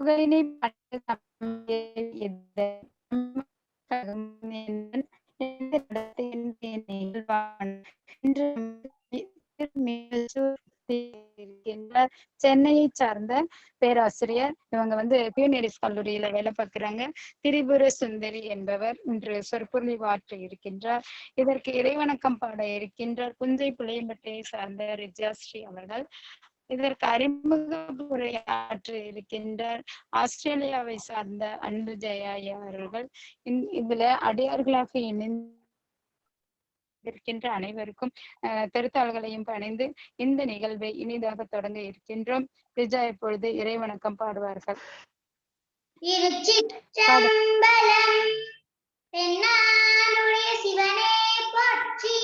புகழினை சென்னையை சார்ந்த பேராசிரியர். இவங்க வந்து பியூனரிஸ் கல்லூரியில வேலை பார்க்கிறாங்க. திரிபுர சுந்தரி என்பவர் இன்று சொற்பொழிவாற்ற இருக்கின்றார். இதற்கு இறைவணக்கம் பாட இருக்கின்றார் புஞ்சை புளியம்பட்டையை சார்ந்த ரிஜாஸ்ரீ அவர்கள். இதற்கு அறிமுக உரையாற்ற இருக்கின்றார் ஆஸ்திரேலியாவை சார்ந்த அன்பு ஜெயா அவர்கள். இதுல அடியார்களாக இணைந்திருக்கின்ற அனைவருக்கும் பெருத்தாள்களையும் பணிந்து இந்த நிகழ்வை இனிதாக தொடங்க இருக்கின்றோம். ரிஜா இப்பொழுது இறைவணக்கம் பாடுவார்கள். சிவனே போற்றி,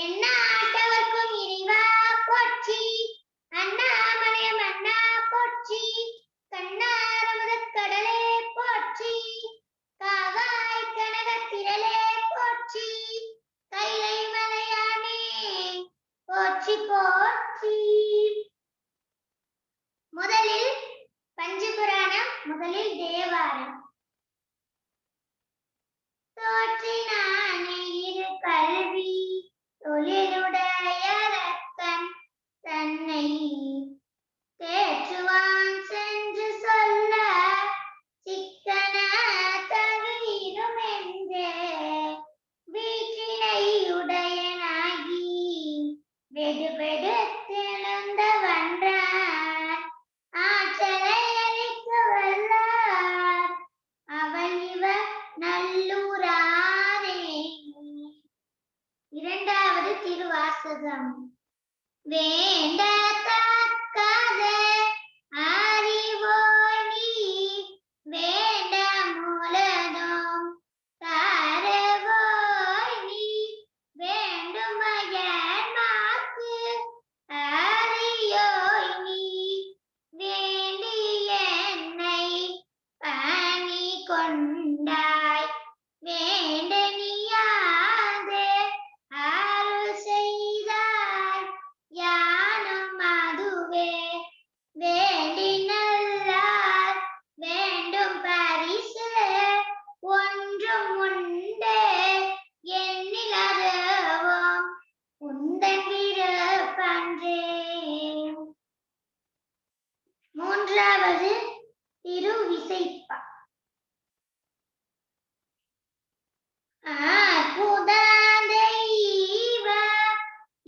எந்நாட்டவர்க்கும் இறைவா போற்றி, அண்ணாமலைய மன்னா போற்றி, கண்ணாரமுதக் கடலே போற்றி, காவாய் கனகத் திரளே போற்றி, கைலை மலையானே போற்றி போற்றி. முதலில் பஞ்சபுராணம், முதலில் தேவாரம். தோற்றினானே இரு கல்வி தொழிலுடைய ரத்தன் தன்னை தேற்றுவான் சென்று சொல்ல சிக்கன தகுதிரும் என்றே வீற்றினை உடையனாகி வெடுவெடுத்தெழுந்த வன்றான் ஆற்றலை அளிக்க வல்லார் அவள் இவர் நல்லூரானே. இரண்டாவது திருவாசகம். வேண்டத்தக்கத அறிவோய் நீ வேண்ட மூலனும் தரவோய் நீ வேண்டுமயன்மாக்கு அறியோய் நீ வேண்டி என்னை பணி கொண்டாய் வேண்ட நீயாதே அருள் செய்தாய் யானும் அதுவே வேண்டி நல்லார் வேண்டும் பரிசு ஒன்றும் உண்டே என்னில் அதுவும் உந்தன் விருப்பன்றே. மூன்றாவது திருவிசைப்பா. அற்புததெய்வ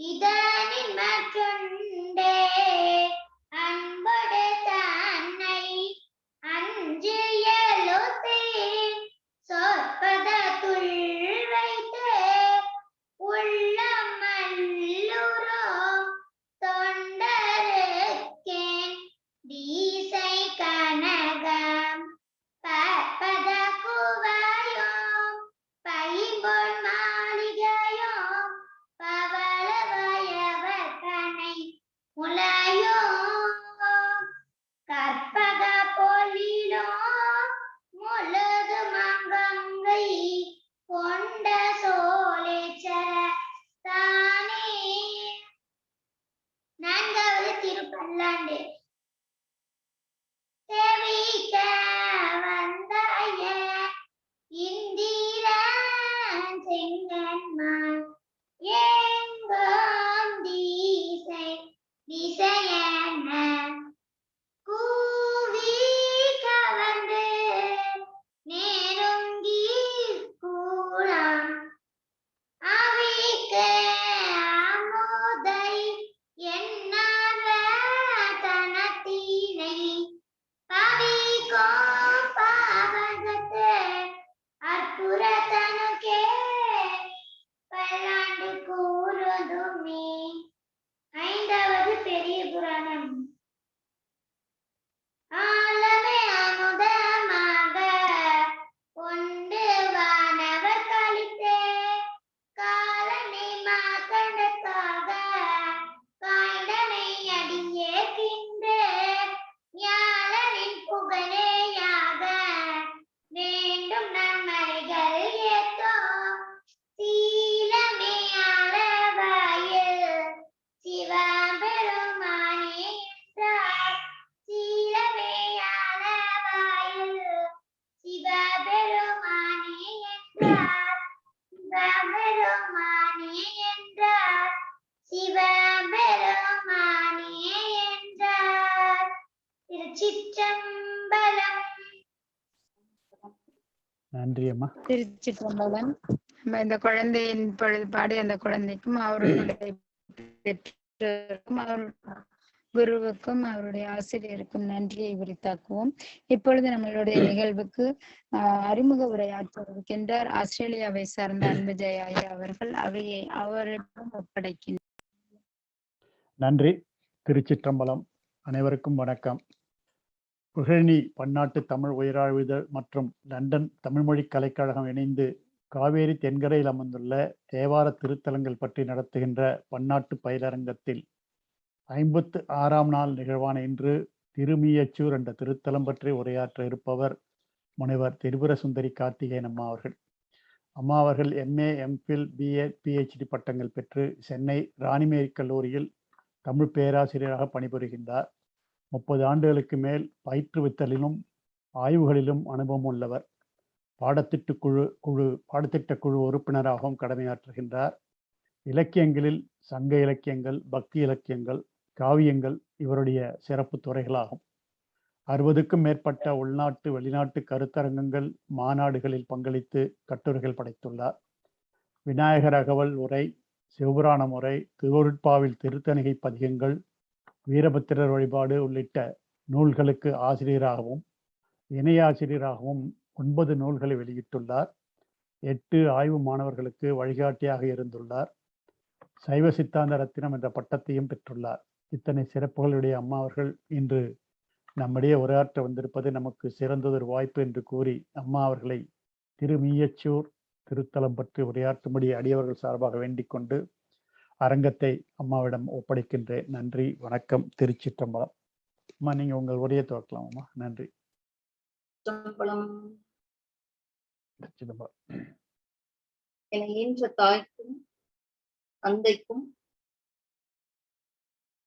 இதனின் மற்றுண்டே அன்போடு தன்னை அஞ்சு எழுத்தேன் சொற்பதத்துள் வைத்து உள்ளம் மல்லுறும் தொண்டருக்கேன் தீசை கனகம் பற்பத குவையும் பைம்பொன் மாளிகையும் பவள வயவர்கனை முலையும் கற்பக பொழிலும் முழுது மங்கங்கை கொண்ட சோழேச்சர தானே. நான்காவது திருப்பல்லாண்டு. செவிக்க வந்தாய இந்திரன் செங்கன்மான் எங்கும் திசை திசையென கூவி கவர்ந்து நெருங்கி கூறான் அவிக்கு அமுதை என்னார்வ தன நன்றி அம்மா. திருச்சிற்றம்பலம். நம்ம இந்த குழந்தையின் பொழுது பாடி அந்த குழந்தைக்கும் அவர்களுடைய பெற்றோருக்கும் அவருடைய குருவுக்கும் அவருடைய ஆசிரியருக்கும் நன்றியை உரித்தாக்குவோம். இப்பொழுது நம்மளுடைய நிகழ்வுக்கு அறிமுக உரையாற்ற இருக்கின்றார் ஆஸ்திரேலியாவை சார்ந்த அன்பு ஜெயா அவர்கள். அவையை அவரிடம் ஒப்படைக்கின்றார். நன்றி. திருச்சிற்றம்பலம். அனைவருக்கும் வணக்கம். புகழனி பன்னாட்டு தமிழ் உயராய்வுதல் மற்றும் லண்டன் தமிழ்மொழி கலைக்கழகம் இணைந்து காவேரி தென்கரையில் அமர்ந்துள்ள தேவார திருத்தலங்கள் பற்றி நடத்துகின்ற பன்னாட்டு பயிலரங்கத்தில் 56ஆம் நாள் நிகழ்வான இன்று திருமியச்சூர் என்ற திருத்தலம் பற்றி உரையாற்ற இருப்பவர் முனைவர் திரிபுர சுந்தரி கார்த்திகேயன் அம்மா அவர்கள். அம்மா அவர்கள் MA, MPhil, BA, PhD பட்டங்கள் பெற்று சென்னை ராணிமேரி கல்லூரியில் தமிழ் பேராசிரியராக பணிபுரிகின்றார். 30 ஆண்டுகளுக்கு மேல் பயிற்றுவித்தலிலும் ஆய்வுகளிலும் அனுபவம் உள்ளவர். பாடத்திட்ட குழு உறுப்பினராகவும் கடமையாற்றுகின்றார். இலக்கியங்களில் சங்க இலக்கியங்கள், பக்தி இலக்கியங்கள், காவியங்கள் இவருடைய சிறப்பு துறைகளாகும். 60க்கும் மேற்பட்ட உள்நாட்டு வெளிநாட்டு கருத்தரங்கங்கள், மாநாடுகளில் பங்களித்து கட்டுரைகள் படைத்துள்ளார். விநாயகர் அகவல் உரை, சிவபுராணம் உரை, திருவருட்பாவில் திருத்தணிகை பதிகங்கள், வீரபத்திரர் வழிபாடு உள்ளிட்ட நூல்களுக்கு ஆசிரியராகவும் இணையாசிரியராகவும் 9 நூல்களை வெளியிட்டுள்ளார். 8 ஆய்வு மாணவர்களுக்கு வழிகாட்டியாக இருந்துள்ளார். சைவ சித்தாந்த ரத்தினம் என்ற பட்டத்தையும் பெற்றுள்ளார். இத்தனை சிறப்புகளுடைய அம்மா அவர்கள் இன்று நம்மிடையே உரையாற்ற வந்திருப்பது நமக்கு சிறந்ததொரு வாய்ப்பு என்று கூறி அம்மா அவர்களை திருமியச்சூர் திருத்தலம் பற்றி உரையாற்றும்படி அடியவர்கள் சார்பாக வேண்டிக் கொண்டு அரங்கத்தை அம்மாவிடம் ஒப்படைக்கின்றேன். நன்றி, வணக்கம். திருச்சிற்றம்பலம். அம்மா, நீங்க உங்கள் உரையை துவக்கலாம் அம்மா. நன்றி. என்னை ஈன்ற தாய்க்கும் தந்தைக்கும்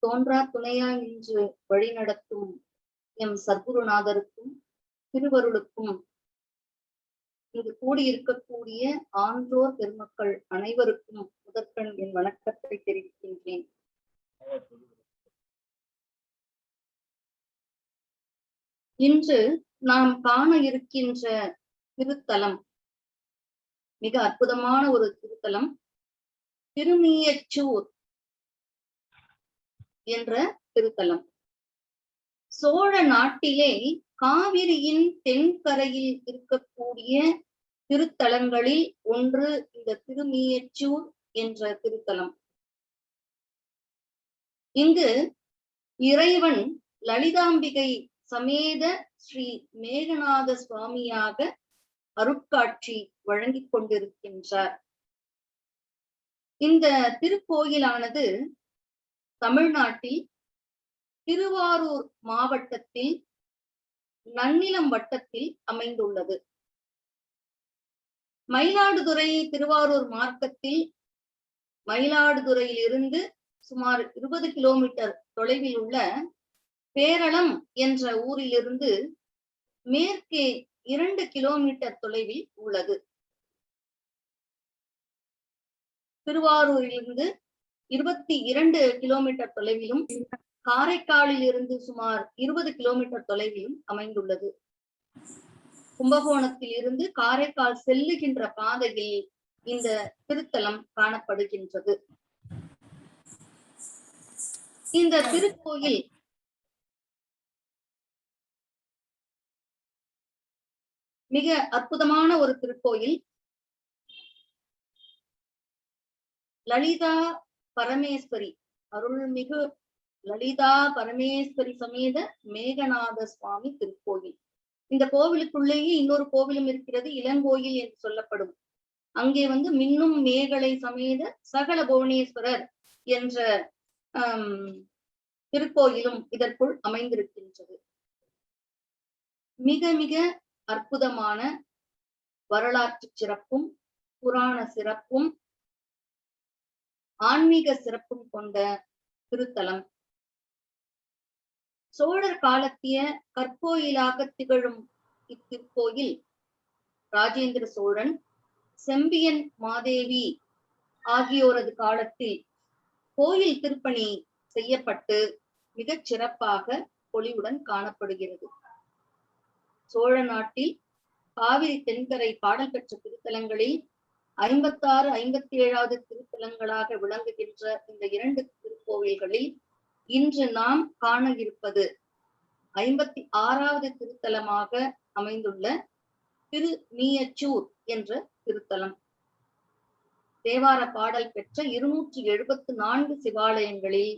தோன்றா துணையாய் நின்று வழி நடத்தும் எம் சத்குருநாதருக்கும் திருவருளுக்கும் இங்கு கூடியிருக்கக்கூடிய ஆன்றோர் பெருமக்கள் அனைவருக்கும் முதற்கண் என் வணக்கத்தை தெரிவிக்கின்றேன். இன்று நாம் காண இருக்கின்ற திருத்தலம் மிக அற்புதமான ஒரு திருத்தலம். திருமியச்சூர் என்ற திருத்தலம் சோழ நாட்டிலே காவிரியின் தென்கரையில் இருக்கக்கூடிய திருத்தலங்களில் ஒன்று இந்த திருமியச்சூர் என்ற திருத்தலம். இங்கு இறைவன் லலிதாம்பிகை சமேத ஸ்ரீ மேகநாத சுவாமியாக அருட்காட்சி வழங்கிக் கொண்டிருக்கின்றார். இந்த திருக்கோயிலானது தமிழ்நாட்டில் திருவாரூர் மாவட்டத்தில் நன்னிலம் வட்டத்தில் அமைந்துள்ளது. மயிலாடுதுறை திருவாரூர் மார்க்கத்தில் மயிலாடுதுறையிலிருந்து சுமார் 20 கிலோமீட்டர் தொலைவில் உள்ள பேரளம் என்ற ஊரிலிருந்து மேற்கே 2 கிலோமீட்டர் தொலைவில் உள்ளது. திருவாரூரிலிருந்து 22 கிலோமீட்டர் தொலைவிலும் காரைக்காலில் இருந்து சுமார் 20 கிலோமீட்டர் தொலைவிலும் அமைந்துள்ளது. கும்பகோணத்தில் இருந்து காரைக்கால் செல்லுகின்ற பாதையில் இந்த திருத்தலம் காணப்படுகின்றது. இந்த திருக்கோயில் மிக அற்புதமான ஒரு திருக்கோயில். லலிதா பரமேஸ்வரி, அருள்மிகு லலிதா பரமேஸ்வரி சமேத மேகநாத சுவாமி திருக்கோயில். இந்த கோவிலுக்குள்ளேயே இன்னொரு கோவிலும் இருக்கிறது, இளங்கோயில் என்று சொல்லப்படும். அங்கே மின்னும் மேகலை சமேத சகல புவனேஸ்வரர் என்ற திருக்கோயிலும் இதற்குள் அமைந்திருக்கின்றது. மிக மிக அற்புதமான வரலாற்று சிறப்பும் புராண சிறப்பும் ஆன்மீக சிறப்பும் கொண்ட திருத்தலம். சோழர் காலத்திய கற்கோயிலாக திகழும் இத்திருக்கோயில் ராஜேந்திர சோழன், செம்பியன் மாதேவி ஆகியோரது காலத்தில் கோயில் திருப்பணி செய்யப்பட்டு மிகச் சிறப்பாக பொலிவுடன் காணப்படுகிறது. சோழ நாட்டில் காவிரி தென்கரை பாடல் பெற்ற திருத்தலங்களில் 56, 57வது திருத்தலங்களாக விளங்குகின்ற இந்த 2 திருக்கோவில்களில் இன்று நாம் காண இருப்பது 56வது திருத்தலமாக அமைந்துள்ள திருமீயச்சூர் என்ற திருத்தலம். தேவார பாடல் பெற்ற 274 சிவாலயங்களில்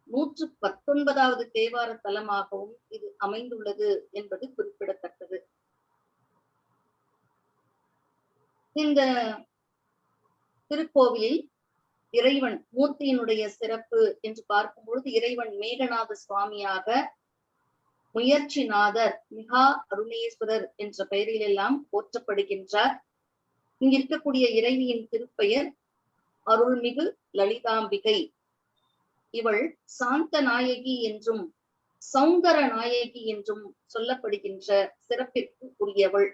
119வது தேவார தலமாகவும் இது அமைந்துள்ளது என்பது குறிப்பிடத்தக்கது. இந்த திருக்கோவிலில் இறைவன் மூர்த்தியினுடைய சிறப்பு என்று பார்க்கும் பொழுது இறைவன் மேகநாத சுவாமியாக, முயற்சிநாதர், மிகா அருணேஸ்வரர் என்ற பெயரில் எல்லாம் போற்றப்படுகின்றார். இங்க இருக்கக்கூடிய இறைவியின் திருப்பெயர் அருள்மிகு லலிதாம்பிகை. இவள் சாந்த நாயகி என்றும் சௌந்தர நாயகி என்றும் சொல்லப்படுகின்ற சிறப்பிற்கு உரியவள்.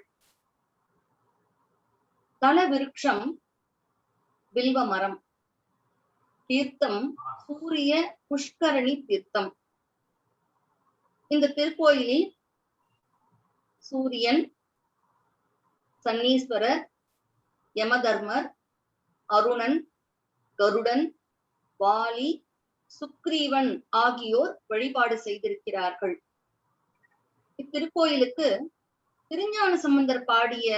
தல விருட்சம் வில்வ மரம். தீர்த்தம் சூரிய புஷ்கரணி தீர்த்தம். இந்த திருக்கோயிலில் சூரியன், சன்னீஸ்வரர், யமதர்மர், அருணன், கருடன், வாலி, சுக்ரீவன் ஆகியோர் வழிபாடு செய்திருக்கிறார்கள். இத்திருக்கோயிலுக்கு திருஞான சம்பந்தர் பாடிய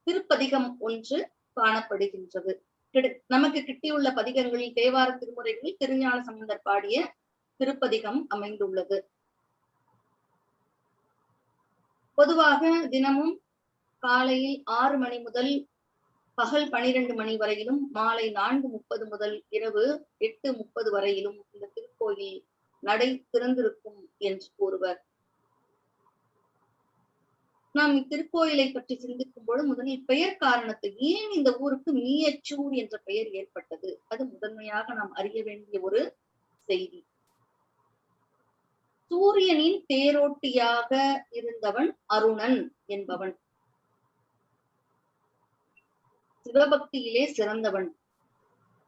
திருப்பதிகம் ஒன்று காணப்படுகின்றது. நமக்கு கிட்டியுள்ள பதிகங்களில் தேவார திருமுறைகளில் திருஞான சம்பந்தர் பாடிய திருப்பதிகம் அமைந்துள்ளது. பொதுவாக தினமும் காலையில் 6 மணி முதல் பகல் 12 மணி வரையிலும், மாலை 4:30 முதல் இரவு 8:30 வரையிலும் இந்த திருக்கோயில் நடை திறந்திருக்கும் என்று கூறுவர். நாம் இத்திருக்கோயிலை பற்றி சிந்திக்கும் பொழுது முதலில் பெயர் காரணத்தை, ஏன் இந்த ஊருக்கு மீயச்சூர் என்ற பெயர் ஏற்பட்டது, அது முதன்மையாக நாம் அறிய வேண்டிய ஒரு செய்தி. சூரியனின் தேரோட்டியாக இருந்தவன் அருணன் என்பவன். சிவபக்தியிலே சிறந்தவன்.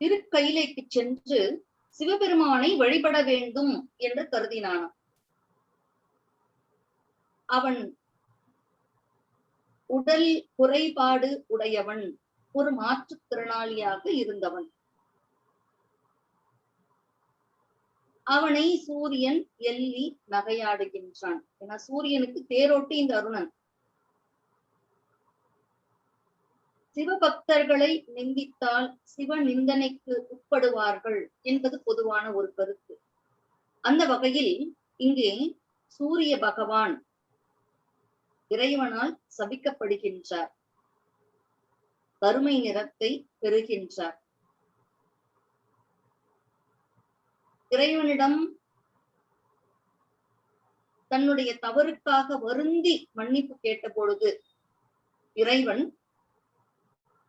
திருக்கைலைக்கு சென்று சிவபெருமானை வழிபட வேண்டும் என்று கருதினான். அவன் உடல் குறைபாடு உடையவன், ஒரு மாற்றுத்திறனாளியாக இருந்தவன். அவனை சூரியன் எள்ளி நகையாடுகின்றான். ஏன்னா சூரியனுக்கு தேரோட்டி இந்த அருணன். சிவபக்தர்களை நிந்தித்தால் சிவ நிந்தனைக்கு உட்படுவார்கள் என்பது பொதுவான ஒரு கருத்து. அந்த வகையில் இங்கே சூரிய பகவான் இறைவனால் சபிக்கப்படுகின்றார். கருமை நிறத்தை பெறுகின்றார். இறைவனிடம் தன்னுடைய தவறுக்காக வருந்தி மன்னிப்பு கேட்ட பொழுது இறைவன்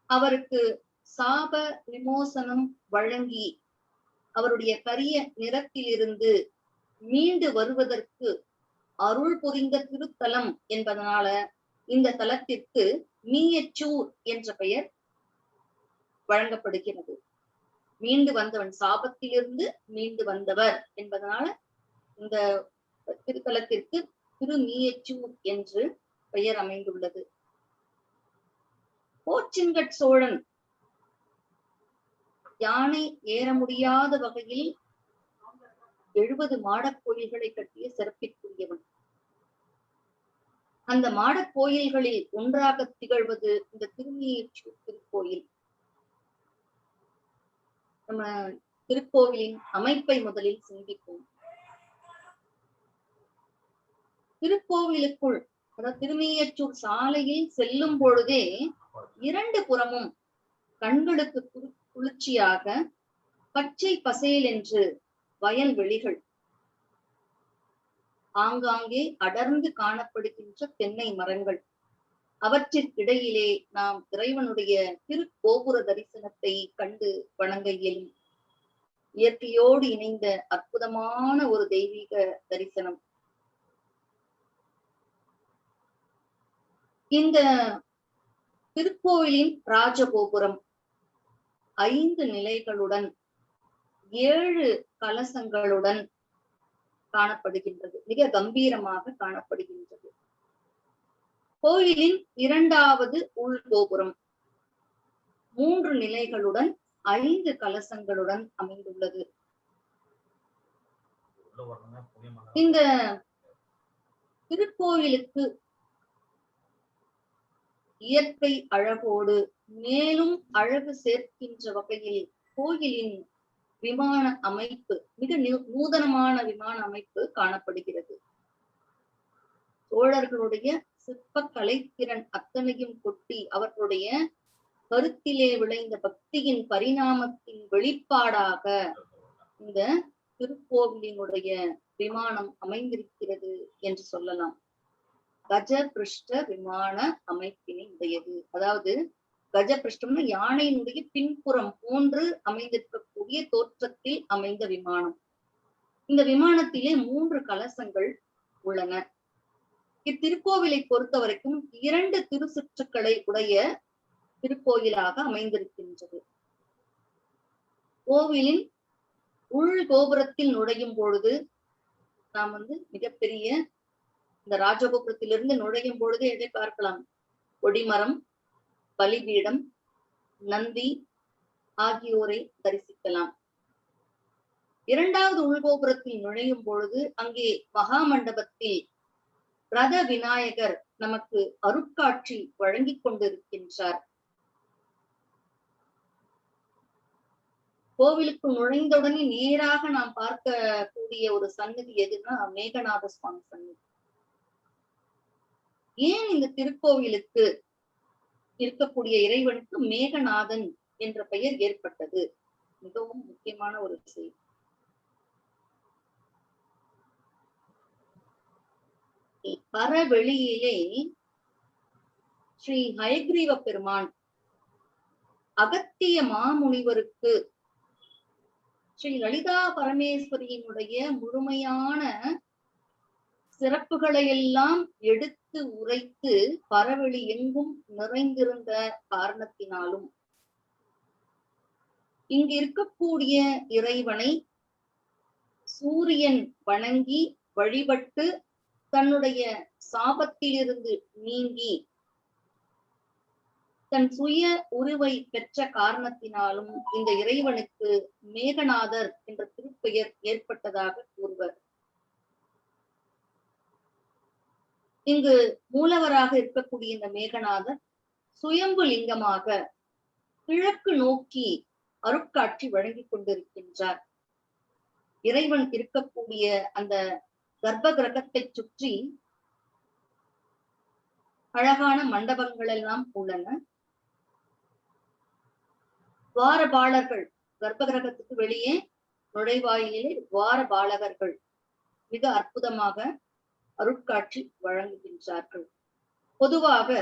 அவருக்கு சாப விமோசனம் வழங்கி அவருடைய கரிய நிறத்திலிருந்து மீண்டு வருவதற்கு அருள் புரிந்த திருத்தலம் என்பதனால இந்த தலத்திற்கு மீயச்சூர் என்ற பெயர் வழங்கப்படுகிறது. மீண்டு வந்தவன், சாபத்திலிருந்து மீண்டு வந்தவர் என்பதனால இந்த திருத்தலத்திற்கு திருமீயச்சூர் என்று பெயர் அமைந்துள்ளது. போச்சிங்கட் சோழன் யானை ஏற முடியாத வகையில் 70 மாடக் கோயில்களை கட்டிய சிறப்பிற்குரியவன். அந்த மாடக் கோயில்களில் ஒன்றாக திகழ்வது இந்த திருமீயச்சூர் திருக்கோயில். நம்ம திருக்கோவிலின் அமைப்பை முதலில் சிந்திப்போம். திருக்கோவிலுக்குள், அதாவது திருமீயச்சூர் சாலையில் செல்லும் பொழுதே 2 புறமும் கண்களுக்கு குளிர்ச்சியாக பச்சை பசேல் என்று வயல்வெளிகள், ஆங்காங்கே அடர்ந்து காணப்படுகின்ற தென்னை மரங்கள், அவற்றிற்கிடையிலே நாம் இறைவனுடைய திருக்கோபுர தரிசனத்தை கண்டு வணங்க இயலும். இயற்கையோடு இணைந்த அற்புதமான ஒரு தெய்வீக தரிசனம். இந்த திருக்கோயிலின் ராஜகோபுரம் 5 நிலைகளுடன் 7 கலசங்களுடன் காணப்படுகின்றது. மிக கம்பீரமாக காணப்படுகின்றது. கோயிலின் இரண்டாவது உள்கோபுரம் 3 நிலைகளுடன் 5 கலசங்களுடன் அமைந்துள்ளது. இந்த திருக்கோயிலுக்கு இயற்கை அழகோடு மேலும் அழகு சேர்க்கின்ற வகையில் கோயிலின் விமான அமைப்பு மிக நூதனமான விமான அமைப்பு காணப்படுகிறது. சோழர்களுடைய சிற்ப கலைத்திறன் அத்தனையும் கொட்டி அவர்களுடைய கருத்திலே விளைந்த பக்தியின் பரிணாமத்தின் வெளிப்பாடாக இந்த திருக்கோவிலினுடைய விமானம் அமைந்திருக்கிறது என்று சொல்லலாம். கஜபிருஷ்ட விமான அமைப்பினை உடையது. அதாவது கஜபிருஷ்டம்னா யானையினுடைய பின்புறம் போன்று அமைந்திருக்கக்கூடிய தோற்றத்தில் அமைந்த விமானம். இந்த விமானத்திலே 3 கலசங்கள் உள்ளன. இத்திருக்கோவிலை பொறுத்த வரைக்கும் 2 திருச்சுற்றுக்களை உடைய திருக்கோயிலாக அமைந்திருக்கின்றது. கோவிலின் உள் கோபுரத்தில் நுழையும் பொழுது நாம் மிகப்பெரிய இந்த ராஜகோபுரத்திலிருந்து நுழையும் பொழுது எதை பார்க்கலாம்? கொடிமரம், பலிபீடம், நந்தி ஆகியோரை தரிசிக்கலாம். 2வது உள்கோபுரத்தில் நுழையும் பொழுது அங்கே மகா மண்டபத்தில் ரத விநாயகர் நமக்கு அருட்காட்சி வழங்கிக் கொண்டிருக்கின்றார். கோவிலுக்கு நுழைந்தவுடனே நேராக நாம் பார்க்கக்கூடிய ஒரு சன்னதி எதுன்னா மேகநாத சுவாமி சன்னதி. ஏன் இந்த திருக்கோவிலுக்கு இருக்கக்கூடிய இறைவனுக்கு மேகநாதன் என்ற பெயர் ஏற்பட்டது? மிகவும் முக்கியமான ஒரு செய்தி. பரவெளியிலே ஸ்ரீ ஹயக்ரீவ பெருமான் அகத்திய மாமுனிவருக்கு ஸ்ரீ லலிதா பரமேஸ்வரியினுடைய முழுமையான சிறப்புகளை எல்லாம் எடுத்து உரைத்து பரவெளி எங்கும் நிறைந்திருந்த காரணத்தினாலும் இங்கு இருக்கக்கூடிய இறைவனை சூரியன் வணங்கி வழிபட்டு தன்னுடைய சாபத்திலிருந்து நீங்கி தன் சுய உருவை பெற்ற காரணத்தினாலும் இந்த இறைவனுக்கு மேகநாதர் என்ற திருப்பெயர் ஏற்பட்டதாக கூறுவர். இங்கு மூலவராக இருக்கக்கூடிய இந்த மேகநாதர் சுயம்பு லிங்கமாக கிழக்கு நோக்கி அருட்காட்சி வழங்கிக் கொண்டிருக்கின்றார். இறைவன் இருக்கக்கூடிய அந்த கர்ப்ப கிரகத்தை சுற்றி அழகான மண்டபங்கள் எல்லாம் உள்ளன. துவாரபாலர்கள், கர்ப்ப கிரகத்துக்கு வெளியே நுழைவாயிலே துவாரபாலகர்கள் மிக அற்புதமாக அருட்காட்சி வழங்குகின்றார்கள். பொதுவாக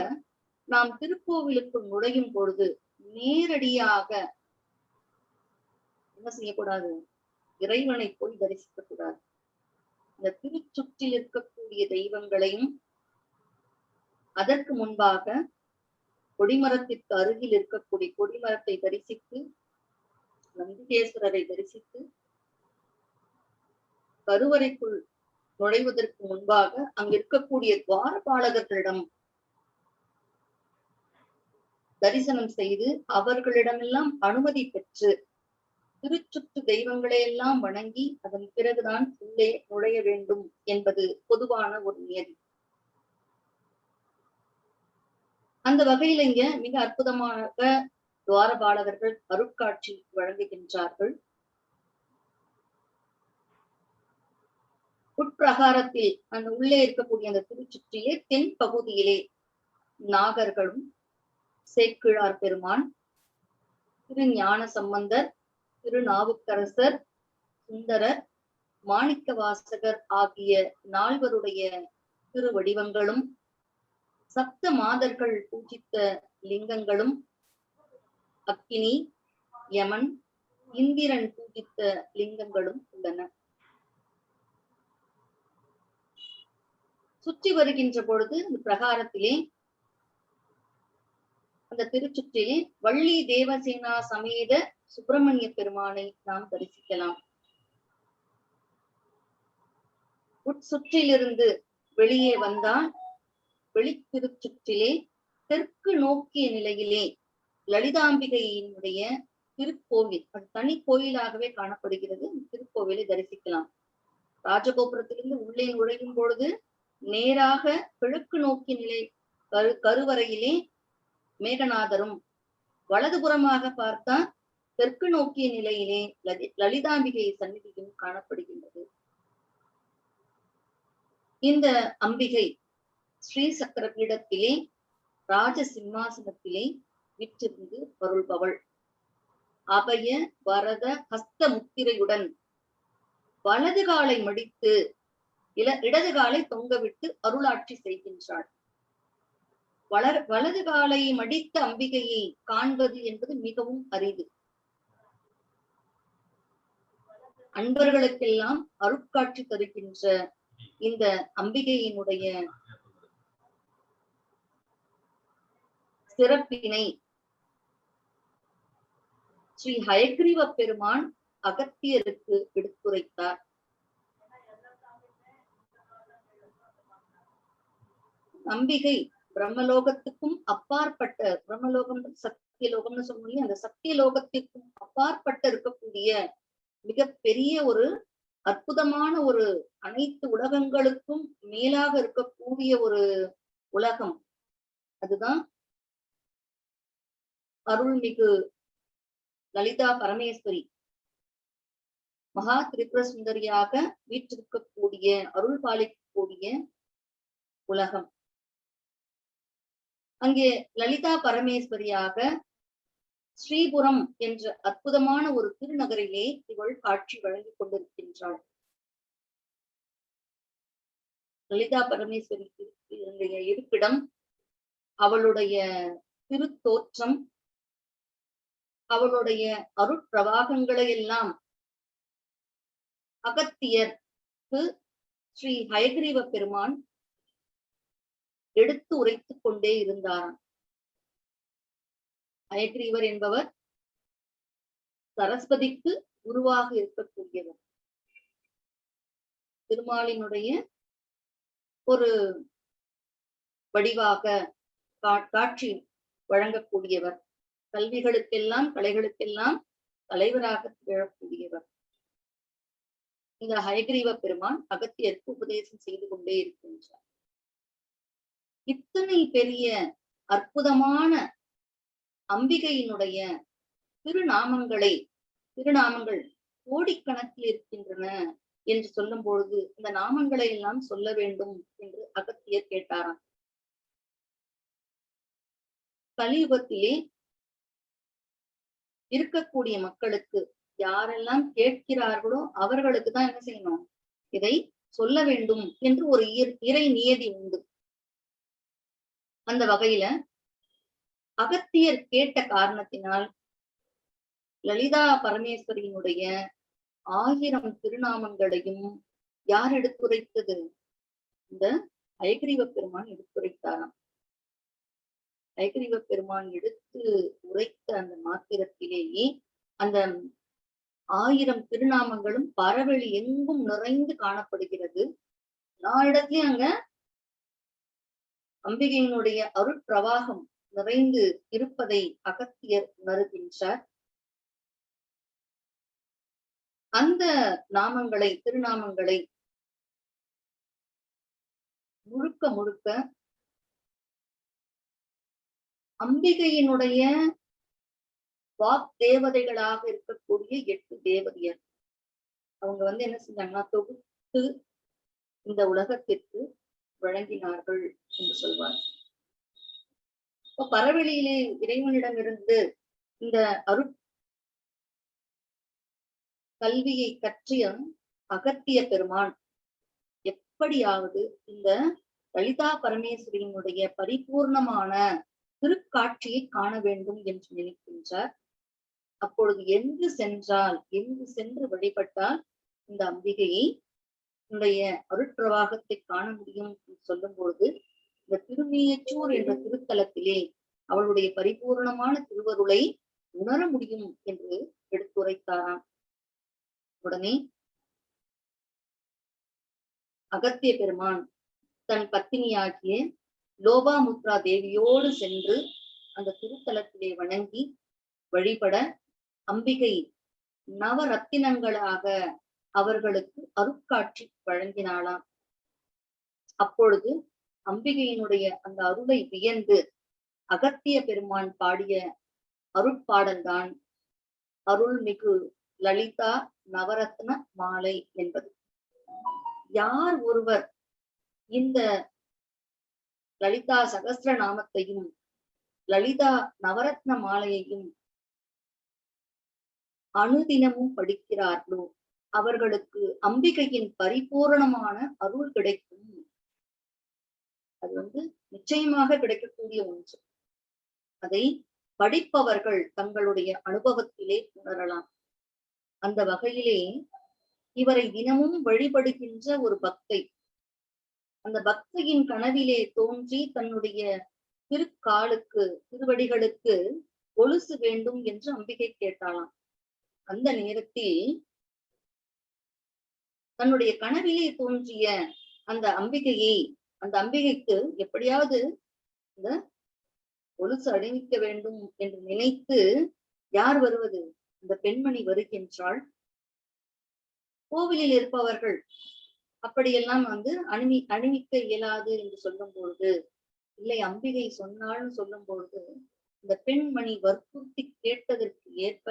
நாம் திருக்கோவிலுக்குள் நுழையும் பொழுது நேரடியாக என்ன செய்யக்கூடாது? இறைவனை போய் தரிசிக்க கூடாது. இந்த திருச்சுற்றில் இருக்கக்கூடிய தெய்வங்களையும் அதற்கு முன்பாக கொடிமரத்திற்கு அருகில் இருக்கக்கூடிய கொடிமரத்தை தரிசித்து நந்திகேஸ்வரரை தரிசித்து கருவறைக்குள் நுழைவதற்கு முன்பாக அங்கு இருக்கக்கூடிய துவாரபாலகர்களிடம் தரிசனம் செய்து அவர்களிடமெல்லாம் அனுமதி பெற்று திருச்சுற்று தெய்வங்களை எல்லாம் வணங்கி அதன் பிறகுதான் உள்ளே நுழைய வேண்டும் என்பது பொதுவான ஒரு நியதி. அந்த வகையில் இங்க மிக அற்புதமாக துவாரபாலகர்கள் அருட்காட்சி வழங்குகின்றார்கள். உட்பிரகாரத்தில் அந்த உள்ளே இருக்கக்கூடிய அந்த திருச்சுற்றிலே தென் பகுதியிலே நாகர்களும் சேக்கிழார் பெருமான், திரு ஞான சம்பந்தர், திருநாவுக்கரசர், சுந்தரர், மாணிக்க வாசகர் ஆகிய 4வருடைய திருவடிவங்களும் சப்த மாதர்கள் பூஜித்த லிங்கங்களும் அக்கினி, யமன், இந்திரன் பூஜித்த லிங்கங்களும் உள்ளன. சுற்றி வருகின்ற பொழுது இந்த பிரகாரத்திலே அந்த திருச்சுற்றிலே வள்ளி தேவசேனா சமேத சுப்பிரமணிய பெருமானை நாம் தரிசிக்கலாம். உட்சுற்றிலிருந்து வெளியே வந்தால் வெளித்திருச்சுற்றிலே தெற்கு நோக்கிய நிலையிலே லலிதாம்பிகையினுடைய திருக்கோவில், அது தனி கோயிலாகவே காணப்படுகிறது. திருக்கோவிலை தரிசிக்கலாம். ராஜகோபுரத்திலிருந்து உள்ளே நுழையும் பொழுது நேராக கிழக்கு நோக்கிய நிலை கருவறையிலே மேகநாதரும், வலதுபுறமாக பார்த்தா தெற்கு நோக்கிய நிலையிலே லலிதாம்பிகை சந்நிதியும் காணப்படுகின்றது. இந்த அம்பிகை ஸ்ரீ சக்கர பீடத்திலே ராஜ சிம்மாசனத்திலே விற்றிருந்து வருள்பவள். அபய வரத ஹஸ்த முத்திரையுடன் வலது காலை மடித்து இடது காலை தொங்கவிட்டு அருளாட்சி செய்கின்றாள். வலது காலை மடித்த அம்பிகையை காண்பது என்பது மிகவும் அரிது. அன்பர்களுக்கெல்லாம் அருட்காட்சி தருகின்ற இந்த அம்பிகையினுடைய சிறப்பினை ஸ்ரீ ஹயக்ரீவ பெருமான் அகத்தியருக்கு எடுத்துரைத்தார். அம்பிகை பிரம்மலோகத்துக்கும் அப்பாற்பட்ட, பிரம்மலோகம் சத்தியலோகம்னு சொன்னோம், அந்த சத்தியலோகத்திற்கும் அப்பாற்பட்ட இருக்கக்கூடிய மிகப்பெரிய ஒரு அற்புதமான ஒரு அனைத்து உலகங்களுக்கும் மேலாக இருக்கக்கூடிய ஒரு உலகம். அதுதான் அருள்மிகு லலிதா பரமேஸ்வரி மகா திரிபுர சுந்தரியாக வீற்றிருக்கக்கூடிய, அருள் பாலிக்கக்கூடிய உலகம். அங்கே லலிதா பரமேஸ்வரியாக ஸ்ரீபுரம் என்ற அற்புதமான ஒரு திருநகரிலே இவள் காட்சி வழங்கிக் கொண்டிருக்கின்றாள். லலிதா பரமேஸ்வரி இருப்பிடம், அவளுடைய திருத்தோற்றம், அவளுடைய அருட்பிரவாகங்களை எல்லாம் அகத்தியருக்கு ஸ்ரீ ஹயக்ரீவ பெருமான் எடுத்து உரைத்துக் கொண்டே இருந்தாராம். ஹயக்ரீவர் என்பவர் சரஸ்வதிக்கு குருவாக இருக்கக்கூடியவர், திருமாலினுடைய ஒரு வடிவாக காட்சி வழங்கக்கூடியவர், கல்விகளுக்கெல்லாம் கலைகளுக்கெல்லாம் தலைவராக திகழக்கூடியவர். இந்த ஹயக்ரீவ பெருமான் அகத்தியருக்கு உபதேசம் செய்து கொண்டே இருக்கின்றார். இத்தனை பெரிய அற்புதமான அம்பிகையினுடைய திருநாமங்கள் கோடிக்கணக்கில் இருக்கின்றன என்று சொல்லும் பொழுது இந்த நாமங்களை எல்லாம் சொல்ல வேண்டும் என்று அகத்தியர் கேட்டாராம். கலியுகத்திலே இருக்கக்கூடிய மக்களுக்கு யாரெல்லாம் கேட்கிறார்களோ அவர்களுக்கு தான் என்ன செய்யணும், இதை சொல்ல வேண்டும் என்று ஒரு இறை நியதி உண்டு. அந்த வகையில அகத்தியர் கேட்ட காரணத்தினால் லலிதா பரமேஸ்வரியினுடைய 1000 திருநாமங்களையும் யார் எடுத்துரைத்தது? இந்த ஹயக்ரீவ பெருமான் எடுத்துரைத்தாராம். ஹயக்ரீவ பெருமான் எடுத்து உரைத்த அந்த மாத்திரத்திலேயே அந்த 1000 திருநாமங்களும் பரவெளி எங்கும் நிறைந்து காணப்படுகிறது. எல்லா இடத்துலயும் அங்க அம்பிகையினுடைய அருட்பிரவாகம் நிறைந்து இருப்பதை அகத்தியர் உணர்கின்றார். அந்த திருநாமங்களை முழுக்க அம்பிகையினுடைய வாக் தேவதைகளாக இருக்கக்கூடிய 8 தேவதையர் அவங்க என்ன செஞ்சாங்கன்னா தொகுத்து இந்த உலகத்திற்கு வழங்கினார்கள் என்று சொல்வார். இப்ப பரவெளியிலே இறைவனிடமிருந்து இந்த கல்வியை கற்றிய அகத்திய பெருமான் எப்படியாவது இந்த லலிதா பரமேஸ்வரியினுடைய பரிபூர்ணமான திருக்காட்சியை காண வேண்டும் என்று நினைக்கின்றார். அப்பொழுது எங்கு சென்று வழிபட்டால் இந்த அம்பிகையை அருட்பிரவாகத்தை காண முடியும் என்று சொல்லும் பொழுது இந்த திருமீயச்சூர் என்ற திருத்தலத்திலே அவளுடைய பரிபூர்ணமான திருவருளை உணர முடியும் என்று எடுத்துரைத்தாராம். உடனே அகத்திய பெருமான் தன் பத்தினியாகிய லோபாமுத்ரா தேவியோடு சென்று அந்த திருத்தலத்திலே வணங்கி வழிபட அம்பிகை நவரத்தினங்களாக அவர்களுக்கு அருட்காட்சி வழங்கினாளாம். அப்பொழுது அம்பிகையினுடைய அந்த அருளை வியந்து அகத்திய பெருமான் பாடிய அருட்பாடல்தான் அருள்மிகு லலிதா நவரத்ன மாலை என்பது. யார் ஒருவர் இந்த லலிதா சகஸ்ர நாமத்தையும் லலிதா நவரத்ன மாலையையும் அனுதினமும் படிக்கிறார்களோ அவர்களுக்கு அம்பிகையின் பரிபூரணமான அருள் கிடைக்கும். அது நிச்சயமாக கிடைக்கக்கூடிய ஒன்று. அதை படிப்பவர்கள் தங்களுடைய அனுபவத்திலே உணரலாம். அந்த வகையிலே இவரை தினமும் வழிபடுகின்ற ஒரு பக்தை, அந்த பக்தையின் கனவிலே தோன்றி தன்னுடைய திருவடிகளுக்கு கொலுசு வேண்டும் என்று அம்பிகை கேட்டாளாம். அந்த நேரத்தில் தன்னுடைய கனவிலே தோன்றிய அந்த அம்பிகைக்கு எப்படியாவது இந்த கொலுசு அணிவிக்க வேண்டும் என்று நினைத்து யார் வருவது? இந்த பெண்மணி வருகின்றாள். கோவிலில் இருப்பவர்கள் அப்படியெல்லாம் அணிவிக்க இயலாது என்று சொல்லும் பொழுது, இல்லை அம்பிகை சொன்னாள்னு சொல்லும் பொழுது, இந்த பெண்மணி வற்புறுத்தி கேட்டதற்கு ஏற்ப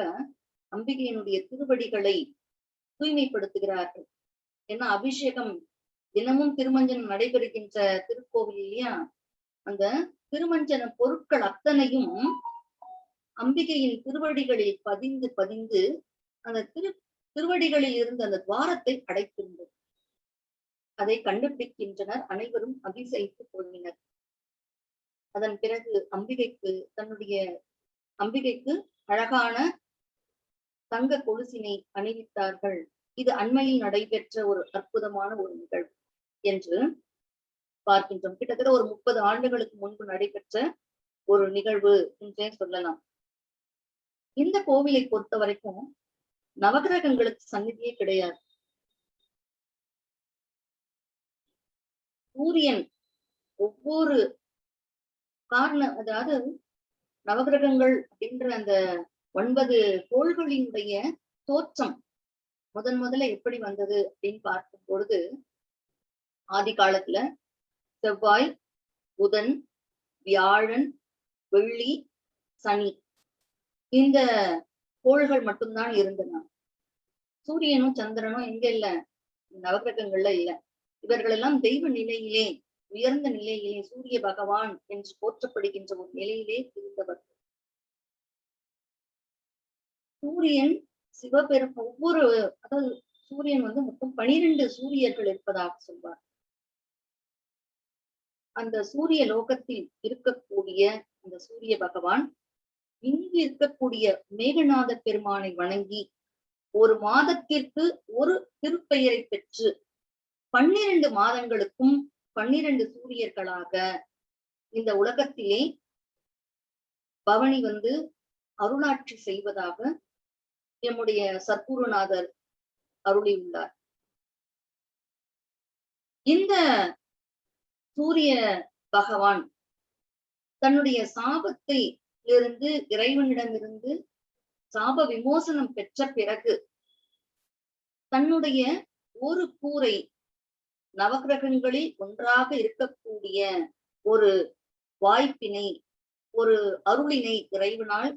அம்பிகையினுடைய திருவடிகளை தூய்மைப்படுத்துகிறார்கள். ஏன்னா அபிஷேகம் தினமும் திருமஞ்சனம் நடைபெறுகின்ற திருக்கோவில் இல்லையா, அந்த திருமஞ்சன பொருட்கள் அத்தனையும் அம்பிகையின் திருவடிகளில் பதிந்து பதிந்து அந்த திருவடிகளில் இருந்த அந்த துவாரத்தை அடைத்திருந்தது. அதை கண்டுபிடிக்கின்றனர். அனைவரும் அதிசயித்து போயினர். அதன் பிறகு அம்பிகைக்கு அழகான தங்க கொலுசினை அணிவித்தார்கள். இது அண்மையில் நடைபெற்ற ஒரு அற்புதமான ஒரு நிகழ்வு என்று பார்க்கின்றோம். கிட்டத்தட்ட ஒரு 30 ஆண்டுகளுக்கு முன்பு நடைபெற்ற ஒரு நிகழ்வு என்றே சொல்லலாம். இந்த கோவிலை பொறுத்த வரைக்கும் நவகிரகங்களுக்கு சந்நிதியே கிடையாது. சூரியன் ஒவ்வொரு அதாவது நவகிரகங்கள் அப்படின்ற அந்த 9 கோள்களினுடைய தோற்றம் முதல்ல எப்படி வந்தது அப்படின்னு பார்க்கும் பொழுது, ஆதி காலத்துல செவ்வாய், புதன், வியாழன், வெள்ளி, சனி இந்த கோள்கள் மட்டும்தான் இருந்தன. சூரியனும் சந்திரனும் எங்க இல்ல, நவகிரகங்கள்ல இல்ல. இவர்கள் எல்லாம் தெய்வ நிலையிலே, உயர்ந்த நிலையிலே, சூரிய பகவான் என்று போற்றப்படுகின்ற ஒரு நிலையிலே இருந்தவர். சூரியன் அதாவது சூரியன் மொத்தம் 12 சூரியர்கள் இருப்பதாக சொல்வார். அந்த சூரிய லோகத்தில் இருக்கக்கூடிய அந்த சூரிய பகவான் இங்கு இருக்கக்கூடிய மேகநாத பெருமானை வணங்கி ஒரு மாதத்திற்கு ஒரு திருப்பெயரை பெற்று 12 மாதங்களுக்கும் 12 சூரியர்களாக இந்த உலகத்திலே பவனி அருளாட்சி செய்வதாக நம்முடைய சத்குருநாதர் அருளியுள்ளார். இந்த சூரிய பகவான் தன்னுடைய சாபத்தை இருந்து இறைவனிடமிருந்து சாப விமோசனம் பெற்ற பிறகு தன்னுடைய ஒரு கூரை நவகிரகங்களில் ஒன்றாக இருக்கக்கூடிய ஒரு வாய்ப்பினை, ஒரு அருளினை இறைவனால்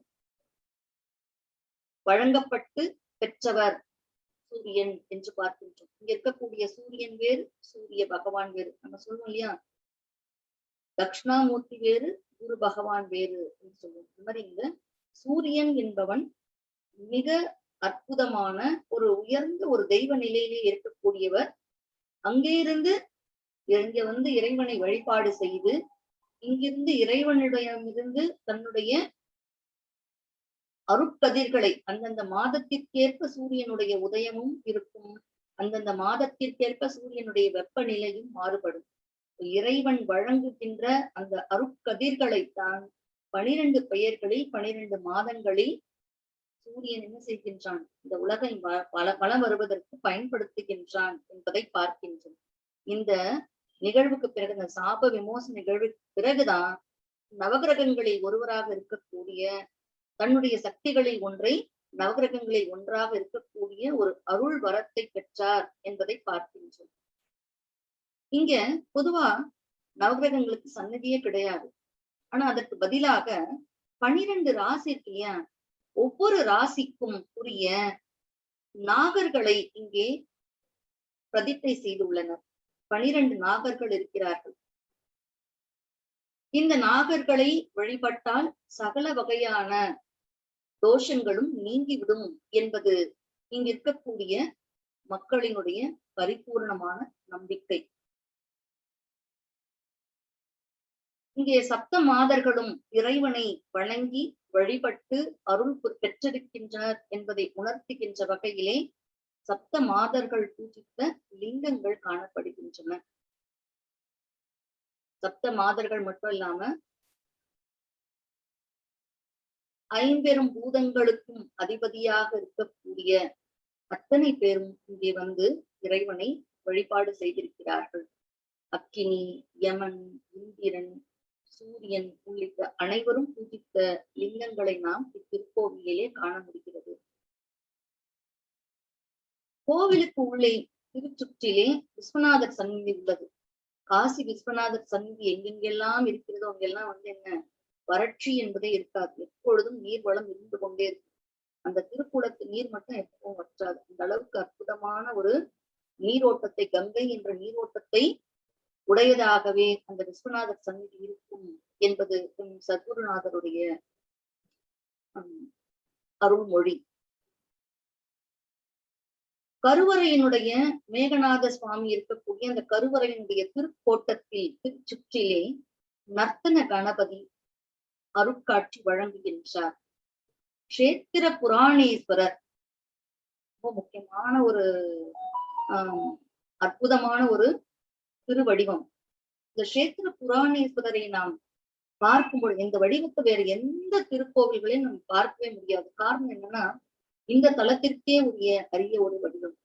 வழங்கப்பட்டு பெற்றவர் சூரியன் என்று பார்க்கின்றோம். இங்க இருக்கக்கூடிய சூரியன் வேறு, சூரிய பகவான் வேறு. நம்ம சொல்லுவோம் இல்லையா, தட்சிணாமூர்த்தி வேறு, குரு பகவான் வேறு என்று சொல்லுவோம். இந்த மாதிரி இங்க சூரியன் என்பவன் மிக அற்புதமான ஒரு உயர்ந்த ஒரு தெய்வ நிலையிலே இருக்கக்கூடியவர். அங்கே இருந்து இங்க இறைவனை வழிபாடு செய்து இங்கிருந்து இறைவனிடமிருந்து தன்னுடைய அருட்கதிர்களை அந்தந்த மாதத்திற்கேற்ப சூரியனுடைய உதயமும் இருக்கும், அந்தந்த மாதத்திற்கேற்ப சூரியனுடைய வெப்பநிலையும் மாறுபடும். இறைவன் வழங்குகின்ற அந்த அருட்கதிர்களைத்தான் 12 பெயர்களில் 12 மாதங்களில் சூரியன் என்ன செய்கின்றான், இந்த உலகை வளம் வருவதற்கு பயன்படுத்துகின்றான் என்பதை பார்க்கின்றோம். இந்த நிகழ்வுக்கு பிறகு, இந்த சாப விமோசன நிகழ்வுக்கு பிறகுதான் நவகிரகங்களில் ஒருவராக இருக்கக்கூடிய, தன்னுடைய சக்திகளில் ஒன்றை நவகிரகங்களில் ஒன்றாக இருக்கக்கூடிய ஒரு அருள் வரத்தை பெற்றார் என்பதை பார்க்கின்றோம். இங்க பொதுவா நவகிரகங்களுக்கு சன்னதியே கிடையாது. ஆனா அதற்கு பதிலாக 12 ராசி இருக்கு இல்லையா, ஒவ்வொரு ராசிக்கும் உரிய நாகர்களை இங்கே பிரதிஷ்டை செய்துள்ளனர். 12 நாகர்கள் இருக்கிறார்கள். இந்த நாகர்களை வழிபட்டால் சகல வகையான தோஷங்களும் நீங்கிவிடும் என்பது இங்க இருக்கக்கூடிய மக்களினுடைய பரிபூர்ணமான நம்பிக்கை. இங்கே சப்த மாதர்களும் இறைவனை வணங்கி வழிபட்டு அருள் பெற்றிருக்கின்றனர் என்பதை உணர்த்துகின்ற வகையிலே சப்த மாதர்கள் பூஜித்த லிங்கங்கள் காணப்படுகின்றன. சப்த மாதர்கள் மட்டும் இல்லாம 5 பூதங்களுக்கும் அதிபதியாக இருக்கக்கூடிய அத்தனை பேரும் இங்கே வந்து இறைவனை வழிபாடு செய்திருக்கிறார்கள். அக்கினி, யமன், இந்திரன், சூரியன் உள்ளிட்ட அனைவரும் பூஜித்த லிங்கங்களை நாம் இத்திருக்கோவிலே காண முடிகிறது. கோவிலுக்கு உள்ளே திருச்சுற்றிலே விஸ்வநாதர் சந்நிதி உள்ளது. காசி விஸ்வநாதர் சந்நிதி எங்கெங்கெல்லாம் இருக்கிறதோ அங்கெல்லாம் வந்து என்ன, வறட்சி என்பதே இருக்காது. எப்பொழுதும் நீர் வளம் இருந்து கொண்டே இருக்கும். அந்த திருக்குளத்து நீர் மட்டும் எப்பவும் வற்றாது. அந்த அளவுக்கு அற்புதமான ஒரு நீரோட்டத்தை, கங்கை என்ற நீரோட்டத்தை உடையதாகவே அந்த விஸ்வநாதர் சந்நிதி இருக்கும் என்பது சத்குருநாதருடைய அருள்மொழி. கருவறையினுடைய மேகநாத சுவாமி இருக்கக்கூடிய அந்த கருவறையினுடைய திருக்கோட்டத்தில் திருச்சுற்றிலே நர்த்தன கணபதி அருட்காட்சி வழங்குகின்றார். கஷேத்திர புராணேஸ்வரர் ரொம்ப முக்கியமான ஒரு அற்புதமான ஒரு திருவடிவம். இந்த கஷேத்திர புராணேஸ்வரரை நாம் பார்க்கும்பொழுது இந்த வடிவத்தை வேற எந்த திருக்கோவில்களையும் நம்ம பார்க்கவே முடியாது. காரணம் என்னன்னா, இந்த தலத்திற்கே உரிய அரிய ஒரு வடிவம்.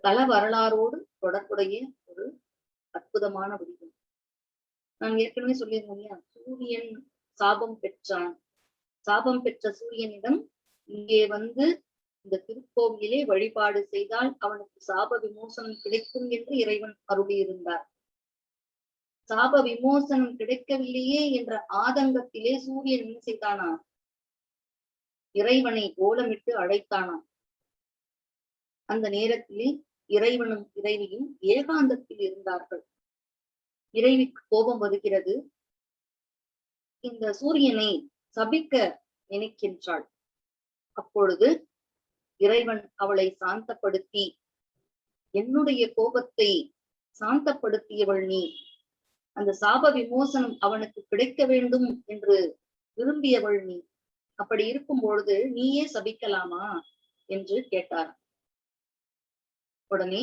தல வரலாறோடு தொடர்புடைய ஒரு அற்புதமான வடிவம். நான் ஏற்கனவே சொல்லியிருந்தேன் இல்லையா, சூரியன் சாபம் பெற்றான். சாபம் பெற்ற சூரியனிடம் இங்கே வந்து இந்த திருக்கோவிலே வழிபாடு செய்தால் அவனுக்கு சாப விமோசனம் கிடைக்கும் என்று இறைவன் அருளியிருந்தார். சாப விமோசனம் கிடைக்கவில்லையே என்ற ஆதங்கத்திலே சூரியன் என்ன செய்தானா, இறைவனை கோலமிட்டு அழைத்தானாம். அந்த நேரத்திலே இறைவனும் இறைவியும் ஏகாந்தத்தில் இருந்தார்கள். இறைவிக்கு கோபம் வருகிறது. இந்த சூரியனை சபிக்க நினைக்கின்றாள். அப்பொழுது இறைவன் அவளை சாந்தப்படுத்தி, என்னுடைய கோபத்தை சாந்தப்படுத்தியவள் நீ, அந்த சாப விமோசனம் அவனுக்கு கிடைக்க வேண்டும் என்று விரும்பியவள் நீ, அப்படி இருக்கும் பொழுது நீயே சபிக்கலாமா என்று கேட்டார். உடனே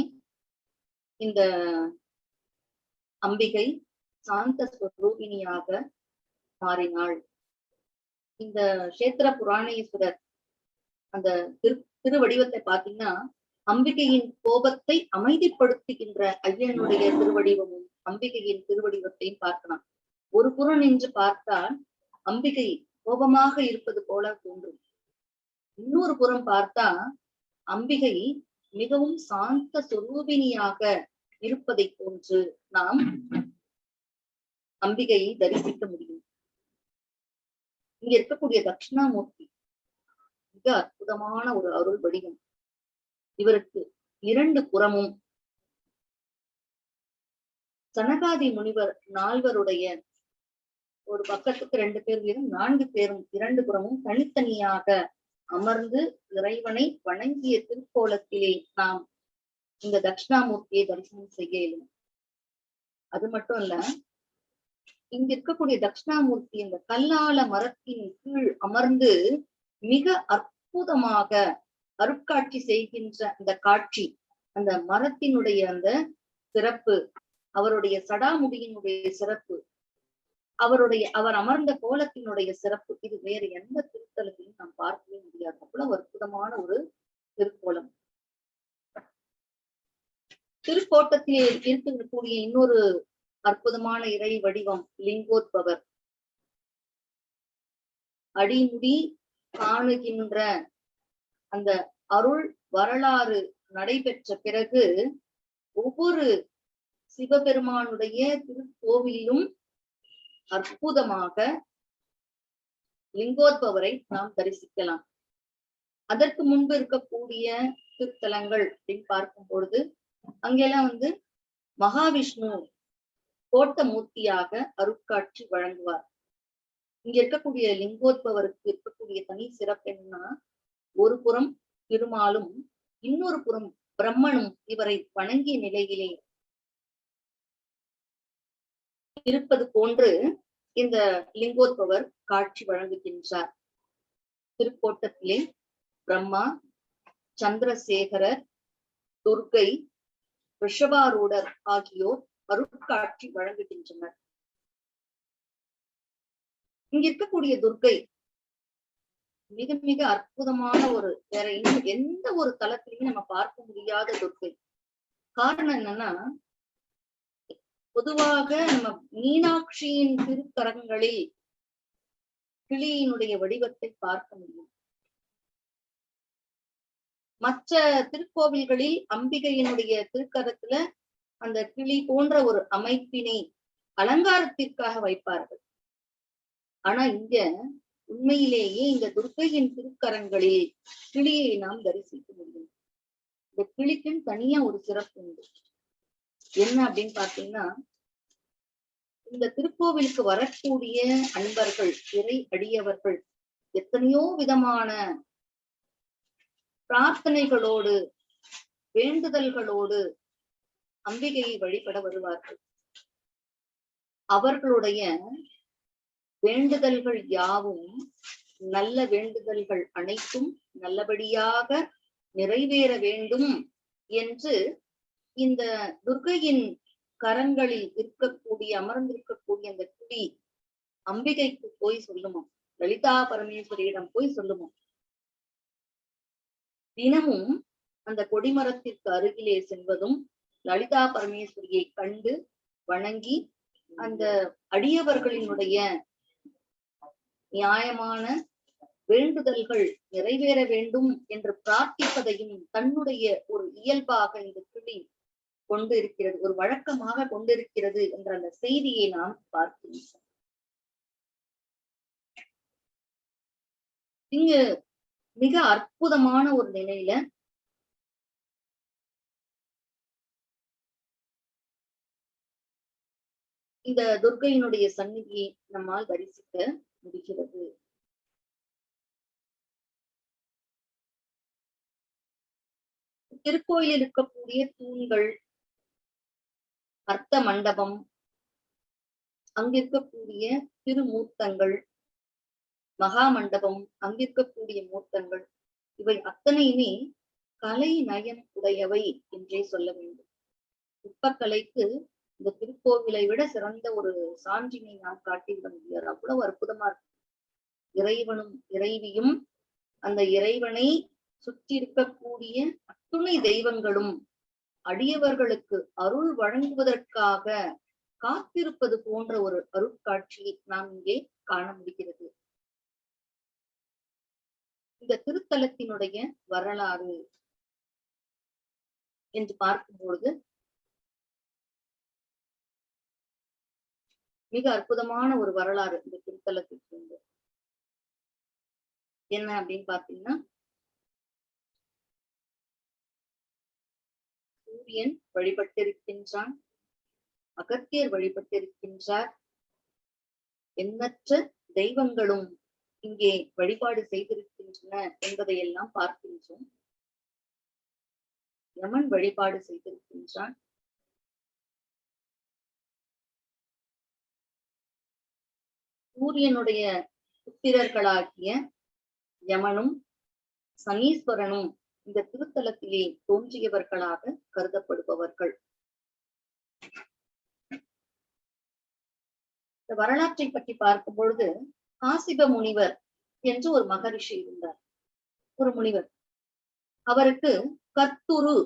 இந்த அம்பிகை சாந்த ஸ்வரூபிணியாக மாறினாள். இந்த கஷேத்திர புராணேஸ்வரர் அந்த திருவடிவத்தை பார்த்தீங்கன்னா, அம்பிகையின் கோபத்தை அமைதிப்படுத்துகின்ற ஐயனுடைய திருவடிவமும் அம்பிகையின் திருவடிவத்தையும் பார்க்கலாம். ஒரு புறம் நின்று பார்த்தால் அம்பிகை கோபமாக இருப்பது போல தோன்றும். இன்னொரு புறம் பார்த்தா அம்பிகை மிகவும் சாந்த சொரூபிணியாக இருப்பதை போன்று நாம் அம்பிகையை தரிசிக்க முடியும். இங்க இருக்கக்கூடிய தட்சிணாமூர்த்தி மிக அற்புதமான ஒரு அருள் வடிவம். இவருக்கு 2 புறமும் சனகாதி முனிவர் 4வருடைய ஒரு பக்கத்துக்கு 2 பேர் வீதம் 4 பேரும் 2 புறமும் தனித்தனியாக அமர்ந்து இறைவனை வணங்கிய திருக்கோலத்திலே நாம் இந்த தட்சிணாமூர்த்தியை தரிசனம் செய்ய இயலும். அது மட்டும் இல்ல, இங்க இருக்கக்கூடிய தட்சிணாமூர்த்தி இந்த கல்லால மரத்தின் கீழ் அமர்ந்து மிக அற்புதமாக அருட்காட்சி செய்கின்ற அந்த காட்சி, அந்த மரத்தினுடைய அந்த சிறப்பு, அவருடைய சடாமுடியினுடைய சிறப்பு, அவர் அமர்ந்த கோலத்தினுடைய சிறப்பு, இது வேறு எந்த திருத்தலத்திலும் நாம் பார்க்கவே முடியாது. அவ்வளவு அற்புதமான ஒரு திருக்கோலம். திருக்கோட்டத்திலே இருக்கக்கூடிய இன்னொரு அற்புதமான இறை வடிவம் லிங்கோத்பவர். அடிமுடி காணுகின்ற அந்த அருள் வரலாறு நடைபெற்ற பிறகு ஒவ்வொரு சிவபெருமானுடைய திருக்கோவிலும் அற்புதமாக லிங்கோத்பவரை நாம் தரிசிக்கலாம். அதற்கு முன்பு இருக்கக்கூடிய திருத்தலங்கள் அப்படின்னு பார்க்கும் பொழுது அங்கெல்லாம் மகாவிஷ்ணு கோட்ட மூர்த்தியாக அருட்காட்சி வழங்குவார். இங்க இருக்கக்கூடிய லிங்கோத்பவருக்கு இருக்கக்கூடிய தனி சிறப்பு என்னன்னா, ஒரு புறம் திருமாலும் இன்னொரு புறம் பிரம்மனும் இவரை வணங்கிய நிலையிலே இருப்பது போன்று இந்த லிங்கோத்பவர் காட்சி வழங்குகின்றார். திருக்கோட்டத்திலே பிரம்மா, சந்திரசேகரர், துர்க்கை, ரிஷபாரூடர் ஆகியோர் அருட்காட்சி வழங்குகின்றனர். இங்க இருக்கக்கூடிய துர்க்கை மிக மிக அற்புதமான வேற எந்த ஒரு தளத்திலையும் நம்ம பார்க்க முடியாத துர்க்கை. காரணம் என்னன்னா, பொதுவாக நம்ம மீனாட்சியின் திருக்கரங்களில் கிளியினுடைய வடிவத்தை பார்க்க முடியும். மற்ற திருக்கோவில்களில் அம்பிகையினுடைய திருக்கரத்துல அந்த கிளி போன்ற ஒரு அமைப்பினை அலங்காரத்திற்காக வைப்பார்கள். ஆனா இங்க உண்மையிலேயே இந்த துர்க்கையின் திருக்கரங்களில் கிளியை நாம் தரிசிக்க முடியும். இந்த கிளிக்கும் தனியா ஒரு சிறப்பு உண்டு. என்ன அப்படின்னு பாத்தீங்கன்னா, இந்த திருக்கோவிலுக்கு வரக்கூடிய அன்பர்கள், இறை அடியவர்கள் எத்தனையோ விதமான பிரார்த்தனைகளோடு, வேண்டுதல்களோடு அம்பிகையை வழிபட வருவார்கள். அவர்களுடைய வேண்டுதல்கள் யாவும், நல்ல வேண்டுதல்கள் அனைத்தும் நல்லபடியாக நிறைவேற வேண்டும் என்று இந்த துர்க்கையின் கரங்களில் அமர்ந்திருக்கக்கூடிய அந்த கிளி அம்பிகைக்கு போய் சொல்லுமா, லலிதா பரமேஸ்வரியிடம் போய் சொல்லுமா. தினமும் அந்த கொடிமரத்திற்கு அருகிலே செல்வதும், லலிதா பரமேஸ்வரியை கண்டு வணங்கி அந்த அடியவர்களினுடைய நியாயமான வேண்டுதல்கள் நிறைவேற வேண்டும் என்று பிரார்த்திப்பதையும் தன்னுடைய ஒரு இயல்பாக இந்த கிளி கொண்டிருக்கிறது, ஒரு வழக்கமாக கொண்டிருக்கிறது என்ற அந்த செய்தியை நாம் பார்க்கின்றோம். இங்கு மிக அற்புதமான ஒரு நிலையில இந்த துர்க்கையினுடைய சந்நிதியை நம்மால் தரிசிக்க முடிகிறது. திருக்கோயிலில் இருக்கக்கூடிய தூண்கள், அர்த்த மண்டபம், அங்கிருக்கக்கூடிய திருமூர்த்தங்கள், மகா மண்டபம், அங்கிருக்கக்கூடிய மூர்த்தங்கள், இவை அத்தனையுமே கலை நயம் உடையவை என்றே சொல்ல வேண்டும். சிற்பக்கலைக்கு இந்த திருக்கோவிலை விட சிறந்த ஒரு சான்றினை நாம் காட்டிவிட முடியாது. அவ்வளவு அற்புதமா இருக்கு. இறைவனும் இறைவியும் அந்த இறைவனை சுற்றி இருக்கக்கூடிய அத்துணை தெய்வங்களும் அடியவர்களுக்கு அருள் வழங்குவதற்காக காத்திருப்பது போன்ற ஒரு அருட்காட்சியை நாம் இங்கே காண முடிகிறது. இந்த திருத்தலத்தினுடைய வரலாறு என்று பார்க்கும்பொழுது மிக அற்புதமான ஒரு வரலாறு இந்த திருத்தலத்திற்கு உண்டு. என்ன அப்படின்னு பாத்தீங்கன்னா, சூரியன் வழிபட்டிருக்கின்றான், அகத்தியர் வழிபட்டிருக்கின்றார், எண்ணற்ற தெய்வங்களும் இங்கே வழிபாடு செய்திருக்கின்றன என்பதையெல்லாம் பார்க்கின்றோம். யமன் வழிபாடு செய்திருக்கின்றான். சூரியனுடைய புத்திரர்களாகிய யமனும் சனீஸ்வரனும் இந்த திருத்தலத்திலே தோன்றியவர்களாக கருதப்படுபவர்கள். இந்த வரலாற்றை பற்றி பார்க்கும் பொழுது, காசிப முனிவர் என்று ஒரு மகரிஷி இருந்தார், ஒரு முனிவர். அவருக்கு கர்த்துரு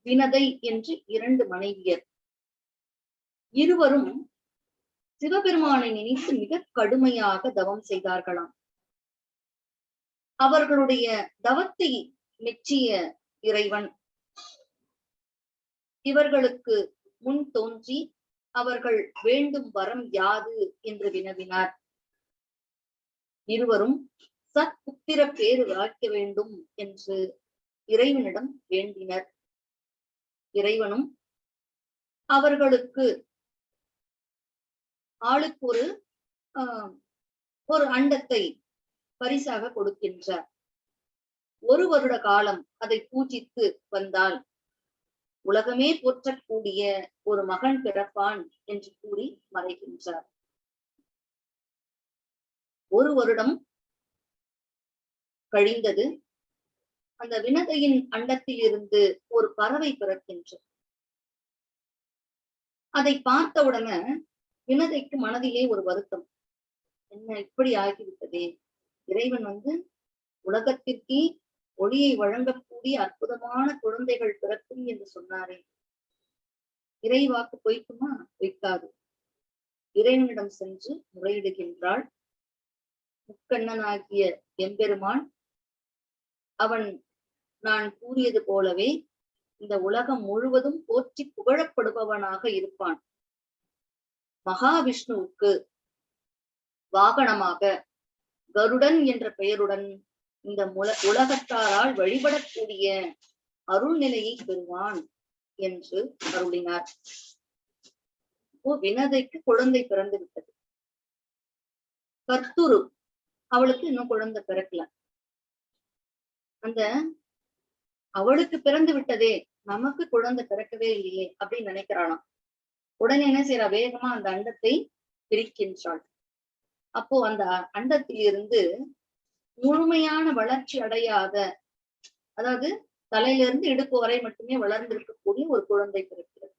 வினதை என்று 2 மனைவியர். இருவரும் சிவபெருமானை நினைத்து மிக கடுமையாக தவம் செய்தார்களாம். அவர்களுடைய தவத்தை மெச்சிய இறைவன் இவர்களுக்கு முன் தோன்றி அவர்கள் வேண்டும் வரம் யாது என்று வினவினார். இருவரும் சத்புத்திர பேறு வாய்க்க வேண்டும் என்று இறைவனிடம் வேண்டினர். இறைவனும் அவர்களுக்கு ஆளுக்கு ஒரு அண்டத்தை பரிசாக கொடுக்கின்றார். 1 வருட காலம் அதை பூஜித்து வந்தால் உலகமே போற்றக்கூடிய ஒரு மகன் பிறப்பான் என்று கூறி மறைகின்றார். 1 வருடம் கழிந்தது. அந்த வினதையின் அண்டத்தில் இருந்து ஒரு பறவை பிறக்கின்றது. அதை பார்த்தவுடனே வினதைக்கு மனதிலே ஒரு வருத்தம், என்ன இப்படி ஆகிவிட்டதே, இறைவன் உலகத்திற்கே ஒளியை வழங்கக்கூடிய அற்புதமான குழந்தைகள் பிறக்கும் என்று சொன்னாரே, இறைவாக்கு பொய்க்குமா? பொய்க்காது. இறைவனிடம் சென்று முறையிடுகின்றாள். முக்கண்ணனாகிய எம்பெருமான் அவன் நான் கூறியது போலவே இந்த உலகம் முழுவதும் போற்றி புகழப்படுபவனாக இருப்பான். மகாவிஷ்ணுவுக்கு வாகனமாக கருடன் என்ற பெயருடன் இந்த உலகத்தாரால் வழிபடக்கூடிய அருள்நிலையை பெறுவான் என்று அருளினார். வினதைக்கு குழந்தை பிறந்து விட்டது. கர்த்துரு அவளுக்கு இன்னும் குழந்தை பிறக்கல. அவளுக்கு பிறந்து விட்டதே, நமக்கு குழந்தை பிறக்கவே இல்லையே அப்படின்னு நினைக்கிறாளாம். உடனே என்ன செய்யறா, வேகமா அந்த அண்டத்தை பிரிக்கின்றாள். அப்போ அந்த அண்டத்தில் இருந்து முழுமையான வளர்ச்சி அடையாத, அதாவது தலையிலிருந்து இடுப்பு வரை மட்டுமே வளர்ந்திருக்கக்கூடிய ஒரு குழந்தை பிறக்கிறது.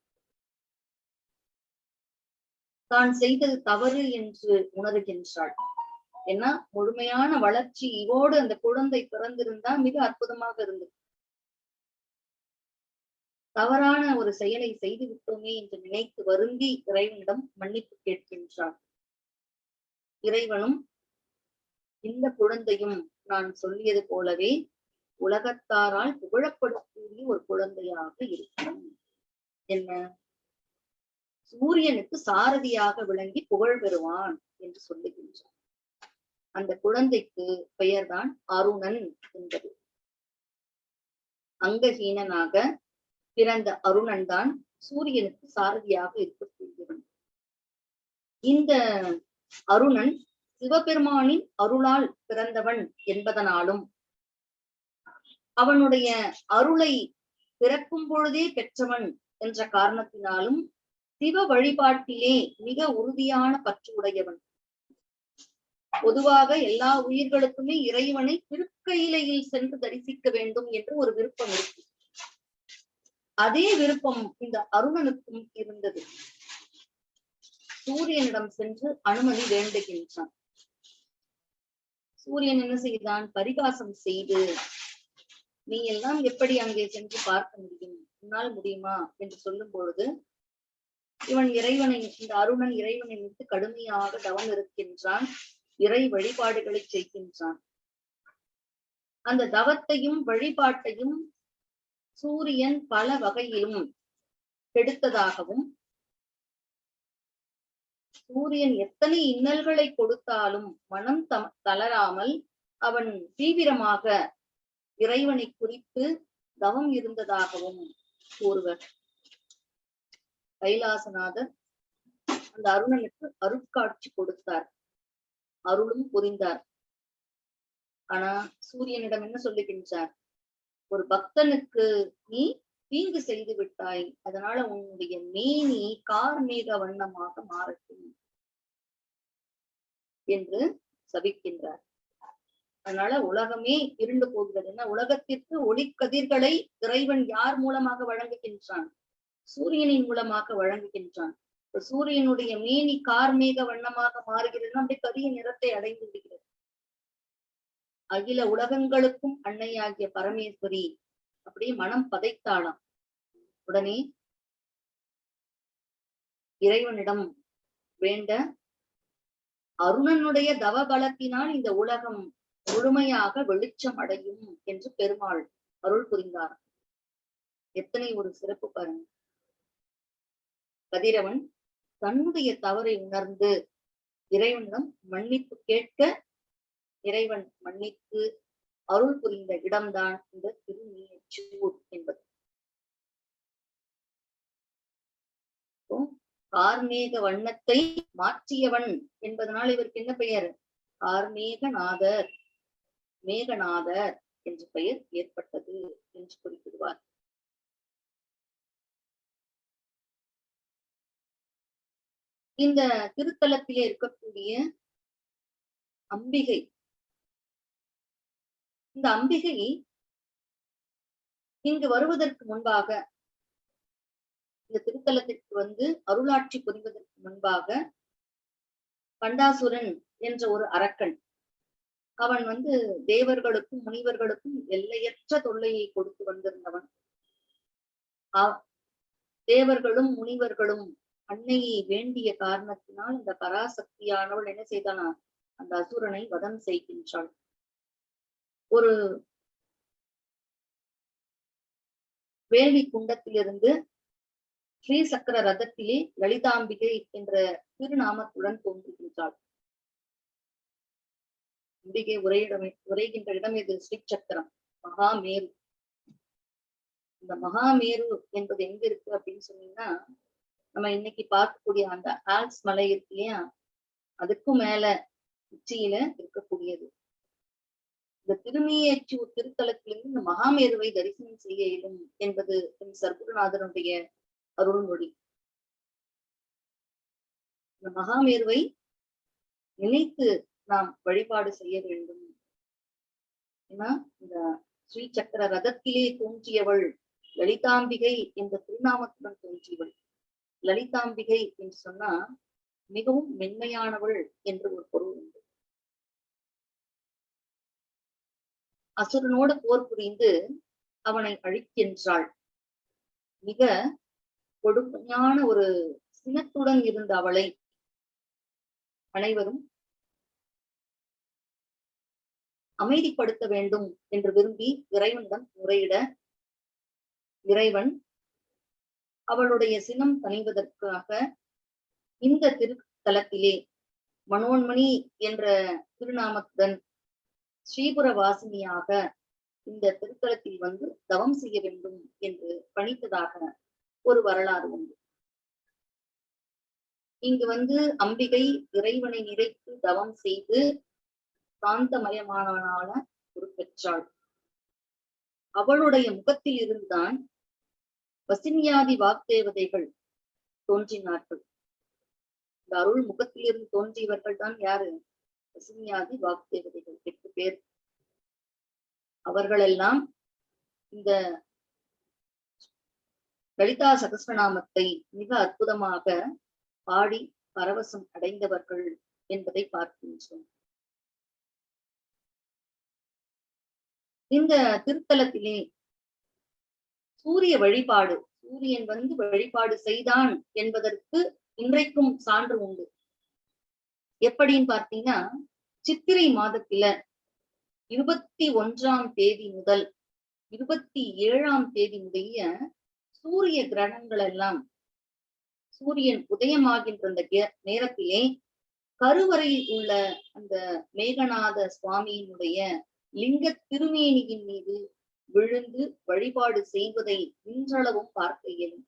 தான் செய்தது தவறு என்று உணர்கின்றாள். ஏன்னா முழுமையான வளர்ச்சி இவோடு அந்த குழந்தை பிறந்திருந்தா மிக அற்புதமாக இருந்தது. தவறான ஒரு செயலை செய்து விட்டோமே என்று நினைத்து வருந்தி இறைவனிடம் மன்னிப்பு கேட்கின்றாள். இறைவனும் இந்த குழந்தையும் நான் சொல்லியது போலவே உலகத்தாரால் புகழப்படக்கூடிய ஒரு குழந்தையாக இருக்கும். என்ன, சூரியனுக்கு சாரதியாக விளங்கி புகழ் பெறுவான் என்று சொல்லுகின்றான். அந்த குழந்தைக்கு பெயர்தான் அருணன் என்பது. அங்கஹீனனாக பிறந்த அருணன் தான் சூரியனுக்கு சாரதியாக இருக்கக்கூடியவன். இந்த அருணன் சிவபெருமானின் அருளால் பிறந்தவன் என்பதனாலும் அவனுடைய அருளை பிறக்கும் பொழுதே பெற்றவன் என்ற காரணத்தினாலும் சிவ வழிபாட்டிலே மிக உறுதியான பற்று உடையவன். பொதுவாக எல்லா உயிர்களுக்குமே இறைவனை திருக்கையிலையில் சென்று தரிசிக்க வேண்டும் என்று ஒரு விருப்பம் இருக்கு. அதே விருப்பம் இந்த அருணனுக்கும் இருந்தது. சூரியனிடம் சென்று அனுமதி வேண்டுகின்றான். சூரியன் என்ன செய்தான், பரிகாசம் செய்து, நீ எல்லாம் எப்படி அங்கே சென்று பார்க்க முடியும், உன்னால் முடியுமா என்று சொல்லும் பொழுது இவன் இறைவனை, இந்த அருணன் இறைவனை விட்டு கடுமையாக தவம் இருக்கின்றான். இறை வழிபாடுகளை செய்கின்றான். அந்த தவத்தையும் வழிபாட்டையும் சூரியன் பல வகையிலும் கெடுத்ததாகவும், சூரியன் எத்தனை இன்னல்களை கொடுத்தாலும் மனம் தளராமல் அவன் தீவிரமாக இறைவனை குறித்து தவம் இருந்ததாகவும் கூறுவர். கைலாசநாதர் அந்த அருணனுக்கு அருட்காட்சி கொடுத்தார், அருளும் புரிந்தார். ஆனா சூரியனிடம் என்ன சொல்லுகின்றார், ஒரு பக்தனுக்கு நீ தீங்கு செய்து விட்டாய், அதனால உன்னுடைய மேனி கார்மேக வண்ணமாக மாறட்டும் என்று சபிக்கின்றார். அதனால உலகமே இருண்டு போகிறது. உலகத்திற்கு ஒளிக்கதிர்களை இறைவன் யார் மூலமாக வழங்குகின்றான், சூரியனின் மூலமாக வழங்குகின்றான். சூரியனுடைய மேனி கார்மேக வண்ணமாக மாறுகிறதுன்னா அப்படியே கரிய நிறத்தை அடைந்து விடுகிறது. அகில உலகங்களுக்கும் அன்னையாகிய பரமேஸ்வரி அப்படியே மனம் பதைத்தாளாம். உடனே இறைவனிடம் வேண்ட, அருணனுடைய தவ பலத்தினால் இந்த உலகம் முழுமையாக வெளிச்சம் அடையும் என்று பெருமாள் அருள் புரிந்தார். எத்தனை ஒரு சிறப்பு பாருங்க. கதிரவன் தன்னுடைய தவறை உணர்ந்து இறைவனிடம் மன்னிப்பு கேட்க இறைவன் மன்னித்து அருள் புரிந்த இடம்தான் இந்த திருநீயச்சூர் என்பது. கார்மேக வண்ணத்தை மாற்றியவன் என்பதனால் இவருக்கு என்ன பெயர்? கார்மேகநாதர், மேகநாதர் என்ற பெயர் ஏற்பட்டது என்று குறிப்பிடுவார். இந்த திருத்தலத்திலே இருக்கக்கூடிய அம்பிகை, இந்த அம்பிகை இங்கு வருவதற்கு முன்பாக, இந்த திருத்தலத்திற்கு வந்து அருளாட்சி புரிவதற்கு முன்பாக, பண்டாசுரன் என்ற ஒரு அரக்கன், அவன் வந்து தேவர்களுக்கும் முனிவர்களுக்கும் எல்லையற்ற தொல்லையை கொடுத்து வந்திருந்தவன். தேவர்களும் முனிவர்களும் அன்னையை வேண்டிய காரணத்தினால் இந்த பராசக்தியானவள் என்ன செய்தானா, அந்த அசுரனை வதம் செய்கின்றாள். ஒரு வேள்வி குண்டத்திலிருந்து ஸ்ரீ சக்கர ரதத்திலே லலிதாம்பிகை என்ற திருநாமத்துடன் தோன்றுகின்றாள். அம்பிகை உரைகின்ற இடம் இது ஸ்ரீ சக்கரம், மகாமேரு. இந்த மகாமேரு என்பது எங்க இருக்கு அப்படின்னு சொன்னீங்கன்னா, நம்ம இன்னைக்கு பார்க்கக்கூடிய அந்த ஆல்ப்ஸ் மலை இருக்கு இல்லையா, அதுக்கும் மேல உச்சியில இருக்கக்கூடியது. இந்த திருநீயச்சூர் திருத்தலத்திலிருந்து இந்த மகாமேருவை தரிசனம் செய்ய இயலும் என்பது சர்க்குருநாதனுடைய அருள்மொழி. இந்த மகாமேருவை நினைத்து நாம் வழிபாடு செய்ய வேண்டும். ஏன்னா இந்த ஸ்ரீ சக்கர ரதத்திலே தோன்றியவள் லலிதாம்பிகை என்ற திருநாமத்துடன் தோன்றியவள். லலிதாம்பிகை என்று சொன்னா மிகவும் மென்மையானவள் என்று ஒரு பொருள் உண்டு. அசுரனோடு போர் புரிந்து அவனை அழிக்கின்றாள். மிக கொடுமையான ஒரு சினத்துடன் இருந்த அவளை அனைவரும் அமைதிப்படுத்த வேண்டும் என்று விரும்பி இறைவனிடம் முறையிட, இறைவன் அவளுடைய சினம் தணிவதற்காக இந்த திருத்தலத்திலே மனோன்மணி என்ற திருநாமத்துடன் ஸ்ரீபுர வாசினியாக இந்த திருத்தலத்தில் வந்து தவம் செய்ய வேண்டும் என்று பணித்ததாக ஒரு வரலாறு உண்டு. இங்கு வந்து அம்பிகை இறைவனை நிறைத்து தவம் செய்து சாந்தமயமானவனான ஒரு பெற்றாள். அவளுடைய முகத்தில் இருந்துதான் வசின்யாதி வாக்தேவதைகள் தோன்றினார்கள். இந்த அருள் முகத்தில் இருந்து தோன்றியவர்கள் தான் யாரு? வசின்யாதி வாக்தேவதைகள் 8 பேர். அவர்களெல்லாம் இந்த லலிதா சகஸ்ரநாமத்தை மிக அற்புதமாக பாடி பரவசம் அடைந்தவர்கள் என்பதை பார்க்கின்றோம். இந்த திருத்தலத்திலே சூரிய வழிபாடு, சூரியன் வந்து வழிபாடு செய்தான் என்பதற்கு இன்றைக்கும் சான்று உண்டு. எப்படின்னு பார்த்தீங்கன்னா, சித்திரை மாதத்தில 21ஆம் தேதி முதல் 27ஆம் தேதி முடிய சூரிய கிரகங்கள் எல்லாம் சூரியன் உதயமாகின்ற அந்த நேரத்திலே கருவறையில் உள்ள அந்த மேகநாத சுவாமியினுடைய லிங்க திருமேனியின் மீது விழுந்து வழிபாடு செய்வதை இன்றளவும் பார்க்க இயலும்.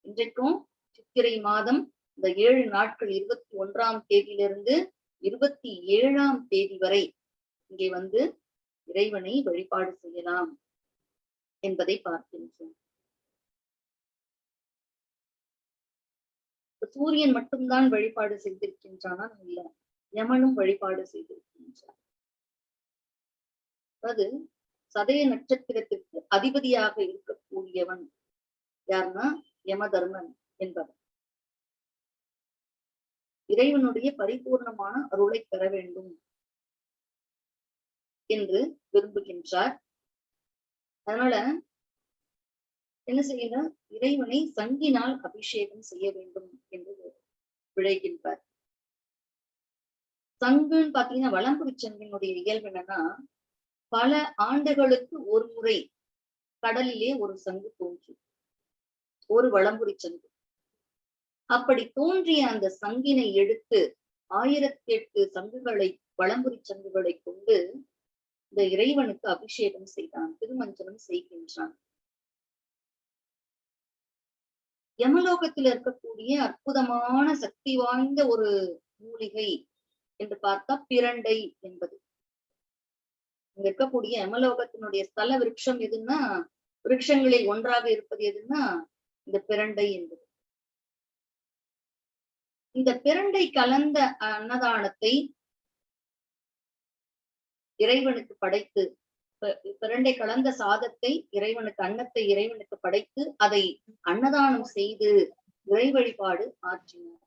இன்றைக்கும் சித்திரை மாதம் இந்த 7 நாட்கள் 21ஆம் தேதியிலிருந்து 27ஆம் தேதி வரை இங்கே வந்து இறைவனை வழிபாடு செய்யலாம் என்பதை பார்க்கின்றோம். சூரியன் மட்டும்தான் வழிபாடு செய்திருக்கின்றானா? இல்ல, யமனும் வழிபாடு செய்திருக்கின்றான். அதாவது சதய நட்சத்திரத்திற்கு அதிபதியாக இருக்கக்கூடியவன் யாருன்னா யமதர்மன் என்பவர். இறைவனுடைய பரிபூர்ணமான அருளை பெற வேண்டும் என்று விரும்புகின்றார். அதனால என்ன செய்யணும், இறைவனை சங்கினால் அபிஷேகம் செய்ய வேண்டும் என்று விளைகின்றார். சங்குன்னு பாத்தீங்கன்னா வலம்புரி சங்கினுடைய இயல்பு என்னன்னா, பல ஆண்டுகளுக்கு ஒரு முறை கடலிலே ஒரு சங்கு தோன்றும், ஒரு வலம்புரி சங்கு. அப்படி தோன்றிய அந்த சங்கினை எடுத்து 1008 சங்குகளை, வலம்புரி சங்குகளை கொண்டு இந்த இறைவனுக்கு அபிஷேகம் செய்தான், திருமஞ்சனம் செய்கின்றான். யமலோகத்தில் இருக்கக்கூடிய அற்புதமான சக்தி வாய்ந்த ஒரு மூலிகை என்று பார்த்தா பிரண்டை என்பது. இங்க இருக்கக்கூடிய யமலோகத்தினுடைய ஸ்தல விருட்சம் எதுன்னா, விருட்சங்களில் ஒன்றாக இருப்பது எதுன்னா இந்த பிரண்டை என்பது. இந்த பிரண்டை கலந்த அன்னதானத்தை இறைவனுக்கு படைத்து, பிரண்டை கலந்த சாதத்தை இறைவனுக்கு, அன்னத்தை இறைவனுக்கு படைத்து அதை அன்னதானம் செய்து இறை வழிபாடு ஆற்றினார்.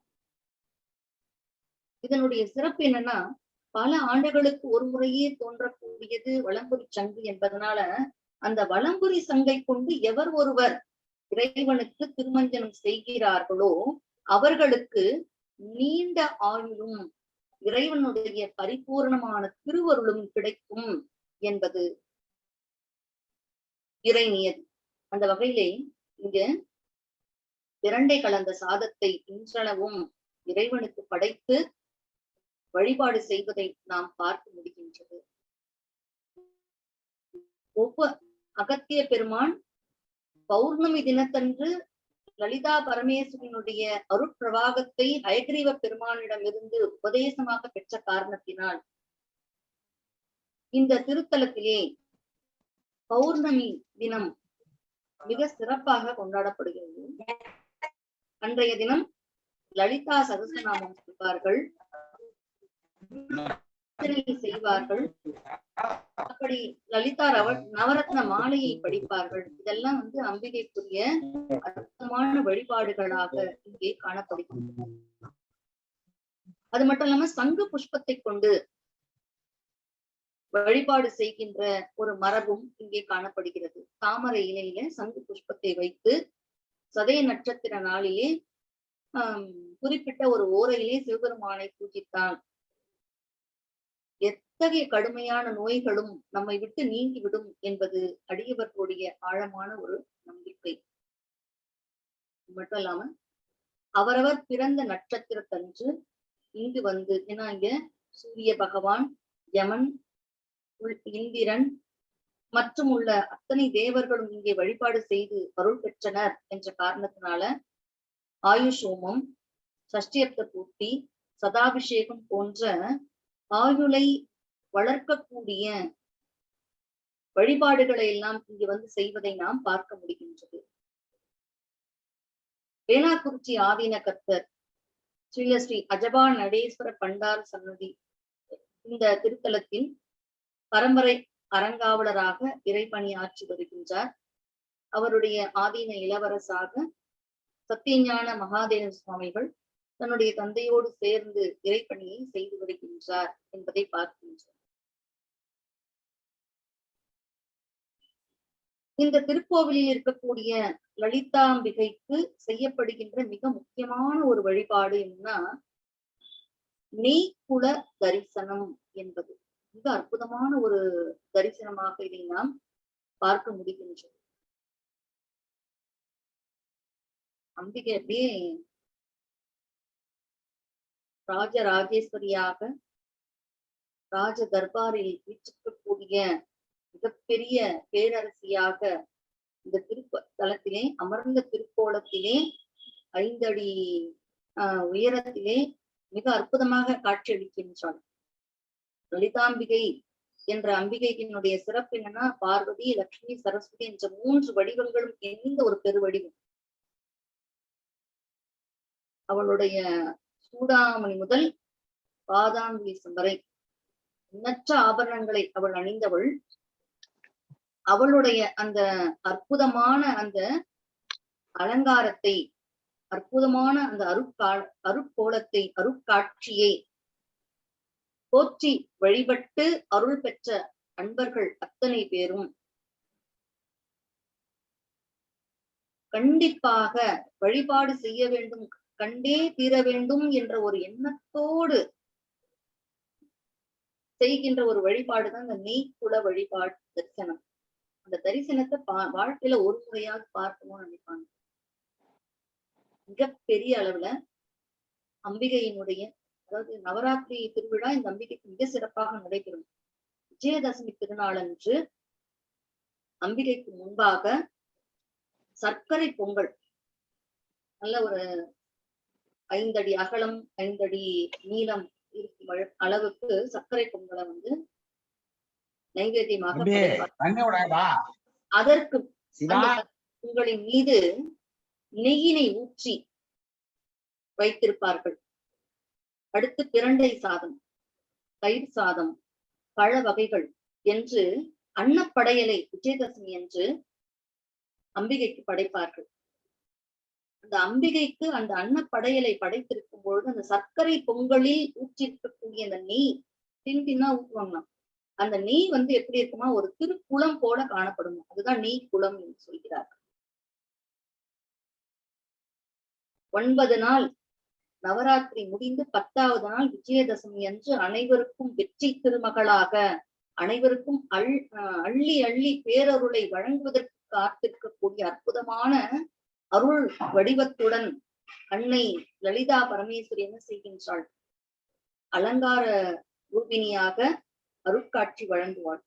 இதனுடைய சிறப்பு என்னன்னா, பல ஆண்டுகளுக்கு ஒரு முறையே தோன்றக்கூடியது வலம்புரி சங்கு என்பதனால அந்த வலம்புரி சங்கை கொண்டு எவர் ஒருவர் இறைவனுக்கு திருமஞ்சனம் செய்கிறார்களோ அவர்களுக்கு நீண்ட ஆயுளும் இறைவனுடைய பரிபூர்ணமான திருவருளும் கிடைக்கும் என்பது இறை நியதி. அந்த வகையிலே இங்க பிரண்டை கலந்த சாதத்தை இன்றளவும் இறைவனுக்கு படைத்து வழிபாடு செய்வதை நாம் பார்க்க முடிகின்றது. அகத்திய பெருமான் பௌர்ணமி தினத்தன்று லலிதா பரமேஸ்வரனுடைய அருட்பிரவாகத்தை ஹயக்ரீவ பெருமானிடமிருந்து உபதேசமாக பெற்ற காரணத்தினால் இந்த திருத்தலத்திலே பௌர்ணமி தினம் மிக சிறப்பாக கொண்டாடப்படுகிறது. அன்றைய தினம் லலிதா சகஸ்ரநாமம் செய்வார்கள், செய்வார்கள். அப்படி லலிதா நவரத்ன மாலையை படிப்பார்கள். இதெல்லாம் அம்பிகைக்குரிய அற்புதமான வழிபாடுகளாக இங்கே காணப்படுகின்றன. அது மட்டும் இல்லாம சங்கு புஷ்பத்தை கொண்டு வழிபாடு செய்கின்ற ஒரு மரபும் இங்கே காணப்படுகிறது. தாமரை இலையில சங்கு புஷ்பத்தை வைத்து சதய நட்சத்திர நாளிலே குறிப்பிட்ட ஒரு ஓரையிலே சிவபெருமானை பூஜித்தான் எத்தகைய கடுமையான நோய்களும் நம்மை விட்டு நீங்கிவிடும் என்பது அடியவர்களுடைய ஆழமான ஒரு நம்பிக்கை. மட்டும் இல்லாம அவரவர் பிறந்த நட்சத்திரத்தன்று இங்கு ஏன்னா இங்க சூரிய பகவான், யமன், இந்திரன் மற்றும் உள்ள அத்தனை தேவர்களும் இங்கே வழிபாடு செய்து அருள் பெற்றனர் என்ற காரணத்தினால ஆயுஷ் ஹோமம், சஷ்டியப்த பூர்த்தி, சதாபிஷேகம் போன்ற ஆயுளை வளர்க்கக்கூடிய வழிபாடுகளை எல்லாம் இங்கு செய்வதை நாம் பார்க்க முடிகின்றது. வேளாக்குறிச்சி ஆதீன கர்த்தர் ஸ்ரீ அஜபா நடேஸ்வர பண்டார் சன்னதி இந்த திருத்தலத்தில் பரம்பரை அறங்காவலராக இறைப்பணியாற்றி வருகின்றார். அவருடைய ஆதீன இளவரசாக சத்தியஞான மகாதேவ சுவாமிகள் தன்னுடைய தந்தையோடு சேர்ந்து இறைப்பணியை செய்து வருகின்றார் என்பதை பார்க்கின்றார். இந்த திருக்கோவிலில் இருக்கக்கூடிய லலிதாம்பிகைக்கு செய்யப்படுகின்ற மிக முக்கியமான ஒரு வழிபாடு என்னன்னா நெய்க்குல தரிசனம் என்பது. மிக அற்புதமான ஒரு தரிசனமாக இதை நாம் பார்க்க முடிகின்றது. அம்பிகை அப்படியே ராஜராஜேஸ்வரியாக ராஜ தர்பாரில் வீற்றிருக்கக்கூடிய மிகப்பெரிய பேரரசியாக இந்த திருத்தலத்திலே அமர்ந்த திருக்கோலத்திலே 5 அடி உயரத்திலே மிக அற்புதமாக காட்சியளிக்கின்றாள். லலிதாம்பிகை என்ற அம்பிகையினுடைய சிறப்பு என்னன்னா பார்வதி, லட்சுமி, சரஸ்வதி என்ற 3 வடிவங்களும் எந்த ஒரு பெருவடிவம். அவளுடைய சூடாமணி முதல் பாதாங்குலீசம் வரை எண்ணற்ற ஆபரணங்களை அவள் அணிந்தவள். அவளுடைய அந்த அற்புதமான அந்த அலங்காரத்தை, அற்புதமான அந்த அருட்கோலத்தை, அருட்காட்சியை போற்றி வழிபட்டு அருள் பெற்ற அன்பர்கள் அத்தனை பேரும் கண்டிப்பாக வழிபாடு செய்ய வேண்டும், கண்டே தீர வேண்டும் என்ற ஒரு எண்ணத்தோடு செய்கின்ற ஒரு வழிபாடுதான் இந்த மெய்க்குல வழிபாடு தரிசனம். அந்த தரிசனத்தை வாழ்க்கையில ஒரு முறையாவது பார்க்கணும்னு நினைப்பாங்க. மிகப்பெரிய அளவுல அம்பிகையினுடைய, அதாவது நவராத்திரி திருவிழா இந்த அம்பிகைக்கு மிக சிறப்பாக நடைபெறும். விஜயதசமி திருநாளன்று அம்பிகைக்கு முன்பாக சர்க்கரை பொங்கல், நல்ல ஒரு 5 அடி அகலம் 5 அடி நீளம் இருக்கும் அளவுக்கு சர்க்கரை பொங்கலை நைவேத்தியமாக படைப்பார். அதற்கு பொங்கலின் மீது நெய்யினை ஊற்றி வைத்திருப்பார்கள். அடுத்து பிரண்டை சாதம், தயிர் சாதம், பழ வகைகள் என்று அன்னப்படையலை விஜயதசமி என்று அம்பிகைக்கு படைப்பார்கள். அந்த அம்பிகைக்கு அந்த அன்னப்படையலை படைத்திருக்கும் பொழுது அந்த சர்க்கரை பொங்கலில் ஊற்றிருக்கக்கூடிய அந்த நெய் தின்னா ஊற்றுவாங்களாம். அந்த நெய் எப்படி இருக்குமா, ஒரு திருக்குளம் போல காணப்படும். அதுதான் நெய் குளம் என்று சொல்கிறார்கள். 9 நாள் நவராத்திரி முடிந்து 10வது நாள் விஜயதசமி அன்று அனைவருக்கும் வெற்றி திருமகளாக, அனைவருக்கும் அள்ளி அள்ளி பேரருளை வழங்குவதற்கு காத்திருக்கக்கூடிய அற்புதமான அருள் வடிவத்துடன் அன்னை லலிதா பரமேஸ்வரி என்ன செய்கின்றாள், அலங்கார ரூபிணியாக அருட்காட்சி வழங்குவாள்.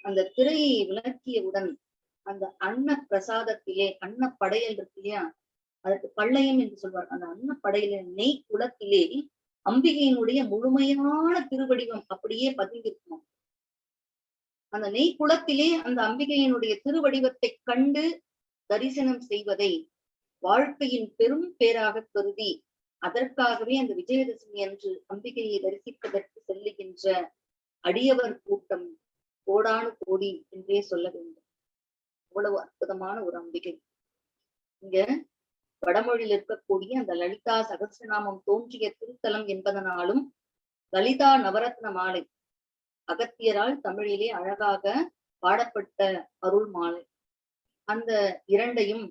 அந்த திரையை விளக்கியவுடன் அந்த அன்ன பிரசாதத்திலே, அன்ன படையல் இருக்கு இல்லையா, அதற்கு பள்ளையம் என்று சொல்வார். அந்த அன்ன படையலின் நெய் குளத்திலே அம்பிகையினுடைய முழுமையான திருவடிவம் அப்படியே பதிந்திருக்கும். அந்த நெய் குளத்திலே அந்த அம்பிகையினுடைய திருவடிவத்தை கண்டு தரிசனம் செய்வதை வாழ்க்கையின் பெரும் பேராக கருதி, அதற்காகவே அந்த விஜயதசமி அன்று அம்பிகையை தரிசிப்பதற்கு செல்லுகின்ற அடியவர் கூட்டம் கோடானு கோடி என்றே சொல்ல வேண்டும். அவ்வளவு அற்புதமான ஒரு அம்பிகை. இங்க வடமொழியில் இருக்கக்கூடிய அந்த லலிதா சகஸ்ரநாமம் தோன்றிய திருத்தலம் என்பதனாலும் லலிதா நவரத்ன மாலை அகத்தியரால் தமிழிலே அழகாக பாடப்பட்ட அருள் மாலை. அந்த இரண்டையும்,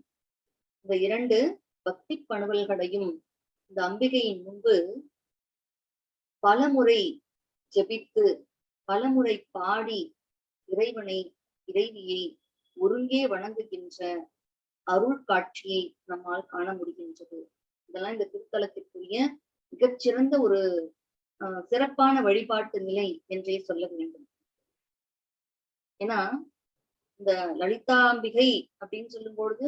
இந்த 2 பக்தி பணுவல்களையும் இந்த அம்பிகையின் முன்பு பலமுறை ஜெபித்து பலமுறை பாடி இறைவனை இறைவியை ஒருங்கே வணங்குகின்ற அருள் காட்சியை நம்மால் காண முடிகின்றது. இதெல்லாம் இந்த திருத்தலத்திற்குரிய மிகச்சிறந்த ஒரு சிறப்பான வழிபாட்டு நிலை என்றே சொல்ல வேண்டும். ஏன்னா இந்த லலிதாம்பிகை அப்படின்னு சொல்லும் பொழுது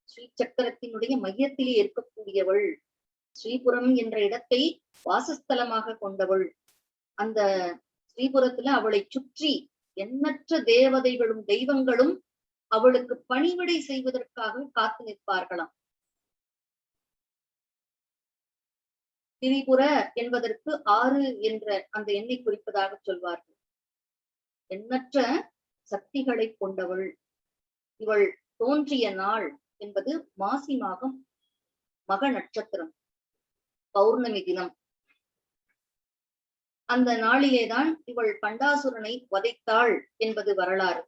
ஸ்ரீ சக்கரத்தினுடைய மையத்திலே இருக்கக்கூடியவள், ஸ்ரீபுரம் என்ற இடத்தை வாசஸ்தலமாக கொண்டவள். அந்த ஸ்ரீபுரத்துல அவளை சுற்றி எண்ணற்ற தேவதைகளும் தெய்வங்களும் அவளுக்கு பணிவிடை செய்வதற்காக காத்து நிற்பார்களாம். திரிபுர என்பதற்கு 6 என்ற அந்த எண்ணை குறிப்பதாக சொல்வார்கள். எண்ணற்ற சக்திகளை கொண்டவள். இவள் தோன்றிய நாள் என்பது மாசி மாதம் மக நட்சத்திரம், பௌர்ணமி தினம். அந்த நாளிலேதான் இவள் பண்டாசுரனை வதைத்தாள் என்பது வரலாறு.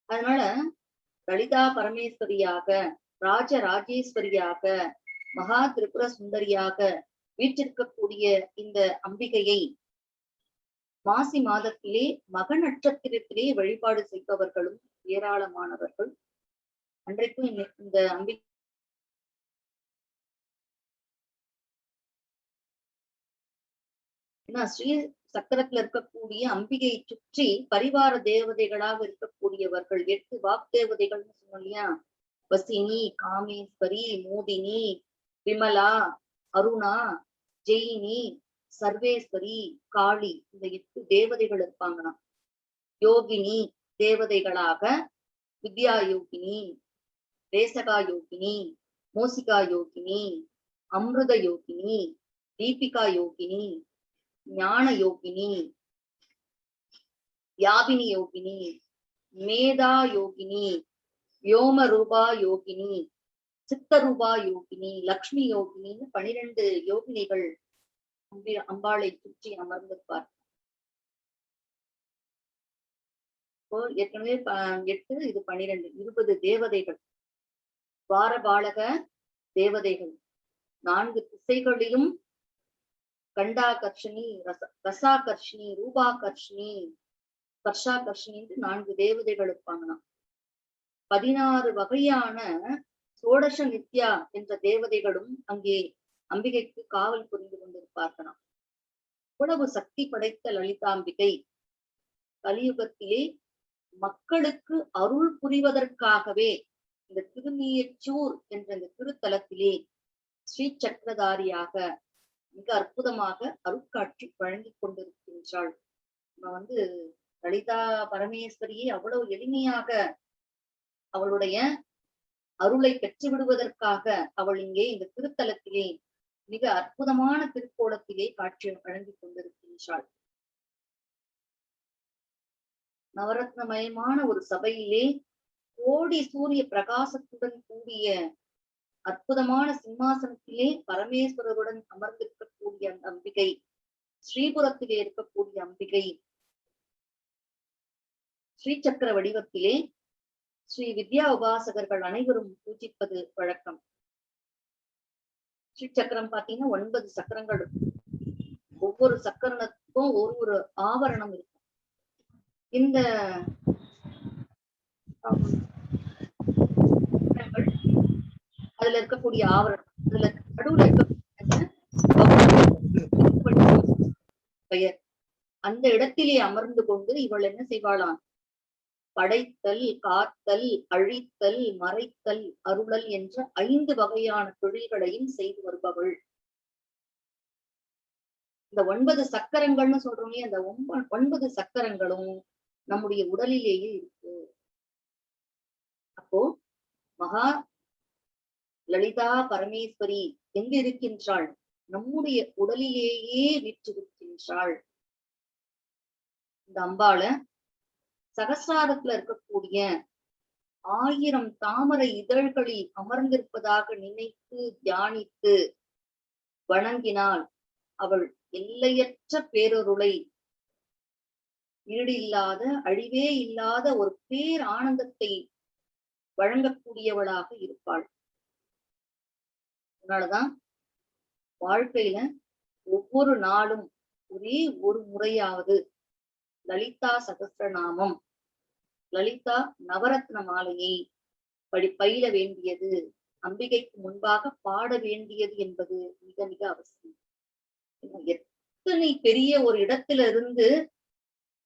அதனால லலிதா பரமேஸ்வரியாக, ராஜராஜேஸ்வரியாக, மகா திரிபுர சுந்தரியாக வீற்றிருக்கக்கூடிய இந்த அம்பிகையை மாசி மாதத்திலே மக நட்சத்திரத்திலே வழிபாடு செய்பவர்களும் ஏராளமானவர்கள். அன்றைக்கும் இந்த அம்பிகை ஸ்ரீ சக்கரத்துல இருக்கக்கூடிய அம்பிகையை சுற்றி பரிவார தேவதைகளாக இருக்கக்கூடியவர்கள் 8 வாக்தேவதைகள்னு சொன்னோம் இல்லையா, வசினி, காமேஸ்வரி, மோதினி, விமலா, அருணா, ஜெயினி, சர்வேஸ்வரி, காளி, இந்த 8 தேவதைகள் இருப்பாங்களாம். யோகினி தேவதைகளாக வித்யா யோகினி, ரேசகா யோகினி, மோசிகா யோகினி, அமிர்த யோகினி, தீபிகா யோகினி, ஞான யோகினி, யாபினி யோகினி, மேதா யோகினி, வியோம ரூபா யோகினி, சித்தரூபா யோகினி, லக்ஷ்மி யோகினின்னு 12 யோகினிகள் அம்பாளை சுற்றி அமர்ந்திருப்பார். ஏற்கனவே 8, இது 12, 20 தேவதைகள். துவாரபாலக தேவதைகள், 4 திசைகளிலும் கண்டாகர்ஷினி, ரசாகர்ஷினி, ரூபாகர்ஷினி, ஸ்பர்ஷாகர்ஷினி என்று 4 தேவதைகள் இருப்பாங்களாம். 16 வகையான சோடச நித்யா என்ற தேவதைகளும் அங்கே அம்பிகைக்கு காவல் புரிந்து கொண்டிருப்பார்களாம். இவ்வளவு சக்தி படைத்த லலிதாம்பிகை கலியுகத்திலே மக்களுக்கு அருள் புரிவதற்காகவே இந்த திருமீயச்சூர் என்ற இந்த திருத்தலத்திலே ஸ்ரீ சக்கரதாரியாக மிக அற்புதமாக அருட்காட்சி வழங்கி கொண்டிருக்கின்றாள். நம்ம லலிதா பரமேஸ்வரியை அவ்வளவு எளிமையாக அவளுடைய அருளை பெற்று விடுவதற்காக அவள் இங்கே இந்த திருத்தலத்திலே மிக அற்புதமான திருக்கோலத்திலே காட்சி வழங்கி கொண்டிருக்கின்றாள். நவரத்னமயமான ஒரு சபையிலே கோடி சூரிய பிரகாசத்துடன் கூடிய அற்புதமான சிம்மாசனத்திலே பரமேஸ்வரருடன் அமர்ந்திருக்கக்கூடிய அந்த அம்பிகை, ஸ்ரீபுரத்திலே இருக்கக்கூடிய அம்பிகை ஸ்ரீசக்கர வடிவத்திலே ஸ்ரீ வித்யா உபாசகர்கள் அனைவரும் பூஜிப்பது வழக்கம். ஸ்ரீசக்கரம் பாத்தீங்கன்னா 9 சக்கரங்கள் இருக்கும். ஒவ்வொரு சக்கரத்துக்கும் ஒரு ஆவரணம் இருக்கும். இந்த அதுல இருக்கக்கூடிய ஆவரணம், அதுல நடுவுல பெயர், அந்த இடத்திலே அமர்ந்து கொண்டு இவள் என்ன செய்வாளாம்? படைத்தல், காத்தல், அழித்தல், மறைத்தல், அருளல் என்ற 5 வகையான தொழில்களையும் செய்து வருபவள். இந்த 9 சக்கரங்கள்னு சொல்றோமே, அந்த 9 சக்கரங்களும் நம்முடைய உடலிலேயே இருக்கு. அப்போ மகா லலிதா பரமேஸ்வரி எங்க இருக்கின்றாள்? நம்முடைய உடலிலேயே வீற்றிருக்கின்றாள். இந்த அம்பாள சகசிராரத்துல இருக்கக்கூடிய 1000 தாமரை இதழ்களில் அமர்ந்திருப்பதாக நினைத்து தியானித்து வணங்கினால் அவள் எல்லையற்ற பேரருளை, ஈடு இல்லாத, அழிவே இல்லாத ஒரு பேர் ஆனந்தத்தை வழங்கக்கூடியவளாக இருப்பாள். அதனாலதான் வாழ்க்கையில ஒவ்வொரு நாளும் ஒரே ஒரு முறையாவது லலிதா சகஸ்ரநாமம், லலிதா நவரத்ன மாலையை பயில வேண்டியது, அம்பிகைக்கு முன்பாக பாட வேண்டியது என்பது மிக மிக அவசியம். எத்தனை பெரிய ஒரு இடத்துல இருந்து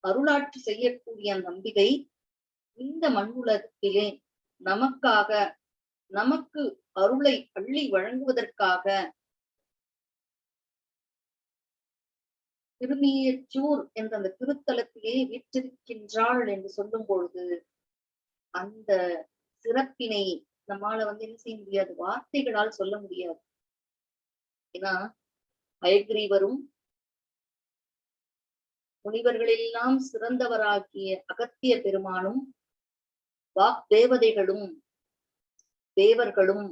அருளாட்சி செய்யக்கூடிய அந்த அம்பிகை இந்த மண்ணுலகத்திலே நமக்காக, நமக்கு அருளை அள்ளி வழங்குவதற்காக திருமீயச்சூர் என்ற அந்த திருத்தலத்திலே வீற்றிருக்கின்றாள் என்று சொல்லும் பொழுது அந்த சிறப்பினை நம்மால என்ன செய்ய முடியாது, வார்த்தைகளால் சொல்ல முடியாது. ஏன்னா ஹயக்ரீவரும் முனிவர்களெல்லாம் சிறந்தவராகிய அகத்திய பெருமானும் வாக் தேவதைகளும் தேவர்களும்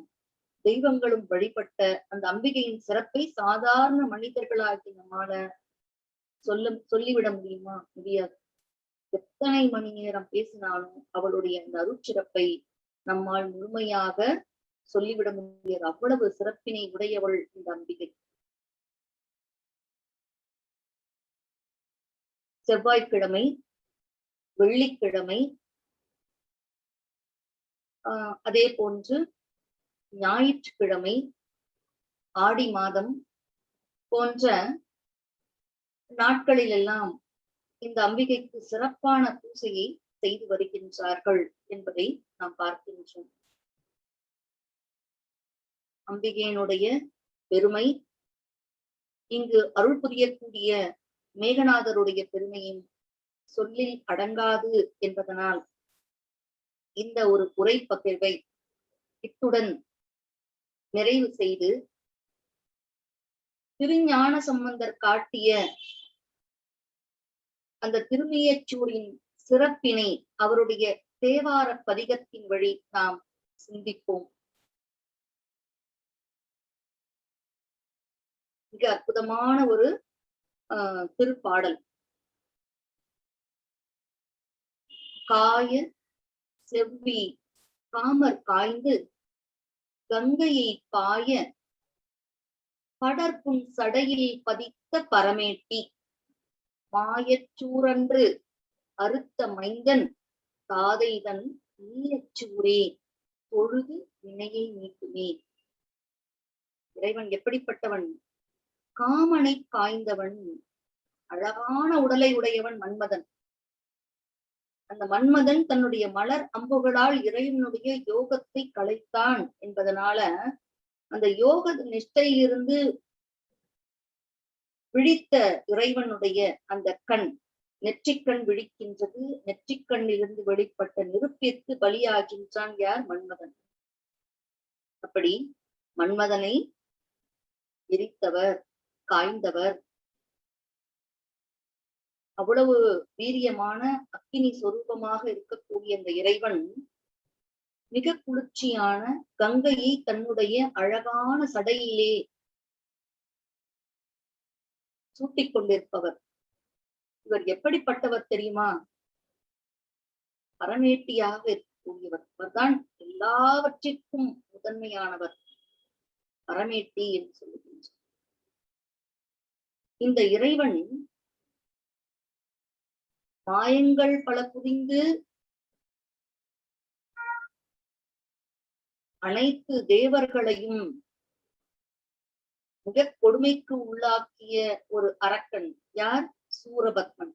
தெய்வங்களும் வழிபட்ட அந்த அம்பிகையின் சிறப்பை சாதாரண மனிதர்களாகி நம்மால சொல்லிவிட முடியுமா? முடியாது. எத்தனை மணி நேரம் பேசினாலும் அவளுடைய அந்த அருட்சிறப்பை நம்மால் முழுமையாக சொல்லிவிட முடியாது. அவ்வளவு சிறப்பினை உடையவள் இந்த அம்பிகை. செவ்வாய்க்கிழமை, வெள்ளிக்கிழமை, அதே போன்று ஞாயிற்றுக்கிழமை, ஆடி மாதம் போன்ற நாட்களில் எல்லாம் இந்த அம்பிகைக்கு சிறப்பான பூசையை செய்து வருகின்றார்கள் என்பதை நாம் பார்க்கின்றோம். அம்பிகையினுடைய பெருமை, இங்கு அருள் புரியக்கூடிய மேகநாதருடைய பெருமையும் சொல்லில் அடங்காது என்பதனால் இந்த ஒரு உரை பகிர்வை இத்துடன் நிறைவு செய்து, திருஞான சம்பந்தர் காட்டிய அந்த திருமீயச்சூரின் சிறப்பினை அவருடைய தேவார பதிகத்தின் வழி நாம் சிந்திப்போம். மிக அற்புதமான ஒரு திருப்பாடல். காய செவ்வி காமர் காய்ந்து கங்கையை பாய படர்புன் சடையில் பதித்த பரமேட்டி மாயச்சூரன்று அறுத்த மைந்தன் தாதைதன் நீயச்சூரே தொழுது வினையை நீக்குமே. இறைவன் எப்படிப்பட்டவன்? காமனை காய்ந்தவன், அழகான உடலை உடையவன் மன்மதன். அந்த மன்மதன் தன்னுடைய மலர் அம்புகளால் இறைவனுடைய யோகத்தை கலைத்தான் என்பதனால அந்த யோக நிஷ்டையிலிருந்து விழித்த இறைவனுடைய அந்த கண் நெற்றிக்கண் விழிக்கின்றது. நெற்றிக்கண்ணிலிருந்து வெளிப்பட்ட நெருப்பிற்கு பலியாகின்றான் யார்? மன்மதன். அப்படி மன்மதனை எரித்தவர், காய்ந்தவர், அவ்வளவு வீரியமான அக்கினி சொரூபமாக இருக்கக்கூடிய அந்த இறைவன் மிக குளிர்ச்சியான கங்கையை தன்னுடைய அழகான சடையிலே சூட்டிக் கொண்டிருப்பவர். இவர் எப்படிப்பட்டவர் தெரியுமா? பரமேட்டியாக இருக்கக்கூடியவர். அவர்தான் எல்லாவற்றிற்கும் முதன்மையானவர், பரமேட்டி என்று சொல்லுகின்றார். இந்த இறைவன் மாயங்கள் பல புரிந்து அனைத்து தேவர்களையும் மிக கொடுமைக்கு உள்ளாக்கிய ஒரு அரக்கன் யார்? சூரபத்மன்.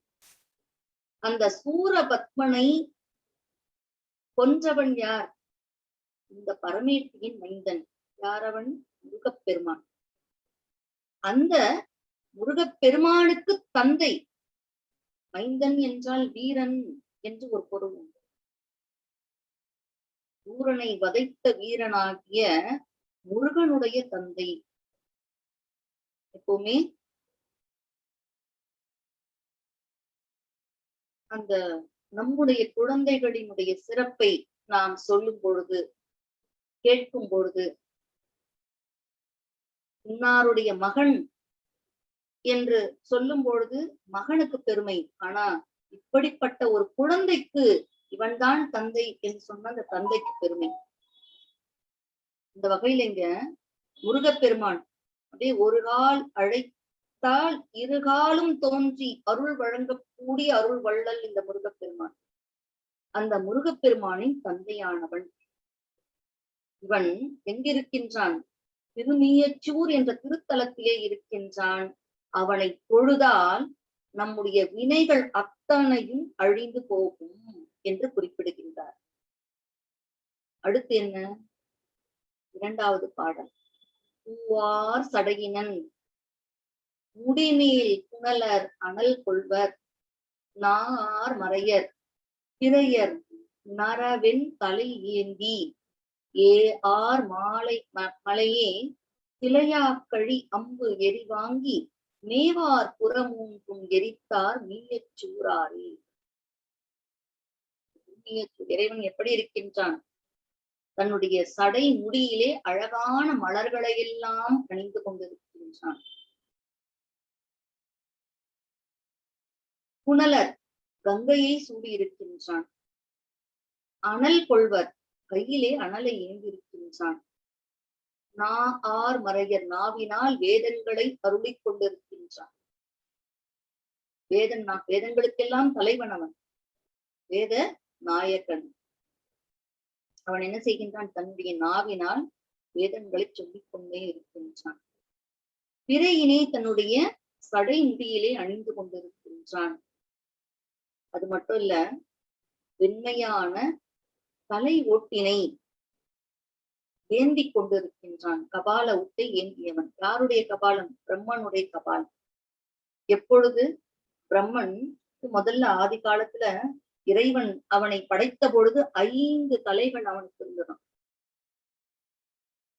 அந்த சூரபத்மனை கொன்றவன் யார்? இந்த பரமேட்டியின் மைந்தன். யாரவன்? முருகப்பெருமான். அந்த முருகப்பெருமானுக்கு தந்தை. மைந்தன் என்றால் வீரன் என்று ஒரு பொருள் உண்டு. சூரனை வதைத்த வீரனாகிய முருகனுடைய தந்தை. எப்பவுமே அந்த நம்முடைய குழந்தைகளினுடைய சிறப்பை நாம் சொல்லும் பொழுது, கேட்கும் பொழுது, இன்னாருடைய மகன் என்று சொல்லும் பொழுது மகனுக்கு பெருமை. ஆனா இப்படிப்பட்ட ஒரு குழந்தைக்கு இவன்தான் தந்தை என்று சொன்ன அந்த தந்தைக்கு பெருமை. இந்த வகையில இங்க முருகப்பெருமான் அப்படியே ஒரு கால் அழைத்தால் இருகாலும் தோன்றி அருள் வழங்கக்கூடிய அருள் வள்ளல் இந்த முருகப்பெருமான். அந்த முருகப்பெருமானின் தந்தையானவன் இவன் எங்கிருக்கின்றான்? திருமீயச்சூர் என்ற திருத்தலத்திலே இருக்கின்றான். அவனை தொழுதால் நம்முடைய வினைகள் அத்தனையும் அழிந்து போகும் என்று குறிப்பிடுகின்றார். அடுத்து என்ன? இரண்டாவது பாடல். பூவார் சடையினன் முடிமேல் புனலர் அனல் கொள்வர் நார் மறையர் திரையர் நரவெண் தலை ஏந்தி ஏ ஆர் மாலை மலையே திளையாக்கழி அம்பு எரிவாங்கி மேவார் புறமூன்றும் எரித்தார் மீயச்சூராரே. இறைவன் எப்படி இருக்கின்றான்? தன்னுடைய சடை முடியிலே அழகான மலர்களை எல்லாம் அணிந்து கொண்டிருக்கின்றான். புனலர் கங்கையை சூடியிருக்கின்றான். அனல் கொள்வர் கையிலே அனலை ஏந்திருக்கின்றான். நா ஆர் மறையர் நாவினால் வேதங்களை அருளிக் கொண்டிருக்கின்றான். வேதங்களுக்கெல்லாம் தலைவன் அவன், வேத நாயகன். அவன் என்ன செய்கின்றான்? தன்னுடைய நாவினால் வேதங்களை சொல்லிக் கொண்டே இருக்கின்றான். பிறையினை தன்னுடைய சடை முடியிலே அணிந்து கொண்டிருக்கின்றான். அது மட்டும் இல்ல, வெண்மையான தலை ஓட்டினை ஏந்திக் கொண்டிருக்கின்றான். கபால உட்டை ஏந்தியவன். யாருடைய கபாலம்? பிரம்மனுடைய கபாலம். எப்பொழுது? பிரம்மன் முதல்ல ஆதி காலத்துல இறைவன் அவனை படைத்த பொழுது 5 தலைகள் அவனுக்கு இருந்ததாம்.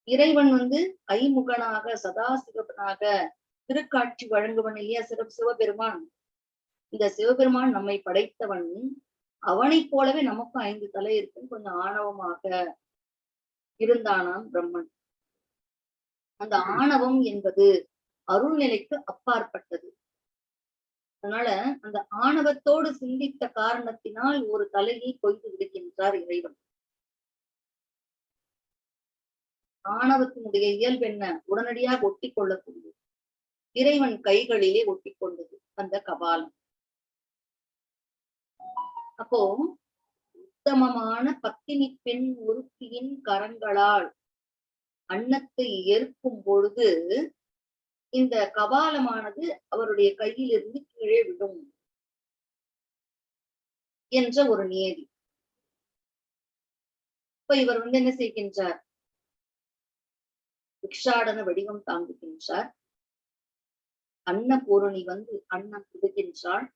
இறைவன் ஐமுகனாக சதாசிவனாக திருக்காட்சி வழங்குவன் இல்லையா சிவபெருமான். இந்த சிவபெருமான் நம்மை படைத்தவன். அவனைப் போலவே நமக்கும் 5 தலை இருக்குன்னு கொஞ்சம் ஆணவமாக இருந்தானாம் பிரம்மன். அந்த ஆணவம் என்பது அருள்நிலைக்கு அப்பாற்பட்டது. அதனால அந்த ஆணவத்தோடு சிந்தித்த காரணத்தினால் ஒரு தலையை கொய்து விடுகின்றார் இறைவன். ஆணவத்தினுடைய இயல்பு என்ன? உடனடியாக ஒட்டி கொள்ளக்கூடியது. இறைவன் கைகளிலே ஒட்டி கொண்டது அந்த கபாலம். அப்போ உத்தமமான பத்தினி பெண் ஒருத்தியின் கரங்களால் அன்னத்தை ஏற்கும் பொழுது இந்த கபாலமானது அவருடைய கையிலிருந்து கீழே விடும் என்ற ஒரு நியதி. இப்ப இவர் என்ன செய்கின்றார்? பிக்ஷாடன வடிவம் தாங்குகின்றார். அன்னபூரணி அன்னம் புதுகின்றாள்.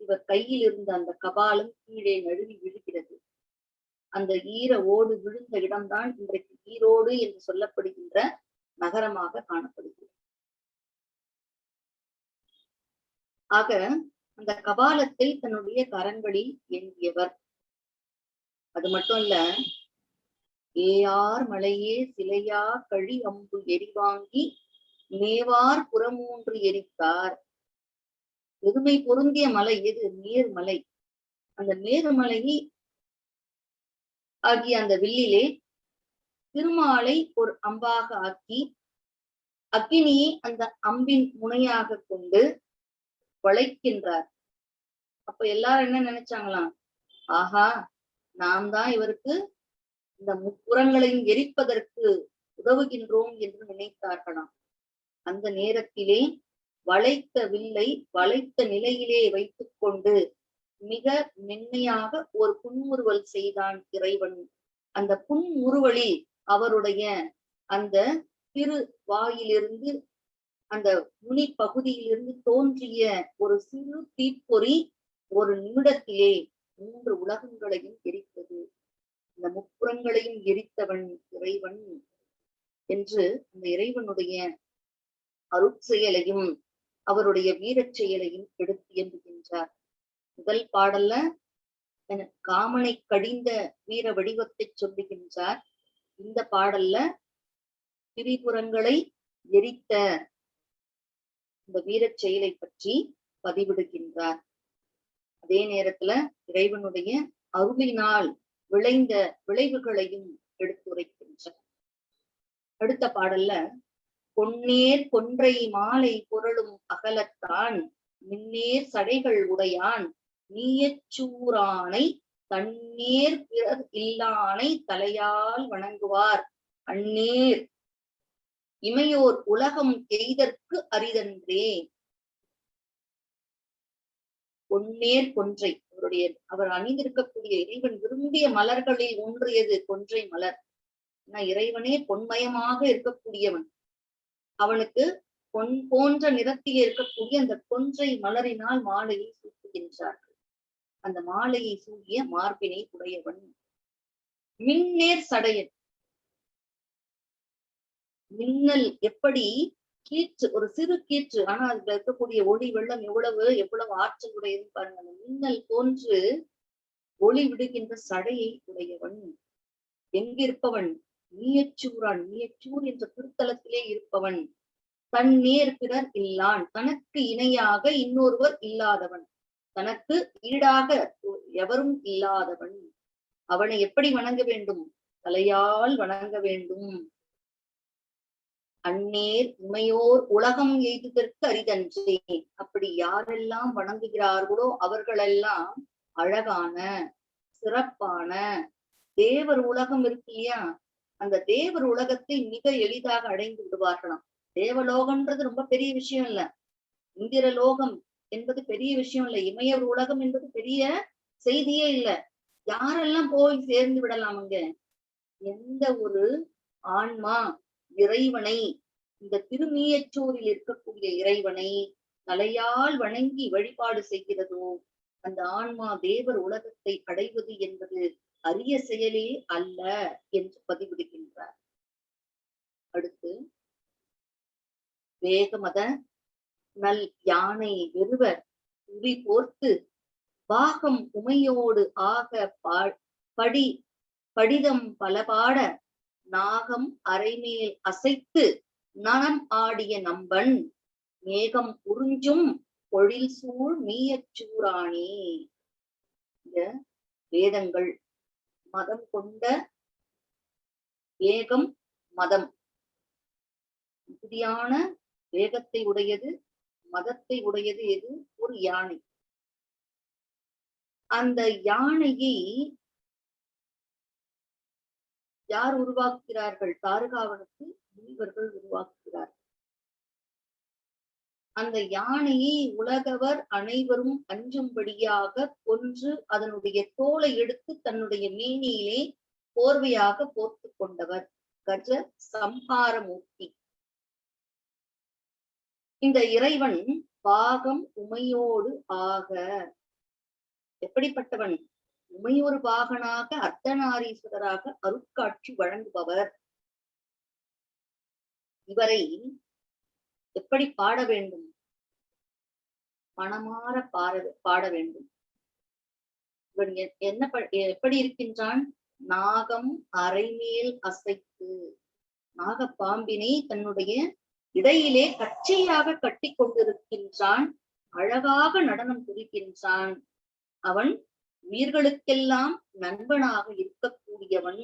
இவர் கையில் இருந்த அந்த கபாலம் கீழே நழுவி விழுகிறது. அந்த ஈர ஓடு விழுந்த இடம்தான் இன்றைக்கு ஈரோடு என்று சொல்லப்படுகின்ற நகரமாக காணப்படுகிறது. ஆக அந்த கபாலத்தை தன்னுடைய கரங்களில் ஏந்தியவர். அது மட்டும் இல்ல, ஏயார் மலையே சிலையா கழி அம்பு எரிவாங்கி மேவார் புறமூன்று எரித்தார். பெருமை பொருந்திய மலை எது? மேருமலை. அந்த மேருமலையை ஆகிய அந்த வில்லிலே திருமாலை ஒரு அம்பாக ஆக்கி அக்கினியை அந்த அம்பின் முனையாக கொண்டு வளைக்கின்றார். அப்ப எல்லாரும் என்ன நினைச்சாங்களாம்? ஆஹா, நாம் தான் இவருக்கு இந்த முப்புறங்களையும் எரிப்பதற்கு உதவுகின்றோம் என்று நினைத்தார்களாம். அந்த நேரத்திலே வளைத்த வில்லை வளைத்த நிலையிலே வைத்துக் கொண்டு மிக மென்மையாக ஒரு புன்முறுவல் செய்தான் இறைவன். அந்த புன்முறுவலில் அவருடைய அந்த திரு வாயிலிருந்து அந்த நுனி பகுதியிலிருந்து தோன்றிய ஒரு சிறு தீப்பொறி ஒரு நிமிடத்திலே 3 உலகங்களையும் எரித்தது. இந்த முப்புறங்களையும் எரித்தவன் இறைவன் என்று அந்த இறைவனுடைய அருட்செயலையும் அவருடைய வீரச் செயலையும் எடுத்து எம்புகின்றார். முதல் பாடல்ல காமனை கடிந்த வீர வடிவத்தை சொல்லுகின்றார். இந்த பாடல்ல திரிபுரங்களை எரித்த இந்த வீரச் செயலை பற்றி பதிவிடுகின்றார். அதே நேரத்துல இறைவனுடைய அருளினால் விளைந்த விளைவுகளையும் எடுத்துரைக்கின்றார். அடுத்த பாடல்ல பொன்னேர் கொன்றை மாலை பொருளும் அகலத்தான் மின்னேர் சடைகள் உடையான் நீயச்சூரானை தன்னேர் பிறர் இல்லானை தலையால் வணங்குவார் அந்நேர் இமையோர் உலகம் எய்தற்கு அரிதன்றே. பொன்னேர் கொன்றை, அவர் அணிந்திருக்கக்கூடிய இறைவன் விரும்பிய மலர்களில் ஒன்று எது? கொன்றை மலர். இறைவனே பொன்மயமாக இருக்கக்கூடியவன். அவனுக்கு பொன் போன்ற நிறத்தில் இருக்கக்கூடிய அந்த கொன்றை மலரினால் மாலையை சூட்டுகின்றார்கள். அந்த மாலையை சூடிய மார்பினை உடையவன். மின்னேர் சடையன். மின்னல் எப்படி கீற்று, ஒரு சிறு கீற்று, ஆனா அதுல இருக்கக்கூடிய ஒளி வெள்ளம் எவ்வளவு ஆற்றல் உடையதுன்னு பாருங்க. அந்த மின்னல் போன்று ஒளி விடுகின்ற சடையை உடையவன். எங்கிருப்பவன்? நீயச்சூரான். நீயச்சூர் என்ற திருத்தலத்திலே இருப்பவன். தன் நேர் பிறர் இல்லான். தனக்கு இணையாக இன்னொருவர் இல்லாதவன். தனக்கு ஈடாக எவரும் இல்லாதவன். அவனை எப்படி வணங்க வேண்டும்? தலையால் வணங்க வேண்டும். அந்நேர் இமையோர் உலகம் எய்துதற்கு அரிதன்றே. அப்படி யாரெல்லாம் வணங்குகிறார்களோ அவர்களெல்லாம் அழகான சிறப்பான தேவர் உலகம் இருக்கு இல்லையா, அந்த தேவர் உலகத்தை மிக எளிதாக அடைந்து விடுவார்களாம். தேவலோகம்ன்றது ரொம்ப பெரிய விஷயம் இல்ல, இந்திர லோகம் என்பது பெரிய விஷயம் இல்ல, இமையர் உலகம் என்பது பெரிய செய்தியே இல்ல. யாரெல்லாம் போய் சேர்ந்து விடலாம் அங்க? எந்த ஒரு ஆன்மா இறைவனை, இந்த திருமீயச்சூரில் இருக்கக்கூடிய இறைவனை தலையால் வணங்கி வழிபாடு செய்கிறதோ அந்த ஆன்மா தேவர் உலகத்தை அடைவது என்பது அரிய செயலே அல்ல என்று பதிவிடுகின்றார். அடுத்து வேகமத நல் யானை வெறுவர் உரி போர்த்து பாகம் உமையோடு ஆக படிதம் பலபாட நாகம் அரைமேல் அசைத்து நனம் ஆடிய நம்பன் மேகம் உறிஞ்சும் பொழில் சூழ் மீயச்சூரானே. இந்த வேதங்கள் மதம் கொண்ட வேகம் மதம். மிகுதியான வேகத்தை உடையது, மதத்தை உடையது எது? ஒரு யானை. அந்த யானையை யார் உருவாக்குகிறார்கள்? தாருகாவனுக்கு முனிவர்கள் உருவாக்குகிறார்கள். அந்த யானையை உலகவர் அனைவரும் அஞ்சும்படியாக கொன்று அதனுடைய தோலை எடுத்து தன்னுடைய மேனியிலே போர்வையாக போர்த்து கொண்டவர் கஜ சம்ஹாரமூர்த்தி. இந்த இறைவன் பாகம் உமையோடு ஆக. எப்படிப்பட்டவன்? உமையொரு பாகனாக அர்த்தநாரீஸ்வரராக அருட்காட்சி வழங்குபவர். இவரை எப்படி பாட வேண்டும்? மனமாற பாட வேண்டும். இவன் என்ன எப்படி இருக்கின்றான்? நாகம் அரைமேல் அசைத்து, நாகப்பாம்பினை தன்னுடைய இடையிலே கச்சையாக கட்டி கொண்டிருக்கின்றான். அழகாக நடனம் புரிகின்றான். அவன் உயிர்களுக்கெல்லாம் நண்பனாக இருக்கக்கூடியவன்.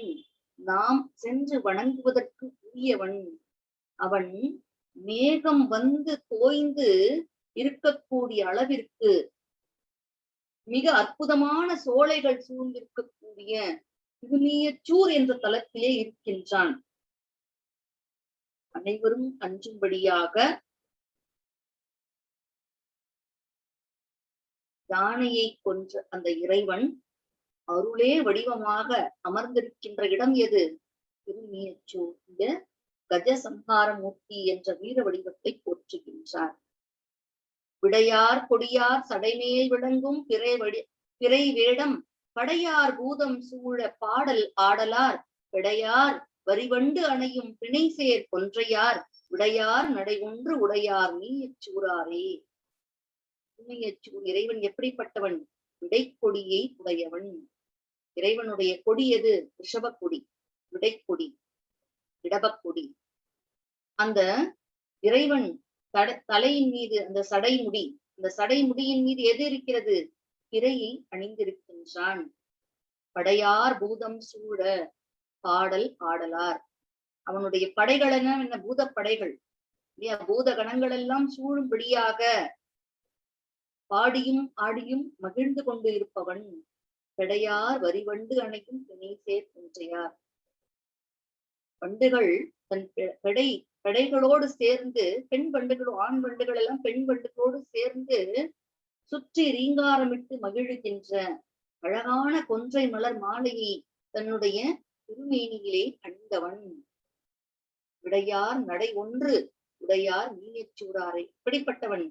நாம் சென்று வணங்குவதற்கு உரியவன். அவன் மேகம் வந்து தோய்ந்து இருக்கக்கூடிய அளவிற்கு மிக அற்புதமான சோலைகள் சூழ்ந்திருக்கக்கூடிய திருநீயச்சூர் என்ற தலத்திலே இருக்கின்றான். அனைவரும் அஞ்சும்படியாக யானையை கொன்ற அந்த இறைவன் அருளே வடிவமாக அமர்ந்திருக்கின்ற இடம் எது? திருநீயச்சூர். இந்த கஜசம்ஹாரமூர்த்தி என்ற வீர வடிவத்தை போற்றுகின்றார். விடையார் கொடியார் சடைமேல் விளங்கும் பிறை வேடம் படையார் பூதம் சூழ பாடல் ஆடலார் விடையார் வரிவண்டு அணையும் பிணைசேர் கொன்றையார் விடையார் நடை ஒன்று உடையார் நீயச்சூராரே. நீயச்சூர் இறைவன் எப்படிப்பட்டவன்? விடைக்கொடியை உடையவன். இறைவனுடைய கொடி எது? ரிஷபக்கொடி, விடைக்கொடி, இடபக்கொடி. அந்த இறைவன் தலையின் மீது அந்த சடைமுடி, அந்த சடைமுடியின் மீது எது இருக்கிறது? பிறையை அணிந்திருக்கின்றான். படையார் பூதம் சூழ பாடல் ஆடலார். அவனுடைய படைகள் என்ன? பூத படைகள் இல்லையா? பூத கணங்கள் எல்லாம் சூழும்படியாக பாடியும் ஆடியும் மகிழ்ந்து கொண்டு இருப்பவன். பெடையார் வரிவண்டு அணையும் பிணைசேர் கொன்றையார். வண்டுகள் தன் பெடைகளோடு சேர்ந்து, பெண் வண்டுகள் ஆண் வண்டுகள் எல்லாம் பெண் வண்டுகளோடு சேர்ந்து சுற்றி ரீங்காரமிட்டு மகிழ்கின்ற அழகான கொன்றை மலர் மாலையை தன்னுடைய திருமேனியிலே அணிந்தவன். விடையார் நடை ஒன்று உடையார் நீயச்சூராரை. இப்படிப்பட்டவன்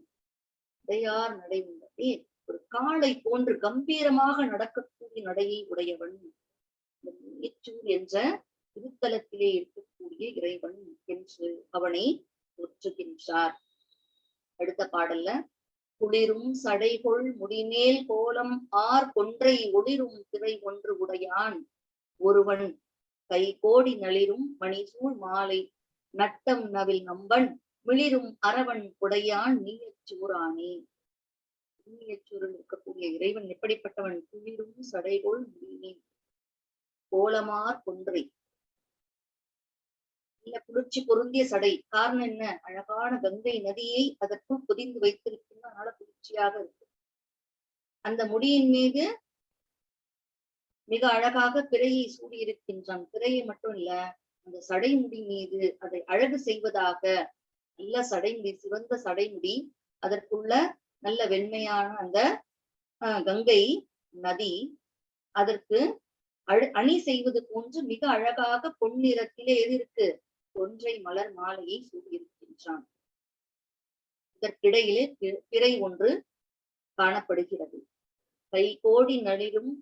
உடையார் நடை ஒன்றே, ஒரு காளை போன்று கம்பீரமாக நடக்கக்கூடிய நடையை உடையவன். நீயச்சூர் என்ற திருத்தலத்திலே இருக்கக்கூடிய இறைவன் என்று அவனை போற்றுகின்றார். அடுத்த பாடல்ல குளிரும் சடைகொள் முடிமேல் கோலம் ஆர் கொன்றை ஒளிரும் திரை ஒன்று உடையான் ஒருவன் கை கோடி நளிரும் மணிசூழ் மாலை நட்டம் நவில் நம்பன் மிளிரும் அரவன் உடையான் நீயச்சூரானே. நீயச்சூரில் இருக்கக்கூடிய இறைவன் எப்படிப்பட்டவன்? குளிரும் சடைகொள் முடிமேல் கோலமார் கொன்றை, இல்ல குளிர்ச்சி பொருந்திய சடை. காரணம் என்ன? அழகான கங்கை நதியை அதற்குள் பொதிந்து வைத்திருக்கின்றனால குளிர்ச்சியாக இருக்கு. அந்த முடியின் மீது மிக அழகாக பிறையை சூடியிருக்கின்றான். பிறையை மட்டும் இல்ல, அந்த சடைமுடி மீது அதை அழகு செய்வதாக நல்ல சடைமுடி, சிவந்த சடைமுடி, அதற்குள்ள நல்ல வெண்மையான அந்த கங்கை நதி, அதற்கு அணி செய்வது போன்று மிக அழகாக பொன்னிறத்திலே எது இருக்கு? கொன்றை மலர் மாலையை சூடியிருக்கின்றான். இதற்கிடையிலே பிறை ஒன்று காணப்படுகிறது. கை கோடி நளிரும்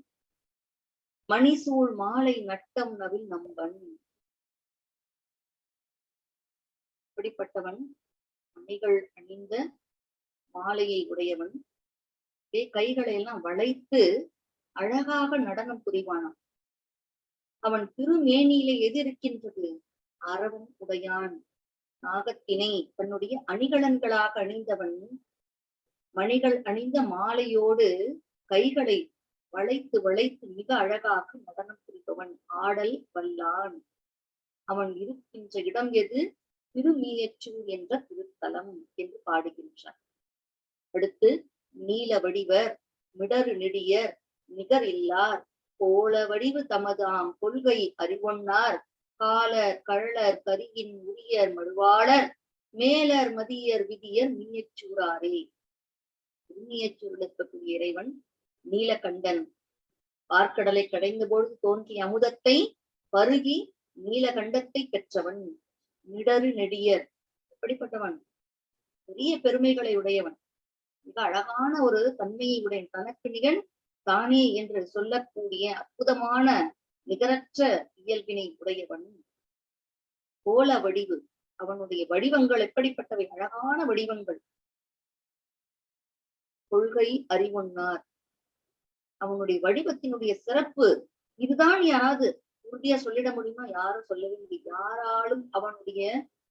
மணிசூழ் மாலை நட்டம் நவில் நம்பன். இப்படிப்பட்டவன் மணிகள் அணிந்த மாலையை உடையவன். கைகளை எல்லாம் வளைத்து அழகாக நடனம் புரிவானான். அவன் திருமேனியிலே எது இருக்கின்றது? அரவம் உடையான். நாகத்தினை தன்னுடைய அணிகலன்களாக அணிந்தவன். மணிகள் அணிந்த மாலையோடு கைகளை வளைத்து வளைத்து மிக அழகாக நடனம் புரிபவன். ஆடல் வல்லான். அவன் இருக்கின்ற இடம் எது? திருமீயச்சூர் என்ற திருத்தலம் என்று பாடுகின்றார். அடுத்து நீல வடிவர் மிடறு நெடியர் நிகர் இல்லார் கோல வடிவு தமதாம் கொள்கை அறிவொன்னார் காலர் கள்ளர் கரியின் உரியர் மழுவாளர் மேலர் மதியர் விதியர் மீயச்சூராரே. திருமீயச்சூரில் இருக்கக்கூடிய இறைவன் நீலகண்டன் பார்க்கடலை கடைந்த பொழுது தோன்றிய அமுதத்தை பருகி நீலகண்டத்தை பெற்றவன். மிடறு நெடியர் எப்படிப்பட்டவன்? பெரிய பெருமைகளை உடையவன், மிக அழகான ஒரு தன்மையை உடைய, தனக்கு நிகழ் தானே என்று சொல்லக்கூடிய அற்புதமான நிகரற்ற இயல்பினை உடையவன். கோல வடிவு, அவனுடைய வடிவங்கள் எப்படிப்பட்டவை? அழகான வடிவங்கள். கொள்கை அறிவொன்னார், அவனுடைய வடிவத்தினுடைய சிறப்பு இதுதான். யாராவது உறுதியா சொல்லிட முடியுமா? யாரும் சொல்லவே முடியும். யாராலும் அவனுடைய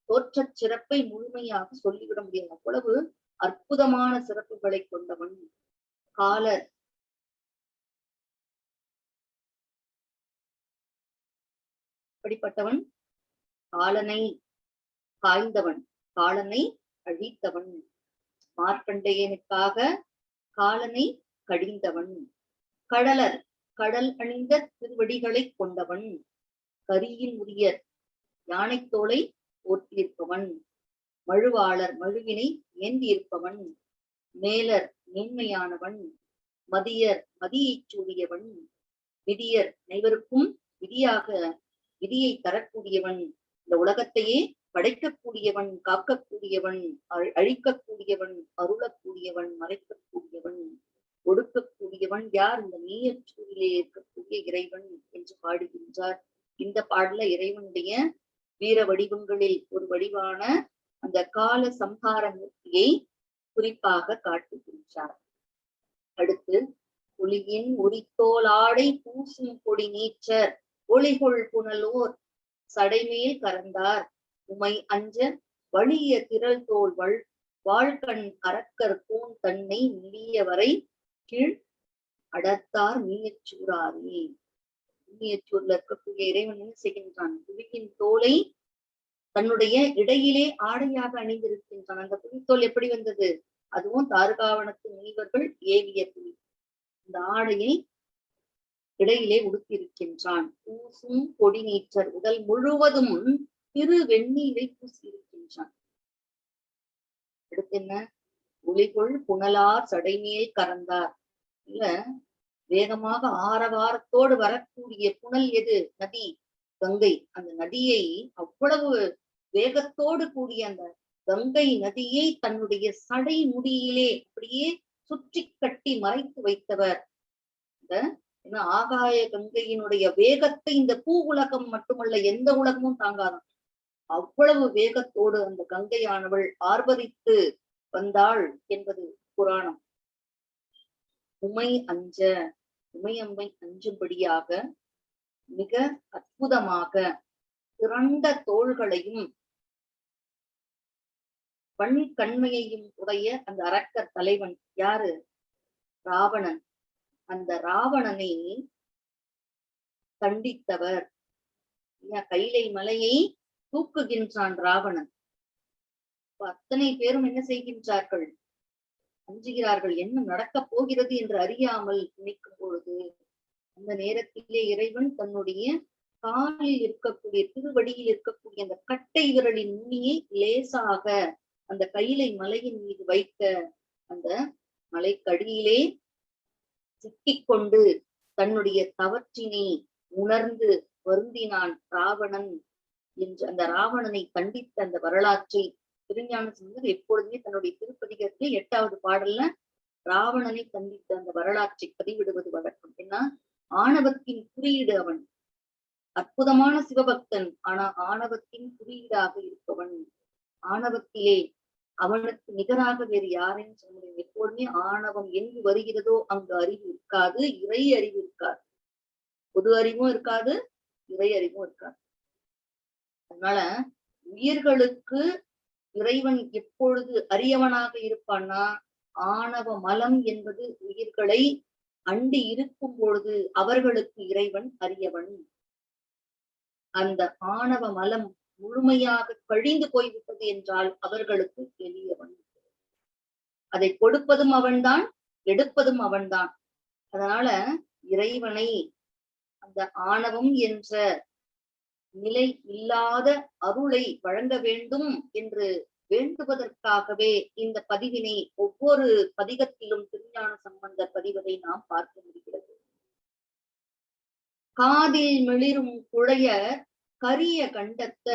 தோற்ற சிறப்பை முழுமையாக சொல்லிவிட முடியாது. அவ்வளவு அற்புதமான சிறப்புகளை கொண்டவன். காலர், அப்படிப்பட்டவன். காலனை காய்ந்தவன், காலனை அழித்தவன். மார்க்கண்டேயனுக்காக காலனை கடிந்தவன். கடலர், கடல் அணிந்த திருவடிகளை கொண்டவன். கரியின் உரியர், யானைத்தோலை போற்றியிருப்பவன். மழுவாளர், மழுவினை ஏந்தியிருப்பவன். மேலர், மேன்மையானவன். மதியர், மதியைச் சூடியவன். விதியர், அனைவருக்கும் விதியாக விதியை தரக்கூடியவன். இந்த உலகத்தையே படைக்கக்கூடியவன், காக்கக்கூடியவன், அழிக்கக்கூடியவன், அருளக்கூடியவன், மறைக்கக்கூடியவன், ஒடுக்கக்கூடியவன். யார்? இந்த மீயச்சூரிலே இருக்கக்கூடிய இறைவன் என்று பாடுகின்றார். இந்த பாடல இறைவனுடைய வீர வடிவங்களில் ஒரு வடிவான அந்த கால சம்ஹார மூர்த்தியை குறிப்பாக காட்டுகின்றார். அடுத்து புலியின் உரித்தோல் ஆடை பூசும் கொடி நீச்சர் ஒளிகொள் புனலோர் சடைமேல் கறந்தார் உமை அஞ்ச வலிய திரள் தோல் வாழ்கண் அரக்கர் கூன் தன்னை மிளியவரை கீழ் அடர்த்தார் மீயச்சூராரே. மீயச்சூர்ல இருக்கக்கூடிய இறைவன் என்ன செய்கின்றான்? புலியின் தோலை தன்னுடைய இடையிலே ஆடையாக அணிந்திருக்கின்றான். அந்த புலித்தோல் எப்படி வந்தது? அதுவும் தாருகாவனத்து முனிவர்கள் ஏவிய புலி. இந்த ஆடையை இடையிலே உடுத்தியிருக்கின்றான். பூசும் கொடி நீச்சர், உடல் முழுவதும் திரு வெந்நீரை பூசி இருக்கின்றான். அடுத்து என்ன? ஒளிகொள் புனலார் சடைமேல் கறந்தார். இல்ல, வேகமாக ஆரவாரத்தோடு வரக்கூடிய புனல் எது? நதி, கங்கை. அந்த நதியை அவ்வளவு வேகத்தோடு கூடிய அந்த கங்கை நதியை தன்னுடைய சடை முடியிலே அப்படியே சுற்றி கட்டி மறைத்து வைத்தவர். இந்த ஆகாய கங்கையினுடைய வேகத்தை இந்த பூ உலகம் மட்டுமல்ல, எந்த உலகமும் தாங்காதான். அவ்வளவு வேகத்தோடு அந்த கங்கையானவள் ஆர்ப்பரித்து வந்தாள் என்பது புராணம். உமை அஞ்ச, உமையம்மை அஞ்சும்படியாக மிக அற்புதமாக திரண்ட தோள்களையும் கண்மையையும் உடைய அந்த அரக்கர் தலைவன் யாரு? ராவணன். அந்த ராவணனை கண்டித்தவர். கைலை மலையை தூக்குகின்றான் ராவணன். அத்தனை பேரும் என்ன செய்கின்றார்கள்? அஞ்சுகிறார்கள். என்ன நடக்கப் போகிறது என்று அறியாமல் நினைக்கும் பொழுது அந்த நேரத்திலே இறைவன் தன்னுடைய காலில் இருக்கக்கூடிய திருவடியில் இருக்கக்கூடிய அந்த கட்டை விரலின் நுனியை லேசாக அந்த கைலை மலையின் மீது வைக்க அந்த மலைக்கடியிலே சிக்கிக்கொண்டு தன்னுடைய தவற்றினை உணர்ந்து வருந்தினான் ராவணன் என்று. அந்த ராவணனை கண்டித்த அந்த வரலாற்றை திருஞான சம்பந்தர் எப்பொழுதுமே தன்னுடைய திருப்பதிகத்திலே 8வது பாடல்ல ராவணனை கண்டித்த அந்த வரலாற்றை பதிவிடுவது வழக்கம். ஏன்னா ஆணவத்தின் குறியீடு அவன். அற்புதமான சிவபக்தன், ஆனா ஆணவத்தின் குறியீடாக இருப்பவன். ஆணவத்திலே அவனுக்கு நிகராக வேறு யாரையும் சொல்ல முடியும். எப்போதுமே ஆணவம் எங்கு வருகிறதோ அங்கு அறிவு இருக்காது, இறை அறிவு இருக்காது. பொது அறிவும் இருக்காது, இறை அறிவும் இருக்காது. அதனால உயிர்களுக்கு இறைவன் எப்பொழுது அரியவனாக இருப்பான்னா, ஆணவ மலம் என்பது உயிர்களை அண்டி இருக்கும் பொழுது அவர்களுக்கு இறைவன் அரியவன். அந்த ஆணவ மலம் முழுமையாக கழிந்து போய்விட்டது என்றால் அவர்களுக்கு எளியவன். அதை கொடுப்பதும் அவன்தான், எடுப்பதும் அவன்தான். அதனால இறைவனை அந்த ஆணவம் என்ற நிலை இல்லாத அருளை வழங்க வேண்டும் என்று வேண்டுவதற்காகவே இந்த பதிவினை ஒவ்வொரு பதிகத்திலும் திருஞான சம்பந்தர் பதிவதை நாம் பார்க்க முடிகிறது. காதில் மிளிரும் குழைய கரிய கண்டத்த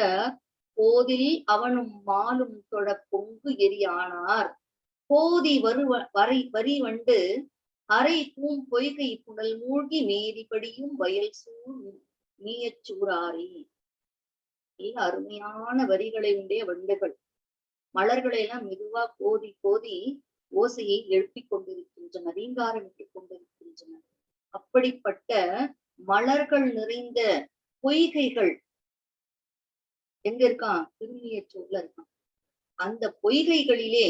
போதில் அவனும் மாலும் தொட பொங்கு எரியானார். போதி வரி வண்டு அரை பூம் பொய்கை புனல் மூழ்கி மேதிபடியும் வயல் சூழ் நீயச்சூராரி. அருமையான வரிகளை உடைய வண்டுகள் மலர்களை எல்லாம் மெதுவா கோதி கோதி ஓசையை எழுப்பிக் கொண்டிருக்கின்றன, ரீங்காரமிட்டுக் கொண்டிருக்கின்றன. அப்படிப்பட்ட மலர்கள் நிறைந்த பொய்கைகள் எங்க இருக்கான்? திருநீயச்சூர்ல இருக்கான். அந்த பொய்கைகளிலே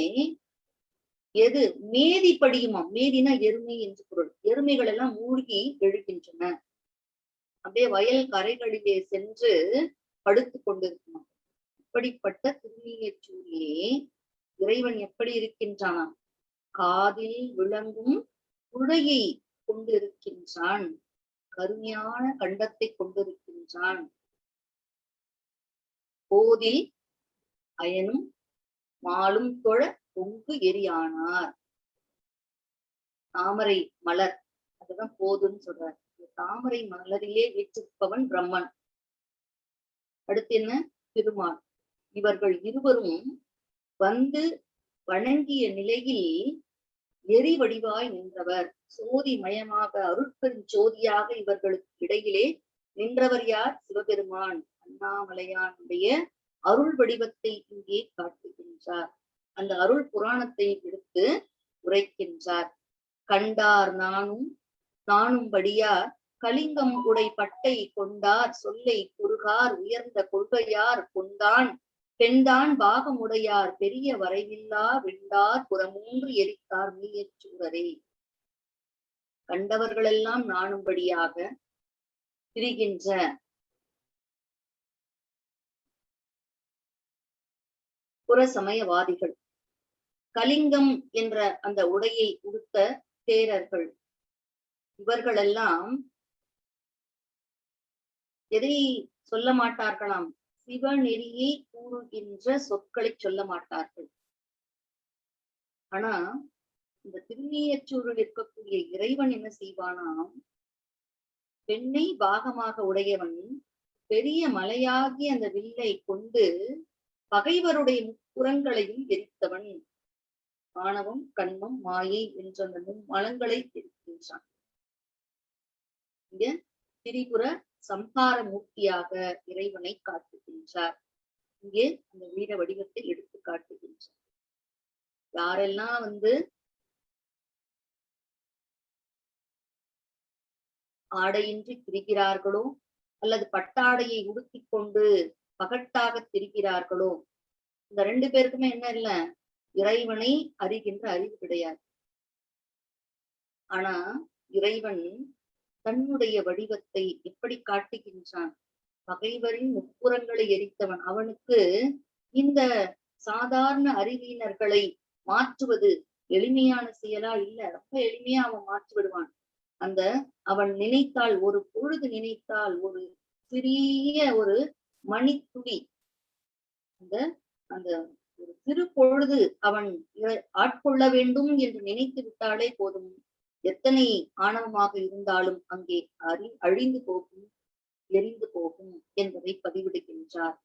எது மேதிப்படியுமா? மேதினா எருமை என்று பொருள். எருமைகள் எல்லாம் மூழ்கி எழுகின்றன. அப்படியே வயல் கரைகளிலே சென்று படுத்துக் கொண்டிருக்குமா. இப்படிப்பட்ட திருநீயச்சூரிலே இறைவன் எப்படி இருக்கின்றானா? காதில் விளங்கும் குழையை கொண்டிருக்கின்றான், கருமையான கண்டத்தை கொண்டிருக்கின்றான். போதில் அயனும் மாலும் தொழ பொங்கு எரியானார். தாமரை மலர், அதுதான் போதுன்னு சொல்றார். தாமரை மலரிலே வீற்றிருப்பவன் பிரம்மன். அடுத்து என்ன? திருமால். இவர்கள் இருவரும் வந்து வணங்கிய நிலையில் எரிவடிவாய் நின்றவர். சோதி மயமாக அருட்பெரும் ஜோதியாக இவர்களுக்கு இடையிலே நின்றவர் யார்? சிவபெருமான். அண்ணாமலையானுடைய அருள் வடிவத்தை இங்கே காட்டுகின்றார். அந்த அருள் புராணத்தை எடுத்து உரைக்கின்றார். கண்டார் நானும் படியார் கலிங்கம் உடை பட்டை கொண்டார் சொல்லை குறுகார் உயர்ந்த கொள்கையார் கொண்டான் பெண்தான் பாகமுடையார் பெரிய வரைவில்லா வெண்டார் புறமூன்று எரித்தார் மீயச்சூரரே. கண்டவர்களெல்லாம் நாணும்படியாக திரிகின்ற புறசமயவாதிகள், கலிங்கம் என்ற அந்த உடையை உடுத்த தேரர்கள், இவர்களெல்லாம் எதை சொல்ல மாட்டார்களாம்? சிவநெறியை கூறுகின்ற சொற்களை சொல்ல மாட்டார்கள். ஆனா இந்த திருநீயச்சூரில் இருக்கக்கூடிய இறைவன் என்ன செய்வானாம்? பெண்ணை பாகமாக உடையவன் பெரிய மலையாகி அந்த வில்லை கொண்டு பகைவருடைய முப்புறங்களையும் எரித்தவன். ஆணவம், கண்மம், மாயை என்ற அந்த மும்மலங்களை எரிக்கின்றான். இங்க திரிபுர சம்ஹார மூர்த்தியாக இறைவனை காட்டுகின்றார். இங்கே அந்த வீர வடிவத்தை எடுத்து காட்டுகின்றார். யாரெல்லாம் ஆடையின்றி திரிகிறார்களோ அல்லது பட்டாடையை உடுத்திக் கொண்டு பகட்டாக திரிகிறார்களோ, இந்த 2 பேருக்குமே என்ன இல்ல? இறைவனை அறிகின்ற அறிவு கிடையாது. ஆனா இறைவன் தன்னுடைய வடிவத்தை எப்படி காட்டுகின்றான்? பகைவரின் முப்புறங்களை எரித்தவன். அவனுக்கு இந்த சாதாரண அறிவியினர்களை மாற்றுவது எளிமையான செயலா? இல்ல, ரொம்ப எளிமையா அவன் மாற்றி விடுவான். அவன் நினைத்தால், ஒரு பொழுது நினைத்தால், ஒரு சிறிய ஒரு மணித்துளி, அந்த ஒரு சிறு பொழுது அவன் ஆட்கொள்ள வேண்டும் என்று நினைத்து விட்டாலே போதும், எத்தனை ஆணவமாக இருந்தாலும் அங்கே அழிந்து போகும், எரிந்து போகும் என்பதை பதிவிடுகின்றார்.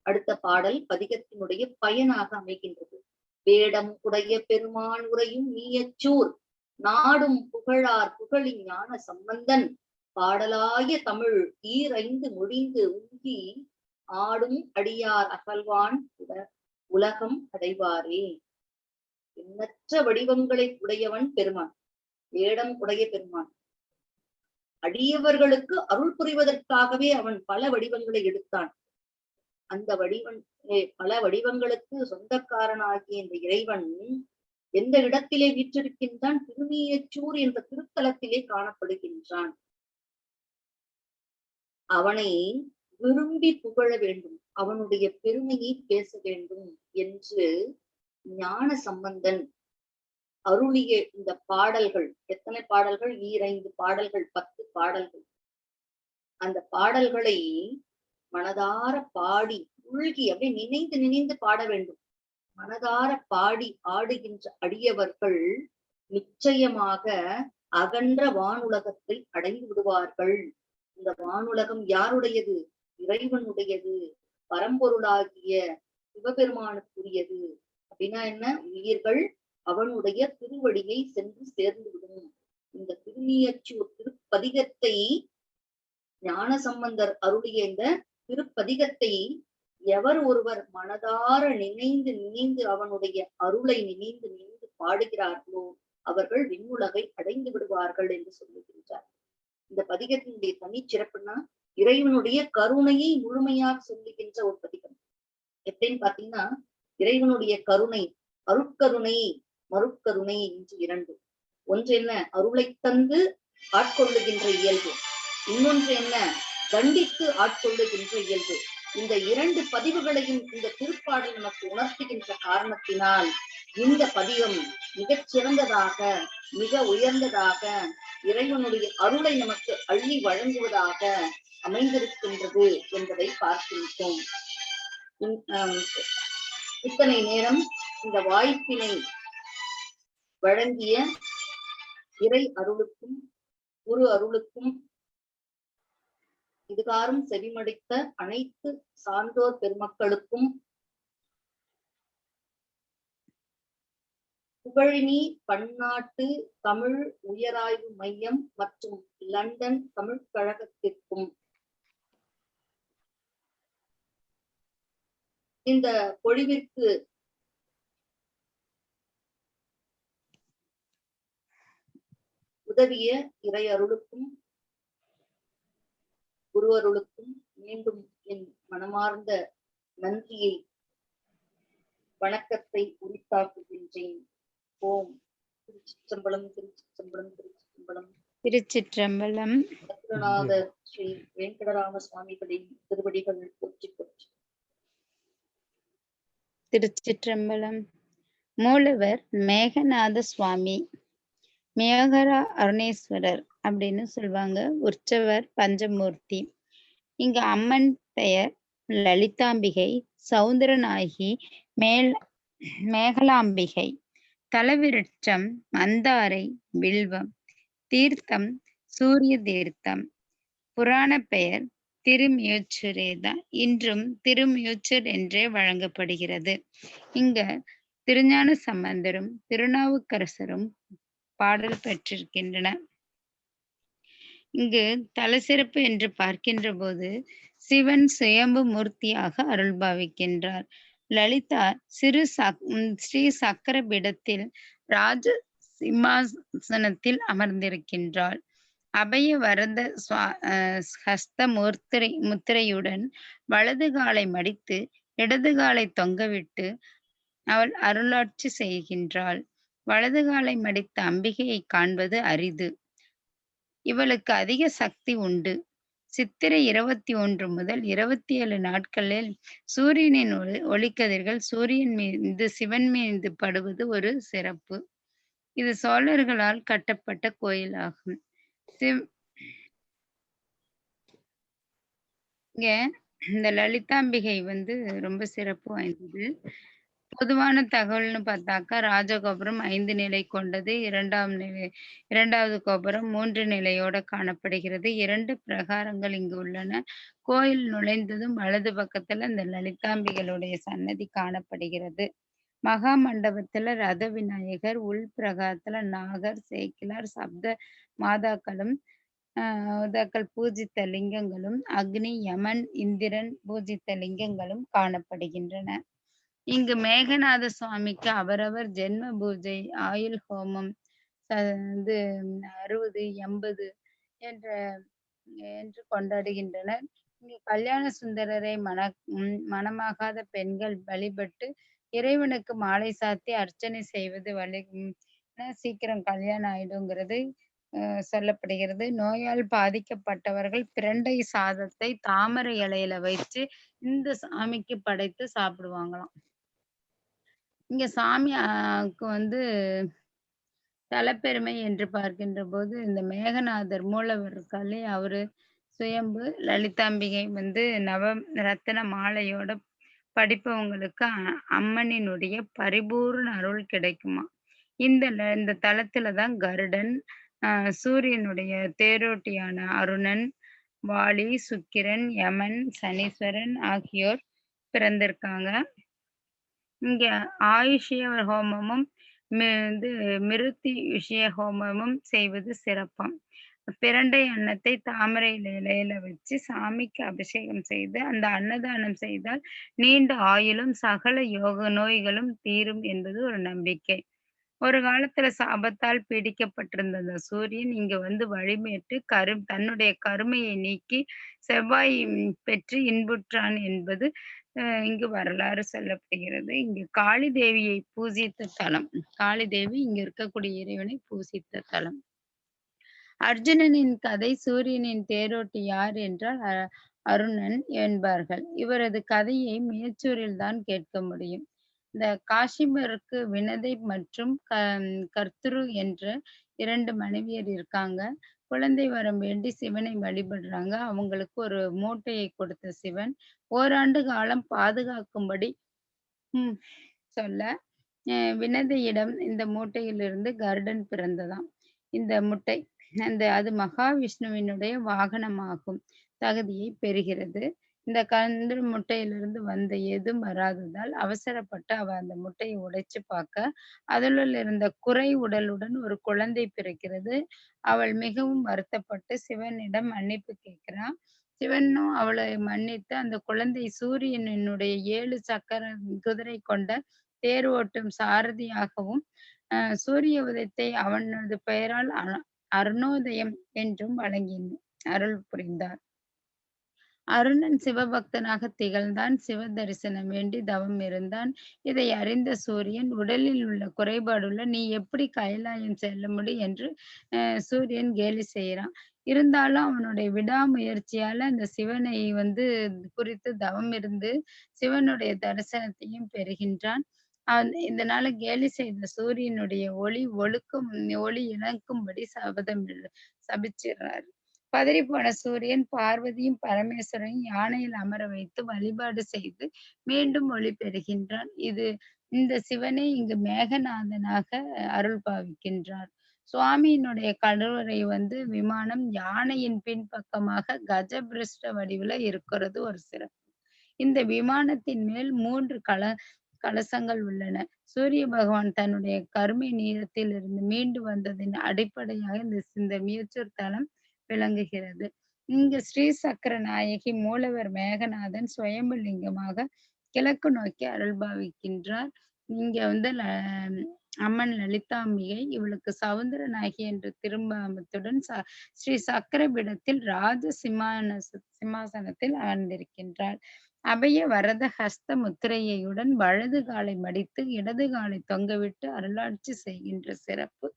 அடுத்த பாடல் பதிகத்தினுடைய பயனாக அமைகின்றது. வேடம் உடைய பெருமான் உரையும் மீயச்சூர் நாடும் புகழார் புகழி ஞான சம்பந்தன் பாடலாய தமிழ் ஈரைந்து மொழிந்து உங்கி ஆடும் அடியார் அகழ்வான் உலகம் அடைவாரே. எண்ணற்ற வடிவங்களை உடையவன் பெருமான், வேடம் உடைய பெருமான். அடியவர்களுக்கு அருள் புரிவதற்காகவே அவன் பல வடிவங்களை எடுத்தான். அந்த பல வடிவங்களுக்கு சொந்தக்காரனாகிய இந்த இறைவன் எந்த இடத்திலே வீற்றிருக்கின்றான்? திருநீயச்சூர் என்ற திருத்தலத்திலே காணப்படுகின்றான். அவனை விரும்பி புகழ வேண்டும், அவனுடைய பெருமையை பேச வேண்டும் என்று ஞான சம்பந்தன் அருளிய இந்த பாடல்கள், எத்தனை பாடல்கள்? 5 பாடல்கள், 10 பாடல்கள். அந்த பாடல்களை மனதார பாடி உள்கி அப்படியே நினைந்து நினைந்து பாட வேண்டும். மனதார பாடி ஆடுகின்ற அடியவர்கள் நிச்சயமாக அகன்ற வானுலகத்தை அடைந்து விடுவார்கள். இந்த வானுலகம் யாருடையது? இறைவனுடையது, பரம்பொருளாகிய சிவபெருமானுக்குரியது. அப்படின்னா என்ன? உயிர்கள் அவனுடைய திருவடியை சென்று சேர்ந்து விடும். இந்த திருநீயச்சூர் திருப்பதிகத்தை ஞான சம்பந்தர் அருளிய இந்த திருப்பதிகத்தை எவர் ஒருவர் மனதார நினைந்து நினைந்து அவனுடைய அருளை நினைந்து நினைந்து பாடுகிறார்களோ அவர்கள் விண்ணுலகை அடைந்து விடுவார்கள் என்று சொல்லுகின்றார். இந்த பதிகத்தினுடைய தனிச்சிறப்புன்னா இறைவனுடைய கருணையை முழுமையாக சொல்லுகின்ற ஒரு பதிகம். எப்படின்னு பாத்தீங்கன்னா, இறைவனுடைய கருணை, அருட்கருணை மறுக்கருணை என்று 2. ஒன்று என்ன? அருளை தந்து ஆட்கொள்ளுகின்ற இயல்பு. இன்னொன்று என்ன? தண்டித்து ஆட்கொள்ளுகின்ற இயல்பு. இந்த 2 பதிவுகளையும் இந்த திருப்பாடல் நமக்கு உணர்த்துகின்ற காரணத்தினால் இந்த பதிகம் மிகச் சிறந்ததாக, மிக உயர்ந்ததாக, இறைவனுடைய அருளை நமக்கு அள்ளி வழங்குவதாக அமைந்திருக்கின்றது என்பதை பார்க்கின்றோம். இத்தனை நேரம் இந்த வாய்ப்பினை வழங்கிய இறை அருளுக்கும் குரு அருளுக்கும் இதுகாரும் செவிமடித்த அனைத்து சான்றோர் பெருமக்களுக்கும் புகழினி பன்னாட்டு தமிழ் உயராய்வு மையம் மற்றும் லண்டன் தமிழ் கழகத்திற்கும் இந்த பொழிவிற்கு உதவிய இறை அருளுக்கும் குரு அருளுக்கும் மீண்டும் என் மனமார்ந்த நன்றியை, வணக்கத்தை உரித்தாக்குகின்றேன். ஓம் திருச்சிற்றம்பலம், திருச்சிற்றம்பலம், திருச்சிற்றம்பலம். திருச்சிற்றம்பலம். சத்குருநாதர் ஸ்ரீ வெங்கடராம சுவாமிகளின் திருவடிகள் போற்றி போற்றி. திருச்சிற்றம்பலம். மூலவர் மேகநாத சுவாமி, மேகரா அருணேஸ்வரர் அப்படின்னு சொல்லுவாங்க. உற்சவர் பஞ்சமூர்த்தி. இங்க அம்மன் பெயர் லலிதாம்பிகை, சௌந்தரநாயகி, மேகலாம்பிகை. தலவிருட்சம் மந்தாரை, வில்வம். தீர்த்தம் சூரிய தீர்த்தம். புராண பெயர் திருமியூச்சுரேதான். இன்றும் திருமியூச்சர் என்றே வழங்கப்படுகிறது. இங்க திருஞான சம்பந்தரும் திருநாவுக்கரசரும் பாடல் பெற்றிருக்கின்றன. இங்கு தலசிறப்பு என்று பார்க்கின்ற போது சிவன் சுயம்பு மூர்த்தியாக அருள் பாவிக்கின்றார். லலிதா ஸ்ரீ சக்கர பீடத்தில் ராஜ சிம்மாசனத்தில் அமர்ந்திருக்கின்றாள். அபய வரத ஹஸ்த முத்திரையுடன் வலது காலை மடித்து இடது காலை தொங்கவிட்டு அவள் அருளாட்சி செய்கின்றாள். வலது காலை மடித்த அம்பிகையை காண்பது அரிது. இவளுக்கு அதிக சக்தி உண்டு. சித்திரை 21 முதல் 27 நாட்களில் சூரியனின் ஒளிக்கதிர்கள் சூரியன் மீது சிவன் மீது படுவது ஒரு சிறப்பு. இது சோழர்களால் கட்டப்பட்ட கோயில் ஆகும். இங்க இந்த லலிதாம்பிகை ரொம்ப சிறப்பு வாய்ந்தது. பொதுவான தகவல்னு பார்த்தாக்கா, ராஜகோபுரம் 5 நிலை கொண்டது. இரண்டாவது கோபுரம் 3 நிலையோட காணப்படுகிறது. 2 பிரகாரங்கள் இங்கு உள்ளன. கோயில் நுழைந்ததும் வலது பக்கத்துல இந்த லலிதாம்பிகளுடைய சன்னதி காணப்படுகிறது. மகா மண்டபத்துல ரத விநாயகர், உள் பிரகாரத்துல நாகர், சேக்கிலார், சப்த மாதாக்களும் பூஜித்த லிங்கங்களும், அக்னி, யமன், இந்திரன் பூஜித்த லிங்கங்களும் காணப்படுகின்றன. இங்கு மேகநாத சுவாமிக்கு அவரவர் ஜென்ம பூஜை, ஆயுள் ஹோமம் 60, 80 என்று கொண்டாடுகின்றனர். இங்கு கல்யாண சுந்தரரை மணமாகாத பெண்கள் வழிபட்டு இறைவனுக்கு மாலை சாத்தி அர்ச்சனை செய்வது சீக்கிரம் கல்யாணம் ஆயிடுங்கிறது சொல்லப்படுகிறது. நோயால் பாதிக்கப்பட்டவர்கள் பிரண்டை சாதத்தை தாமரை இலையில வைத்து இந்த சாமிக்கு படைத்து சாப்பிடுவாங்களாம். இங்க சாமி க்கு வந்து தலப்பெருமை என்று பார்க்கின்ற போது, இந்த மேகநாதர் மூலவர் இருக்கார் இல்லையா? அவரு சுயம்பு, லலிதாம்பிகை வந்து நவரத்தின மாலையோட படிப்பவங்களுக்கு அம்மனினுடைய பரிபூரண அருள் கிடைக்குமாம். இந்த தலத்துல தான் கருடன், சூரியனுடைய தேரோட்டியான அருணன், வாலி, சுக்கிரன், யமன், சனீஸ்வரன் ஆகியோர் பிறந்திருக்காங்க. இங்க ஆயுஷ்ய ஹோமமும் வந்து மிருத்தி விஷய ஹோமமும் செய்வது சிறப்பாம். பிரண்டை அன்னத்தை தாமரை இலையில வச்சு சாமிக்கு அபிஷேகம் செய்து அந்த அன்னதானம் செய்தால் நீண்ட ஆயுளும் சகல யோக நோய்களும் தீரும் என்பது ஒரு நம்பிக்கை. ஒரு காலத்துல சாபத்தால் பீடிக்கப்பட்டிருந்த அந்த சூரியன் இங்க வந்து வழிமேட்டு தன்னுடைய கருமையை நீக்கி செவ்வாய் பெற்று இன்புற்றான் என்பது இங்கு வரலாறு சொல்லப்படுகிறது. இங்கு காளி தேவியை பூஜித்த தலம். காளி தேவி இங்க இருக்கக்கூடிய இறைவனை பூஜித்த தலம். அர்ஜுனனின் கதை சூரியனின் தேரோட்டி யார் என்றால் அருணன் என்பார்கள். இவரது கதையை மேச்சூரில் தான் கேட்க முடியும். இந்த காசிபருக்கு வினதை மற்றும் கர்த்துரு என்ற 2 மனைவியர் இருக்காங்க. குழந்தை வரம் வேண்டி சிவனை வழிபடுறாங்க. அவங்களுக்கு ஒரு மூட்டையை கொடுத்த சிவன் ஓராண்டு காலம் பாதுகாக்கும்படி சொல்ல வினதையிடம் இந்த மூட்டையிலிருந்து கருடன் பிறந்ததாம். இந்த முட்டை அது மகாவிஷ்ணுவினுடைய வாகனமாகும் தகுதியை பெறுகிறது. இந்த கன்று முட்டையிலிருந்து வந்த எதுவும் வராததால் அவசரப்பட்டு அவ அந்த முட்டையை உடைச்சு பார்க்க அதிலுள்ள இருந்த குறை உடலுடன் ஒரு குழந்தை பிறக்கிறது. அவள் மிகவும் வருத்தப்பட்டு சிவனிடம் மன்னிப்பு கேட்கிறான். சிவனும் அவளை மன்னித்து அந்த குழந்தை சூரியனினுடைய 7 சக்கர குதிரை கொண்ட தேர் ஓட்டும் சாரதியாகவும் சூரிய உதயத்தை அவனது பெயரால் அருணோதயம் என்றும் வழங்கி அருள் புரிந்தார். அருணன் சிவபக்தனாக திகழ்ந்தான். சிவ தரிசனம் வேண்டி தவம் இருந்தான். இதை அறிந்த சூரியன் உடலில் உள்ள குறைபாடுள்ள நீ எப்படி கைலாயம் செல்ல முடியும் என்று சூரியன் கேலி செய்யறான். இருந்தாலும் அவனுடைய விடாமுயற்சியால அந்த சிவனை வந்து குறித்து தவம் இருந்து சிவனுடைய தரிசனத்தையும் பெறுகின்றான். இதனால கேலி செய்த சூரியனுடைய ஒளி இழக்கும்படி சபிச்சிடுறாரு. பதறிப்போன சூரியன் பார்வதியும் பரமேஸ்வரனையும் யானையில் அமர வைத்து வழிபாடு செய்து மீண்டும் ஒளி பெறுகின்றான். இந்த சிவனை இங்கு மேகநாதனாக அருள் பாவிக்கின்றார். சுவாமியினுடைய கருவறை வந்து விமானம் யானையின் பின்பக்கமாக கஜபிருஷ்ட வடிவுல இருக்கிறது ஒரு சிறப்பு. இந்த விமானத்தின் மேல் 3 கலசங்கள் உள்ளன. சூரிய பகவான் தன்னுடைய கருமை நீரத்தில் இருந்து மீண்டு வந்ததின் அடிப்படையாக இந்த மியூச்சூர் தலம் விளங்குகிறது. இங்கு ஸ்ரீ சக்கர நாயகி மூலவர் மேகநாதன் சுயம்பு லிங்கமாக கிழக்கு நோக்கி அருள் பாவிக்கின்றார். இங்க வந்து அம்மன் லலிதாம்பிகை இவளுக்கு சவுந்தர நாயகி என்ற திருநாமத்துடன் ஸ்ரீ சக்கரபீடத்தில் ராஜ சிம்மாசனத்தில் அமர்ந்திருக்கின்றாள். அபய வரத ஹஸ்த முத்திரையுடன் வலது காலை மடித்து இடது காலை தொங்கவிட்டு அருளாட்சி செய்கின்ற சிறப்பு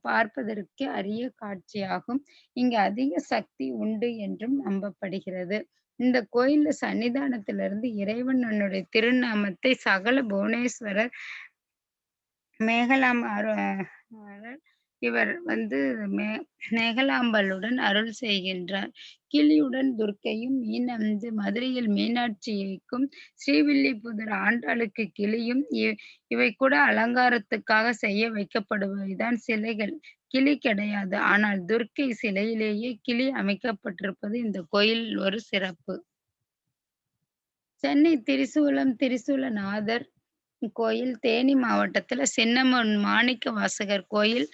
பார்ப்பதற்கு அரிய காட்சியாகும். இங்கு அதிக சக்தி உண்டு என்றும் நம்பப்படுகிறது. இந்த கோயில்ல சன்னிதானத்திலிருந்து இறைவனுடைய திருநாமத்தை சகல புவனேஸ்வரர் இவர் வந்து மேகலாம்பலுடன் அருள் செய்கின்றார். கிளியுடன் துர்க்கையும் மதுரையில் மீனாட்சிக்கும் ஸ்ரீவில்லிபுத்தூர் ஆண்டாளுக்கு கிளியும் இவை கூட அலங்காரத்துக்காக செய்ய வைக்கப்படுவதுதான் சிலைகள். கிளி கிடையாது. ஆனால் துர்க்கை சிலையிலேயே கிளி அமைக்கப்பட்டிருப்பது இந்த கோயில் ஒரு சிறப்பு. சென்னை திரிசூலநாதர் கோயில் தேனி மாவட்டத்துல சின்னமன் மாணிக்க வாசகர் கோயில்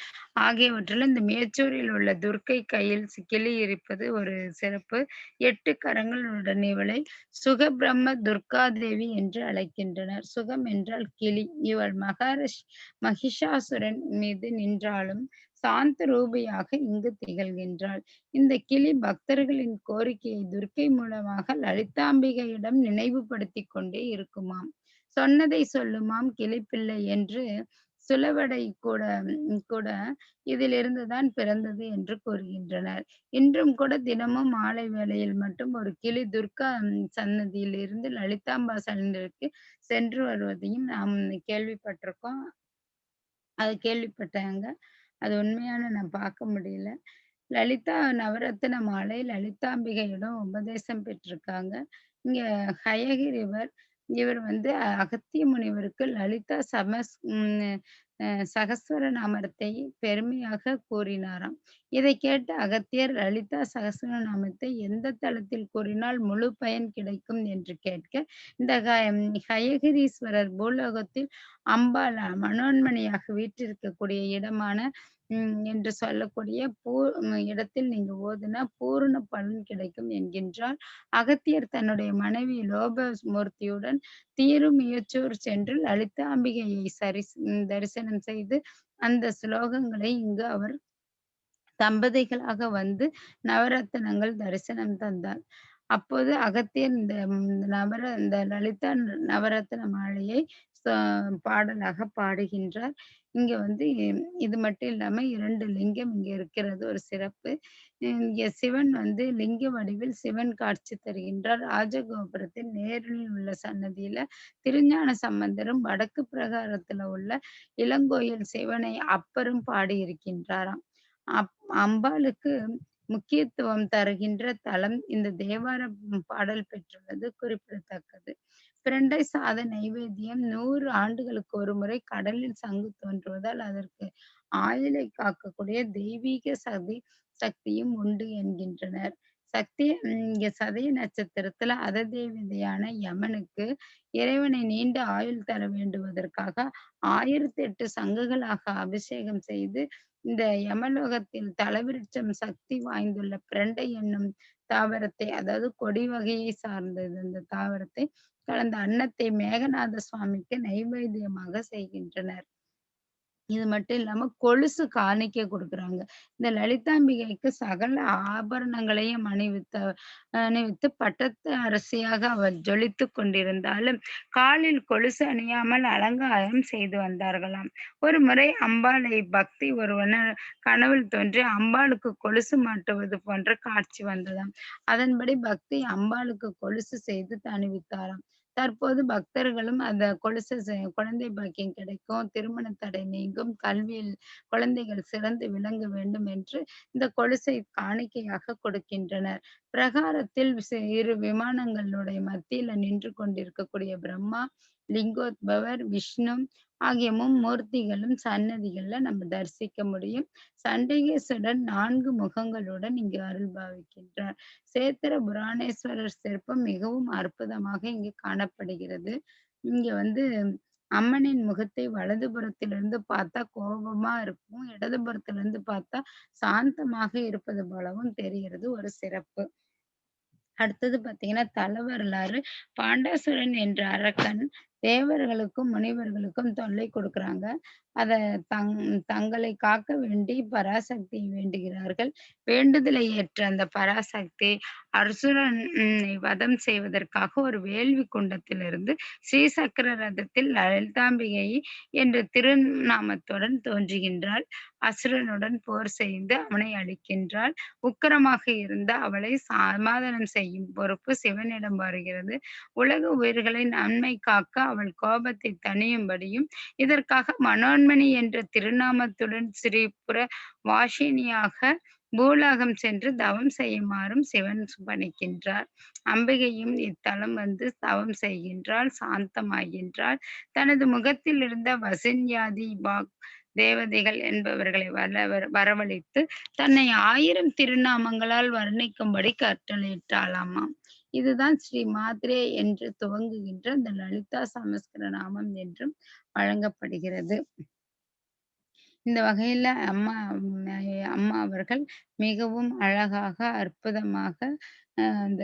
ஆகியவற்றில் இந்த மேச்சூரில் உள்ள துர்க்கை கையில் கிளி இருப்பது ஒரு சிறப்பு. 8 கரங்களுடன் இவளை சுகபிரம்ம துர்காதேவி என்று அழைக்கின்றனர். சுகம் என்றால் கிளி. இவள் மகிஷாசுரன் மீது நின்றாலும் சாந்த ரூபியாக இங்கு திகழ்கின்றாள். இந்த கிளி பக்தர்களின் கோரிக்கையை துர்க்கை மூலமாக லலிதாம்பிகையிடம் நினைவுபடுத்தி கொண்டே இருக்குமாம். சொன்னதை சொல்லுமாம் கிளிப்பிள்ளை என்று சுலவடை கூட கூட இதிலிருந்து தான் பிறந்தது என்று கூறுகின்றனர். இன்றும் கூட தினமும் மாலை வேளையில் மட்டும் ஒரு கிளி துர்கா சன்னதியில் இருந்து லலிதாம்பா சன்னதிக்கு சென்று வருவதையும் நாம் கேள்விப்பட்டிருக்கோம். அது கேள்விப்பட்டேங்க. அது உண்மையான்னு நான் பார்க்க முடியல. லலிதா நவரத்தின மாலை லலிதாம்பிகையிடம் உபதேசம் பெற்றிருக்காங்க. இங்க ஹயகிரிவர் இவர் வந்து அகத்திய முனிவருக்கு லலிதா சகஸ்வர நாமத்தை பெருமையாக கூறினாராம். இதை கேட்ட அகத்தியர் லலிதா சகஸ்ரநாமத்தை எந்த தலத்தில் கூறினால் முழு பயன் கிடைக்கும் என்று கேட்க, இந்த ஹயகிரீஸ்வரர் பூலோகத்தில் அம்பாள் மனோன்மணியாக வீற்றிருக்கக்கூடிய இடமான என்று சொல்லக்கூடிய இடத்தில் நீங்க ஓதுனா பூரண பலன் கிடைக்கும் என்கின்றார். அகத்தியர் தன்னுடைய மனைவி லோபமூர்த்தியுடன் திருமியச்சூர் சென்று லலிதாம்பிகையை தரிசனம் செய்து அந்த ஸ்லோகங்களை இங்கு அவர் தம்பதிகளாக வந்து நவரத்தினங்கள் தரிசனம் தந்தார். அப்போது அகத்தியர் இந்த லலிதா நவரத்தின மாலையை பாடலாக பாடுகின்றார். இங்க வந்து இது மட்டும் இல்லாம 2 லிங்கம் இங்க இருக்கிறது ஒரு சிறப்பு. இங்க சிவன் வந்து லிங்க வடிவில் சிவன் காட்சி தருகின்றார். ராஜகோபுரத்தின் நேரில் உள்ள சன்னதியில திருஞான சம்பந்தரும் வடக்கு பிரகாரத்துல உள்ள இளங்கோயில் சிவனை அப்பரும் பாடியிருக்கின்றாராம். அம்பாளுக்கு முக்கியத்துவம் தருகின்ற தலம் இந்த தேவார பாடல் பெற்றுள்ளது குறிப்பிடத்தக்கது. பிரண்டை சாத நைவேத்தியம் 100 ஆண்டுகளுக்கு ஒரு முறை கடலில் சங்கு தோன்றுவதால் அதற்கு ஆயுளை காக்கக்கூடிய தெய்வீக சக்தியும் உண்டு என்கின்றனர். இங்க சதய நட்சத்திரத்துல அததேவதையான யமனுக்கு இறைவனை நீண்ட ஆயுள் தர வேண்டுவதற்காக 1008 சங்குகளாக அபிஷேகம் செய்து இந்த யமலோகத்தில் தலவிருட்சம் சக்தி வாய்ந்துள்ள பிரண்டை என்னும் தாவரத்தை, அதாவது கொடி வகையை சார்ந்தது அந்த தாவரத்தை கலந்த அன்னத்தை மேகநாத சுவாமிக்கு நைவேத்தியமாக செய்கின்றனர். இது மட்டும் இல்லாம கொலுசு காணிக்கை குடுக்குறாங்க. இந்த லலிதாம்பிகைக்கு சகல ஆபரணங்களையும் அணிவித்து பட்டத்து அரசியாக அவள் ஜொலித்துக் கொண்டிருந்தாலும், காலில் கொலுசு அணியாமல் அலங்காரம் செய்து வந்தார்களாம். ஒரு முறை அம்பாளை பக்தி ஒருவன் கனவில் தோன்றி அம்பாளுக்கு கொலுசு மாட்டுவது போன்ற காட்சி வந்ததாம். அதன்படி பக்தி அம்பாளுக்கு கொலுசு செய்து அணிவித்தாராம். தற்போது பக்தர்களும் அந்த கொலுசு குழந்தை பாக்கியம் கிடைக்கும், திருமண தடை நீங்கும், கல்வியில் குழந்தைகள் சிறந்து விளங்க வேண்டும் என்று இந்த கொலுசை காணிக்கையாக கொடுக்கின்றனர். பிரகாரத்தில் இரு விமானங்களுடைய மத்தியில நின்று கொண்டிருக்கக்கூடிய பிரம்மா, லிங்கோத்பவர், விஷ்ணு ஆகிய மும்மூர்த்திகளும் சன்னதிகள்ல நம்ம தரிசிக்க முடியும். சண்டிகேஸ்வரர் 4 முகங்களுடன் இங்கு அருள்பாவிக்கின்றார். சேத்திர புராணேஸ்வரர் சிற்பம் மிகவும் அற்புதமாக இங்கு காணப்படுகிறது. இங்க வந்து அம்மனின் முகத்தை வலதுபுறத்திலிருந்து பார்த்தா கோபமா இருக்கும், இடதுபுறத்திலிருந்து பார்த்தா சாந்தமாக இருப்பது போலவும் தெரிகிறது, ஒரு சிறப்பு. அடுத்தது பார்த்தீங்கன்னா, தல வரலாறு. பாண்டாசுரன் என்ற அரக்கன் தேவர்களுக்கும், முனிவர்களுக்கும் தொல்லை கொடுக்குறாங்க. அத தங்களை காக்க வேண்டி பராசக்தியை வேண்டுகிறார்கள். வேண்டுதலை ஏற்ற அந்த பராசக்தி அர்சுரன் வதம் செய்வதற்காக ஒரு வேள்வி குண்டத்திலிருந்து ஸ்ரீசக்கர ரதத்தில் லலிதாம்பிகை என்ற திருநாமத்துடன் தோன்றுகின்றாள். அசுரனுடன் போர் செய்து அவனை அழிக்கின்றாள். உக்கிரமாக இருந்த அவளை சமாதானம் செய்யும் பொறுப்பு சிவனிடம் வருகிறது. உலக உயிர்களை நன்மை காக்க அவள் கோபத்தை தணியும்படியும் இதற்காக மனோன்மணி என்ற திருநாமத்துடன் ஸ்ரீபுர வாசினியாக பூலோகம் சென்று தவம் செய்யுமாறும் சிவன் பணிக்கின்றார். அம்பிகையும் இத்தலம் வந்து தவம் செய்கின்றாள், சாந்தமாகின்றாள். தனது முகத்தில் இருந்த வசின்யாதி தேவதைகள் என்பவர்களை வரவழைத்து தன்னை 1000 திருநாமங்களால் வர்ணிக்கும்படி கட்டளையிட்டாளாமாம். இதுதான் ஸ்ரீ மாத்ரே என்று துவங்குகின்ற இந்த லலிதா சமஸ்கிருத நாமம் என்றும் வழங்கப்படுகிறது. இந்த வகையில அம்மா அவர்கள் மிகவும் அழகாக, அற்புதமாக அந்த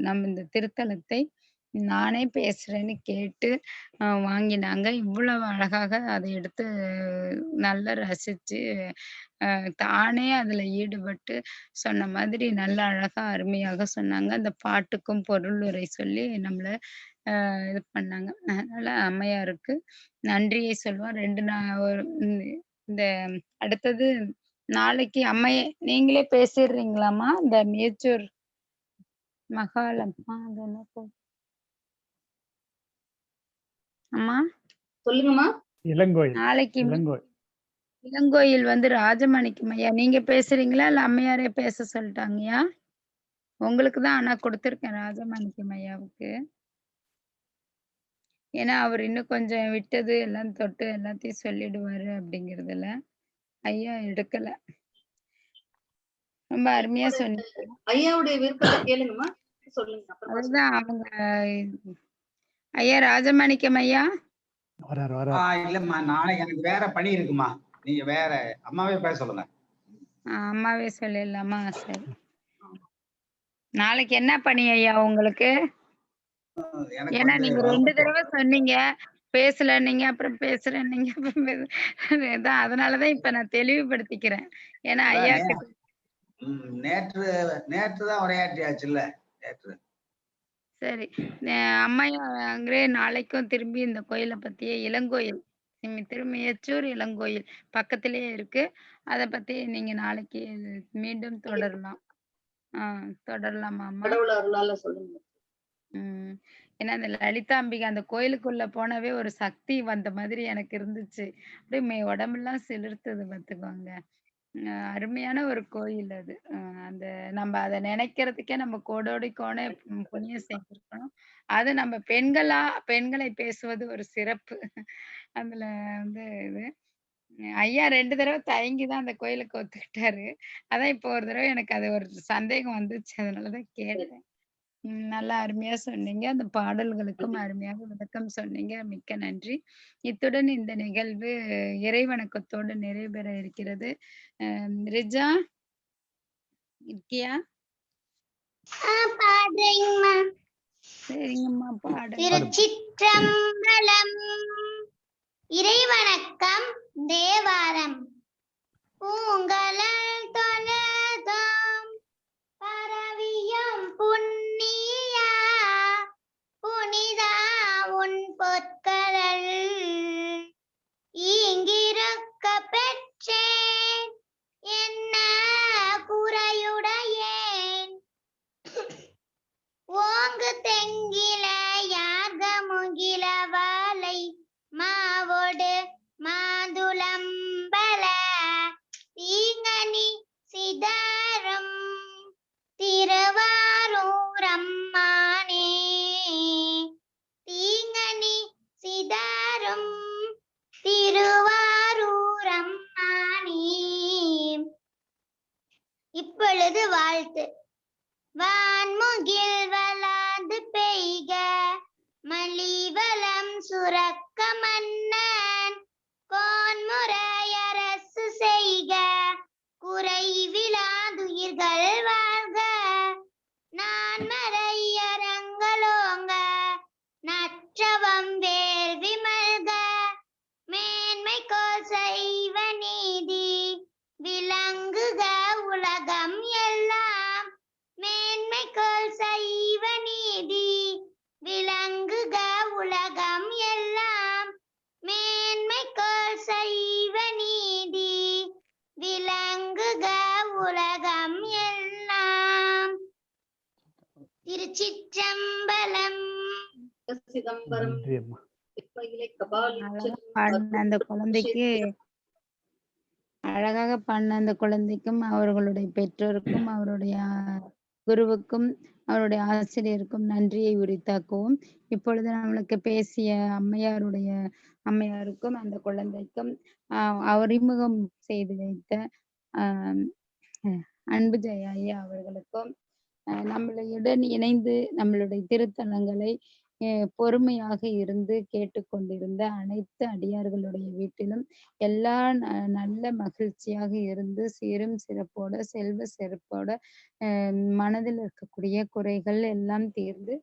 நம்ம இந்த திருத்தலத்தை நானே பேசுறேன்னு கேட்டு வாங்கினாங்க. இவ்வளவு அழகாக அதை எடுத்து நல்லா ரசிச்சு, தானே அதுல ஈடுபட்டு சொன்ன மாதிரி நல்லா அழகா அருமையாக சொன்னாங்க. அந்த பாட்டுக்கும் பொருளுரை சொல்லி நம்மள இது பண்ணாங்க. அதனால அம்மையாருக்கு நன்றியை சொல்லுவோம். 2 ஒரு இந்த அடுத்தது நாளைக்கு நீங்களே பேசிடுறீங்களாம்மா? இந்த மேச்சூர் மகாலம் அது என்ன அம்மா? சொல்லுங்கம்மா. இளங்கோயில் நாளைக்கு இளங்கோயில் இளங்கோயில் வந்து ராஜமாணிக்கம் ஐயா. நீங்க பேசுறீங்களா? இல்ல அம்மையாரே பேச சொல்லிட்டாங்கயா? உங்களுக்கு தான் ஆனா குடுத்துருக்கேன் ராஜமாணிக்கம் ஐயாவுக்கு. ஏன்னா, அவர் இன்னும் கொஞ்சம் விட்டது எல்லாம் தொட்டு எல்லாத்தையும் சொல்லிடுவாரு அப்படிங்கிறதுல, ஐயா எடுக்கல. ரொம்ப அருமையா சொன்னீங்க. ஐயாவுடைய விருப்பத்தை கேளுங்கம்மா. சொல்லுங்க. அப்புறமா சொல்லுங்க. அதுதான் அவங்க ஐயா ராஜமாணிக்கம் ஐயா. வரார். இல்லம்மா, நாளைக்கு எனக்கு வேற பணி இருக்குமா. நீங்க வேற அம்மாவே பேச சொல்லுங்க. அம்மாவே சொல்லிடலாமா? சரி. நாளைக்கு என்ன பணி ஐயா உங்களுக்கு? எனக்கு ஏன்னா வந்து நீங்க 2 தடவை சொன்னீங்க. பேசலன்னீங்க, அப்புறம் பேசுறேன்னீங்க. அதான் அதனாலதான் இப்ப நான் தெளிவுபடுத்திக்கிறேன். ஏன்னா அதான் ஐயாக்கு நேற்று தான் உரையாற்றியாச்சுல்ல. நேற்று சரி. அம்மையாரே நாளைக்கும் திரும்பி இந்த கோயில பத்தியே இளங்கோயில் திருமியச்சூர் இளங்கோயில் பக்கத்திலேயே இருக்கு. அத பத்தி நீங்க நாளைக்கு மீண்டும் தொடரலாம். தொடரலாமா அம்மா? கடவுள் அருளால சொல்லுங்க. ஏன்னா அந்த லலிதாம்பிகை அந்த கோயிலுக்குள்ள போனவே ஒரு சக்தி வந்த மாதிரி எனக்கு இருந்துச்சு. அப்படியே உடம்பெல்லாம் சிலிர்த்தது பார்த்துக்கோங்க. அருமையான ஒரு கோயில் அது. அந்த நம்ம அத நினைக்கிறதுக்கே நம்ம கோடோடி புண்ணியம் செஞ்சிருக்கணும். அது நம்ம பெண்களை பேசுவது ஒரு சிறப்பு. அதுல வந்து இது ஐயா 2 தடவ தயங்கி தான் அந்த கோயிலுக்கு ஒத்துக்கிட்டாரு. அதான் இப்போ ஒரு தடவ எனக்கு அது ஒரு சந்தேகம் வந்துச்சு. அதனாலதான் கேட்டேன். நல்லா அருமையா சொன்னீங்க. அந்த பாடல்களுக்கும் அருமையாக விளக்கம் சொன்னீங்க. மிக்க நன்றி. இத்துடன் இந்த நிகழ்வு இறைவணக்கத்தோடு நிறைவு பெற இருக்கிறது. ரிஜா இருக்கியா? பாடுறீங்கம்மா. சரிங்கம்மா பாடுங்க. திருச்சிற்றம்பலம். இறைவணக்கம். தேவாரம். பூங்கலல் தொழதோம் பரவியும் புண்ணியா புனிதா உன் பொற்கழல் ஈங்கிருக்க பெற்றேன் என்ன குறையுடையேன் ஓங்கு தெங்கில யாக முகில வாலை மாவோடு மாதுளம்பல தீங்கனி சிதறும் திருவாரூரம்மானே தீங்கனி சிதறும் திருவாரூரம்மானே. இப்பொழுது வாழ்த்து. வான்முகில் வளாது பெய்க மலிவலம் சுரக்க மன்னன் கோன்முறையரசு செய்க குறைவிலாதுயிர்கள் வாழ்க நான்மறையரங்களோங்க நற்றவம் வேள்வி மல்க மேன்மைக்கோள் செய்வ நீதி விளங்குக உலகம் எல்லாம் மேன்மைக்கோள் செய்வ நீதி விளங்குக உலகம் எல்லாம் மேன்மைக்கோள் செய்வ நீதி விளங்குக உலகம் எல்லாம். திருச்சிற்றம்பலம். சிதம்பரம் நன்றி அம்மா. அந்த குழந்தைக்கு அழகாக பண்ண அந்த குழந்தைக்கும் அவர்களுடைய பெற்றோருக்கும் அவருடைய குருவுக்கும் அவருடைய ஆசிரியருக்கும் நன்றியை உரித்தாக்குவோம். இப்பொழுது நம்மளுக்கு பேசிய அம்மையாருக்கும் அந்த குழந்தைக்கும் அறிமுகம் செய்து வைத்த அன்பு ஜெயா ஐயா அவர்களுக்கும் நம்மளுடன் இணைந்து நம்மளுடைய திருத்தலங்களை பொறுமையாக இருந்து கேட்டுக்கொண்டிருந்த அனைத்து அடியார்களுடைய வீட்டிலும் எல்லா நல்ல மகிழ்ச்சியாக இருந்து சீரும் சிறப்போட செல்வ செருப்போட மனதில் இருக்கக்கூடிய குறைகள் எல்லாம் தீர்ந்து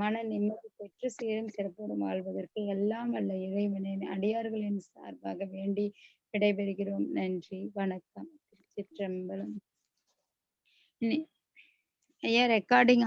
மன நிம்மதி பெற்று சீரும் சிறப்போடு வாழ்வதற்கு எல்லாம் வல்ல இறைவனின் அடியார்களின் சார்பாக வேண்டி விடைபெறுகிறோம். நன்றி, வணக்கம். திருச்சிற்றம்பலம். ஐயா ரெக்கார்டிங்